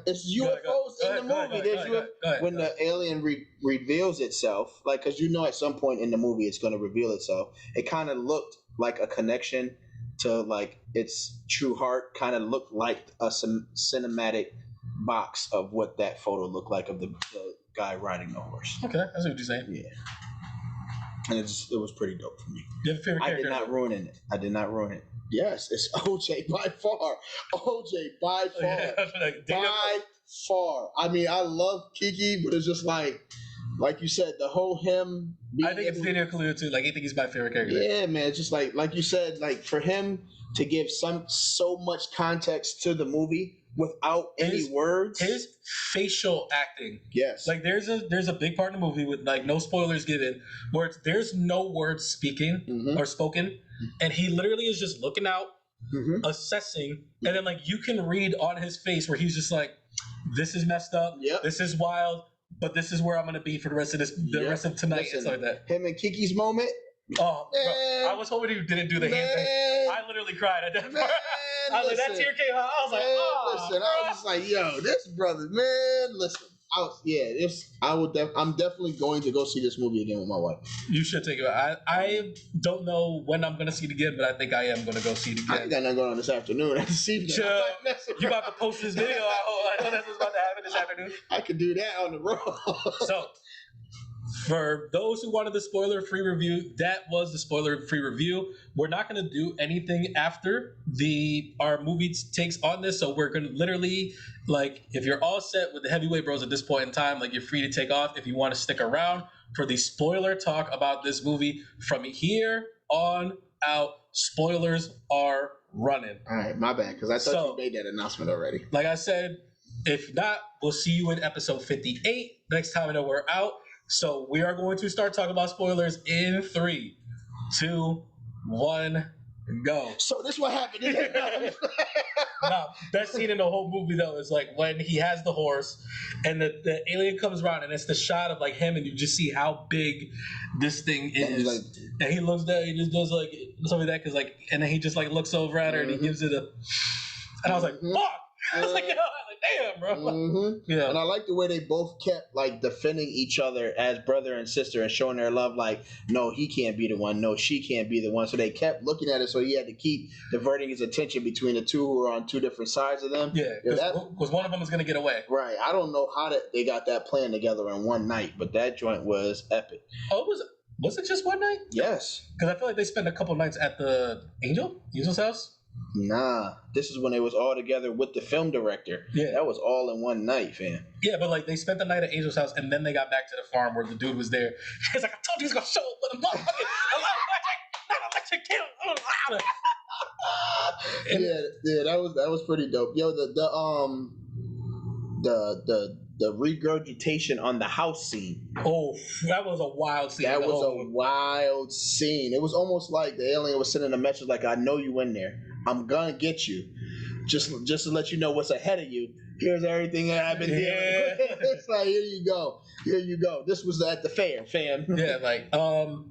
It's UFOs in the movie. When the alien reveals itself, like, because at some point in the movie it's going to reveal itself. It kind of looked like a connection to like its true heart. Kind of looked like a cinematic box of what that photo looked like of the guy riding the horse. Okay, that's what you're saying. Yeah, and it was pretty dope for me. You have a favorite character? I did not ruin it. Yes, it's OJ by far. By far. I mean, I love Kiki, but it's just like you said, the whole him. I think it's Daniel Kaluuya too. Like, I think he's my favorite character. Yeah, man. It's just like you said, like for him to give so much context to the movie without any words. His facial acting. Yes. Like there's a big part in the movie with like no spoilers given, where there's no words speaking or spoken. And he literally is just looking out, assessing, and then like you can read on his face where he's just like, "This is messed up. Yep. This is wild, but this is where I'm gonna be for the rest of rest of tonight." Listen, and stuff like that. Him and Kiki's moment. Oh, man, bro, I was hoping you didn't do the hand thing. I literally cried at that part. I was like, that tear came out. I was like, oh. Listen, I was just like, yo, this brother, man. Listen. I'm definitely going to go see this movie again with my wife. You should take it. I don't know when I'm going to see it again, but I think I am going to go see it again. I got nothing going on this afternoon. I see you about to post this video. I know that's what's about to happen this afternoon. I could do that on the road. So, for those who wanted the spoiler-free review, that was the spoiler-free review. We're not going to do anything after our movie takes on this, so we're going to literally, like, if you're all set with the Heavyweight Bros at this point in time, like, you're free to take off if you want to stick around for the spoiler talk about this movie. From here on out, spoilers are running. All right, my bad, because I thought you made that announcement already. Like I said, if not, we'll see you in episode 58 next time I know we're out. So we are going to start talking about spoilers in 3, 2, 1, go. So this what happened. Nah, best scene in the whole movie though is like when he has the horse and the alien comes around and it's the shot of like him and you just see how big this thing is. And he looks there, he just does like something like that because like, and then he just like looks over at her and he gives it a. And I was like, fuck. I was like, damn, bro. Yeah. And I like the way they both kept like defending each other as brother and sister and showing their love. Like, no, he can't be the one. No, she can't be the one. So they kept looking at it. So he had to keep diverting his attention between the two who are on two different sides of them. Yeah, because one of them was going to get away. Right. I don't know how they got that plan together in one night, but that joint was epic. Oh, was it just one night? Yes. Because I feel like they spent a couple nights at the Angel's house. Nah, this is when they was all together with the film director. Yeah, that was all in one night, fam. Yeah, but like they spent the night at Angel's house, and then they got back to the farm where the dude was there. He's like, "I told you he's gonna show up with a motherfucking electric kill." Yeah, that was pretty dope. Yo, the regurgitation on the house scene. Oh, that was a wild scene. That was a wild scene. It was almost like the alien was sending a message like, I know you in there. I'm gonna get you. Just to let you know what's ahead of you. Here's everything that I've been dealing with. It's like, here you go. Here you go. This was at the fair, fam. Yeah, like, oh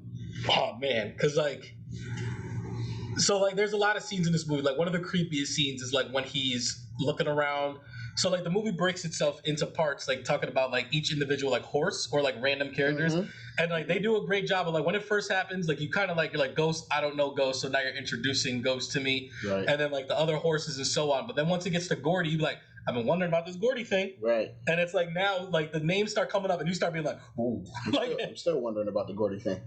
man, because like, so like, there's a lot of scenes in this movie. Like, one of the creepiest scenes is like when he's looking around. So like the movie breaks itself into parts, like talking about like each individual like horse or like random characters, and like they do a great job of like when it first happens, like you kind of like you're like Ghost, I don't know Ghost, so now you're introducing Ghost to me, Right. And then like the other horses and so on. But then once it gets to Gordy, you're like, I've been wondering about this Gordy thing, Right. And it's like now like the names start coming up and you start being like, ooh. I'm still wondering about the Gordy thing.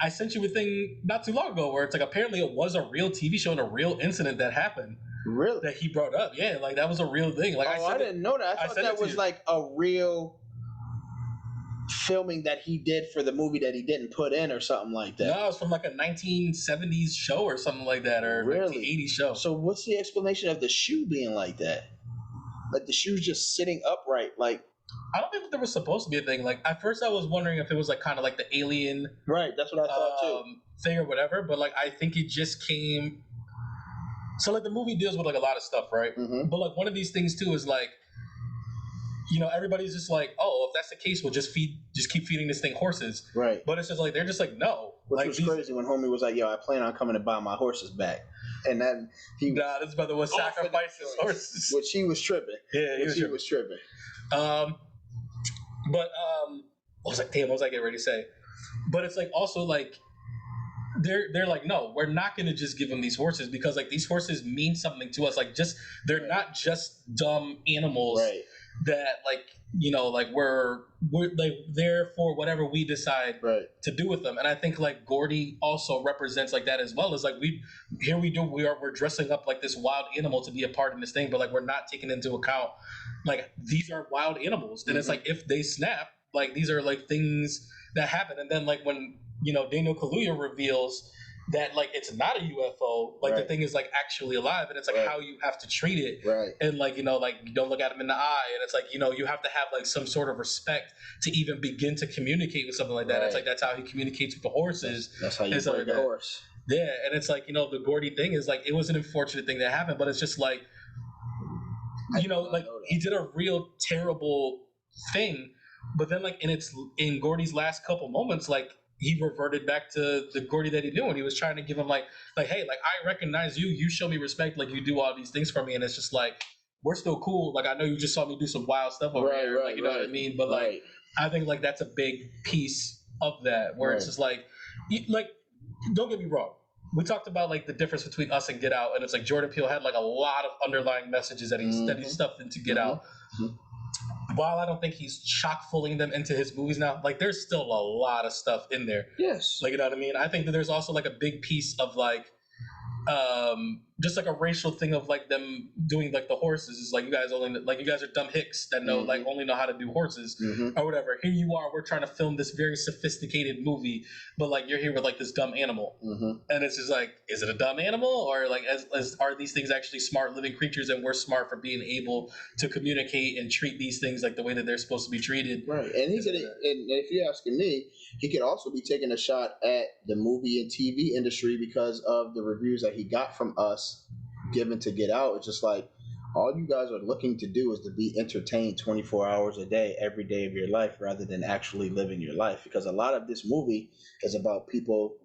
I sent you a thing not too long ago where it's like apparently it was a real TV show and a real incident that happened. Really? That he brought up. Yeah, like that was a real thing. Like I didn't know that. I thought that was like a real filming that he did for the movie that he didn't put in or something like that. No, it was from like a 1970s show or something like that, or Really? 1980s show. So what's the explanation of the shoe being like that? Like the shoe's just sitting upright, like. I don't think there was supposed to be a thing. Like at first, I was wondering if it was like kind of like the alien, Right. That's what I thought too. Thing or whatever. But like I think it just came. So like the movie deals with like a lot of stuff, right? Mm-hmm. But like one of these things too is like, you know, everybody's just like, oh, if that's the case, we'll just keep feeding this thing horses, Right. But it's just like they're just like, no. Which like, was crazy when homie was like, yo, I plan on coming to buy my horses back. And then he was this brother was sacrificing his horses. Which he was tripping. Yeah, he was tripping. But I was like, damn, what was I getting ready to say? But it's like also like they're like, no, we're not gonna just give them these horses because like these horses mean something to us. Like just they're not just dumb animals that like, you know, like we're like there for whatever we decide to do with them. And I think like Gordy also represents like that as well. Is like we're dressing up like this wild animal to be a part in this thing, but like we're not taking into account like these are wild animals. And it's like if they snap, like these are like things that happen. And then like when, you know, Daniel Kaluuya reveals that like it's not a UFO, like the thing is like actually alive, and it's like how you have to treat it, and like, you know, like you don't look at him in the eye, and it's like, you know, you have to have like some sort of respect to even begin to communicate with something like that. It's like that's how he communicates with the horses. That's how you break the horse. Yeah, and it's like, you know, the Gordy thing is like it was an unfortunate thing that happened, but it's just like, you know, like he did a real terrible thing, but then like in Gordy's last couple moments, like he reverted back to the Gordy that he knew, and he was trying to give him like, hey, like I recognize you. You show me respect. Like you do all these things for me, and it's just like we're still cool. Like I know you just saw me do some wild stuff over here. Like you know what I mean? But like I think like that's a big piece of that where it's just like don't get me wrong. We talked about like the difference between Us and Get Out, and it's like Jordan Peele had like a lot of underlying messages that he stuffed into Get Out. While I don't think he's chock-fulling them into his movies now, like there's still a lot of stuff in there. Yes. Like, you know what I mean? I think that there's also like a big piece of like, just like a racial thing of like them doing like the horses is like you guys are dumb hicks that know like only know how to do horses or whatever. Here you are, we're trying to film this very sophisticated movie, but like you're here with like this dumb animal, and it's just like, is it a dumb animal or like as are these things actually smart living creatures and we're smart for being able to communicate and treat these things like the way that they're supposed to be treated? Right, and and if you're asking me, he could also be taking a shot at the movie and TV industry because of the reviews that he got from Us given to Get Out. It's just like all you guys are looking to do is to be entertained 24 hours a day, every day of your life, rather than actually living your life. Because a lot of this movie is about people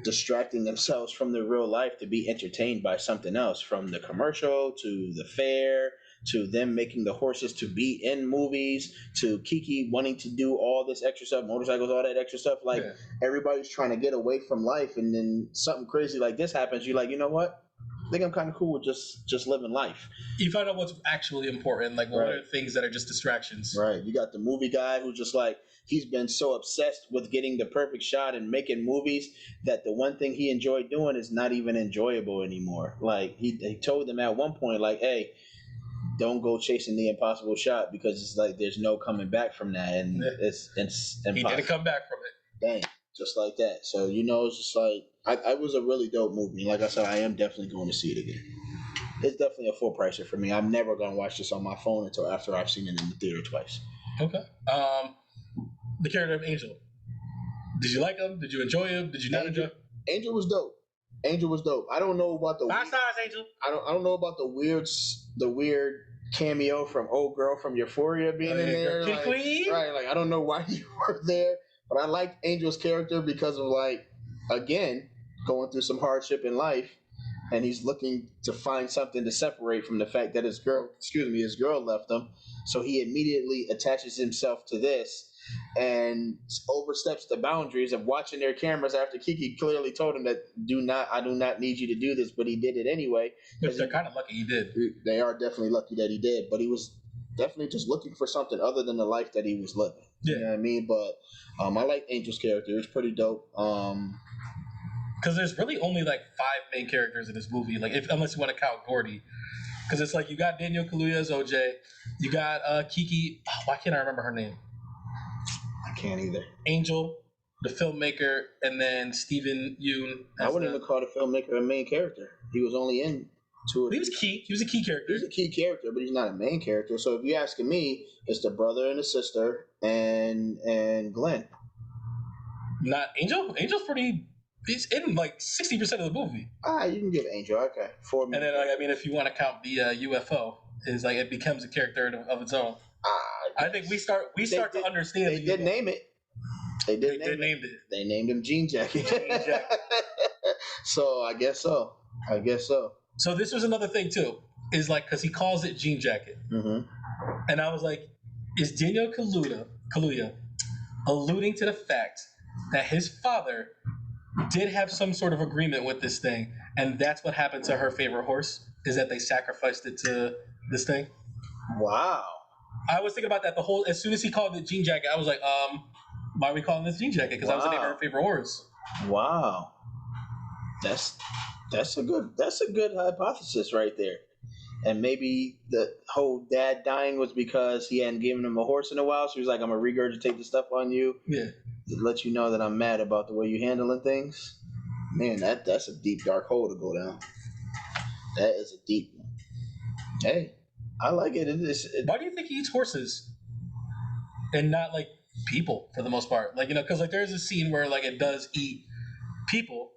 distracting themselves from their real life to be entertained by something else, from the commercial to the fair to them making the horses to be in movies to Kiki wanting to do all this extra stuff, motorcycles, all that extra stuff. Like everybody's trying to get away from life, and then something crazy like this happens. You're like, you know what? I think I'm kind of cool with just living life. You find out what's actually important, like what are things that are just distractions. Right. You got the movie guy who's just like, he's been so obsessed with getting the perfect shot and making movies that the one thing he enjoyed doing is not even enjoyable anymore. Like he told them at one point, like, hey, don't go chasing the impossible shot because it's like there's no coming back from that, and it's impossible. He didn't come back from it. Dang, just like that. So you know, it's just like it was a really dope movie. Like I said, I am definitely going to see it again. it's definitely a full pricer for me. I'm never gonna watch this on my phone until after I've seen it in the theater twice. Okay. The character of Angel. Did you like him? Did you enjoy him? Did you not enjoy him? Angel was dope. Angel was dope. I don't know about the 5 stars, Angel. I don't know about the weird cameo from old girl from Euphoria being in there. Like, right, like I don't know why you were there, but I liked Angel's character because of like, again, going through some hardship in life, and he's looking to find something to separate from the fact that his girl left him. So he immediately attaches himself to this and oversteps the boundaries of watching their cameras after Kiki clearly told him that I do not need you to do this, but he did it anyway. They're kind of lucky he did. They are definitely lucky that he did, but he was definitely just looking for something other than the life that he was living. Yeah. You know what I mean? But I like Angel's character. It was pretty dope. Because there's really only like 5 main characters in this movie, like unless you want to count Gordy. Because it's like you got Daniel Kaluuya as OJ, you got Kiki. Oh, why can't I remember her name? I can't either. Angel, the filmmaker, and then Steven Yeun. I wouldn't even call the filmmaker a main character. He was only in 2 of He was key. He was a key character. He's a key character, but he's not a main character. So if you're asking me, it's the brother and the sister and Glenn. Not Angel. Angel's pretty. He's in like 60% of the movie. You can give Angel, okay, 4 minutes. And then, like, I mean, if you want to count the UFO, is like it becomes a character of its own. I think we start to understand. They did name it. They did name it. They named him Jean Jacket. So I guess so. So this was another thing too. Is like because he calls it Jean Jacket, and I was like, is Daniel Kaluuya alluding to the fact that his father did have some sort of agreement with this thing, and that's what happened to her favorite horse? Is that they sacrificed it to this thing? Wow. I was thinking about that as soon as he called it Jean Jacket, I was like, why are we calling this Jean Jacket? Because that was the name of her favorite horse. Wow. That's a good hypothesis right there. And maybe the whole dad dying was because he hadn't given him a horse in a while, so he was like, I'm gonna regurgitate the stuff on you. Yeah. To let you know that I'm mad about the way you're handling things. Man, that's a deep dark hole to go down. That is a deep one. Hey, I like it. Why do you think he eats horses and not like people for the most part? Like, because like there's a scene where like it does eat people,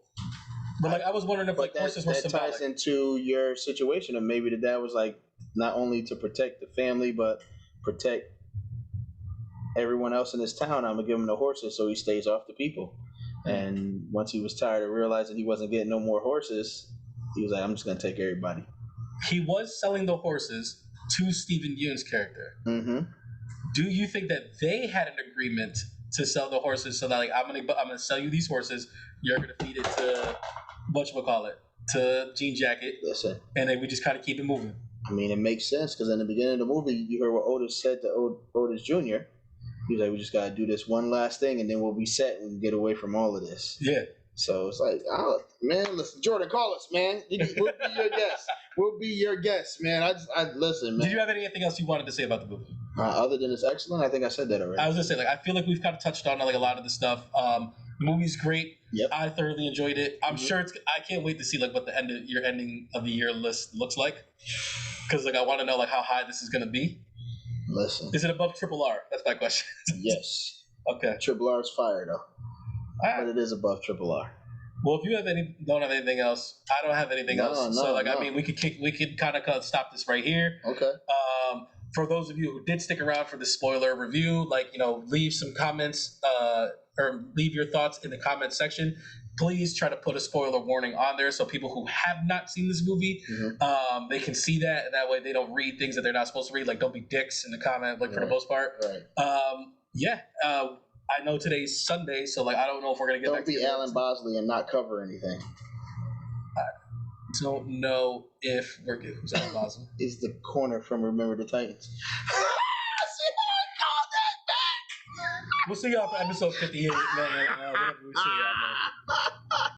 but like I was wondering if like horses were symbolic. That ties into your situation of maybe the dad was like not only to protect the family but protect everyone else in his town. I'm gonna give him the horses so he stays off the people. And once he was tired of realizing he wasn't getting no more horses, he was like, I'm just gonna take everybody. He was selling the horses to Steven Yeun's character. Mm-hmm. Do you think that they had an agreement to sell the horses so that like I'm gonna sell you these horses, you're gonna feed it to to Jean Jacket? Listen, and then we just kind of keep it moving. I mean, it makes sense because in the beginning of the movie, you heard what Otis said to Otis Jr. He was like, we just gotta do this one last thing and then we'll be set and get away from all of this. Yeah. So it's like, man, listen, Jordan, call us, man. We'll be your guest. We'll be your guest, man. I listen, man. Did you have anything else you wanted to say about the movie? Other than it's excellent, I think I said that already. I was gonna say, like, I feel like we've kind of touched on like a lot of the stuff. The movie's great. Yep. I thoroughly enjoyed it. I'm sure I can't wait to see like what the ending of the year list looks like, because like I want to know like how high this is gonna be. Listen, is it above R? That's my question. Yes. Okay. R is fire though. But it is above R. Well, if you don't have anything else, I don't have anything else. So I mean, we could kind of stop this right here. Okay. For those of you who did stick around for the spoiler review, leave some comments or leave your thoughts in the comments section. Please try to put a spoiler warning on there so people who have not seen this movie, they can see that, and that way they don't read things that they're not supposed to read. Like, don't be dicks in the comment, for the most part. Right. I know today's Sunday, so I don't know if we're gonna get back to Don't be Alan Bosley and not cover anything. I don't know if we're good. Who's Alan Bosley? He's the corner from Remember the Titans. We'll see y'all for episode 58, man. Whatever we see y'all, man.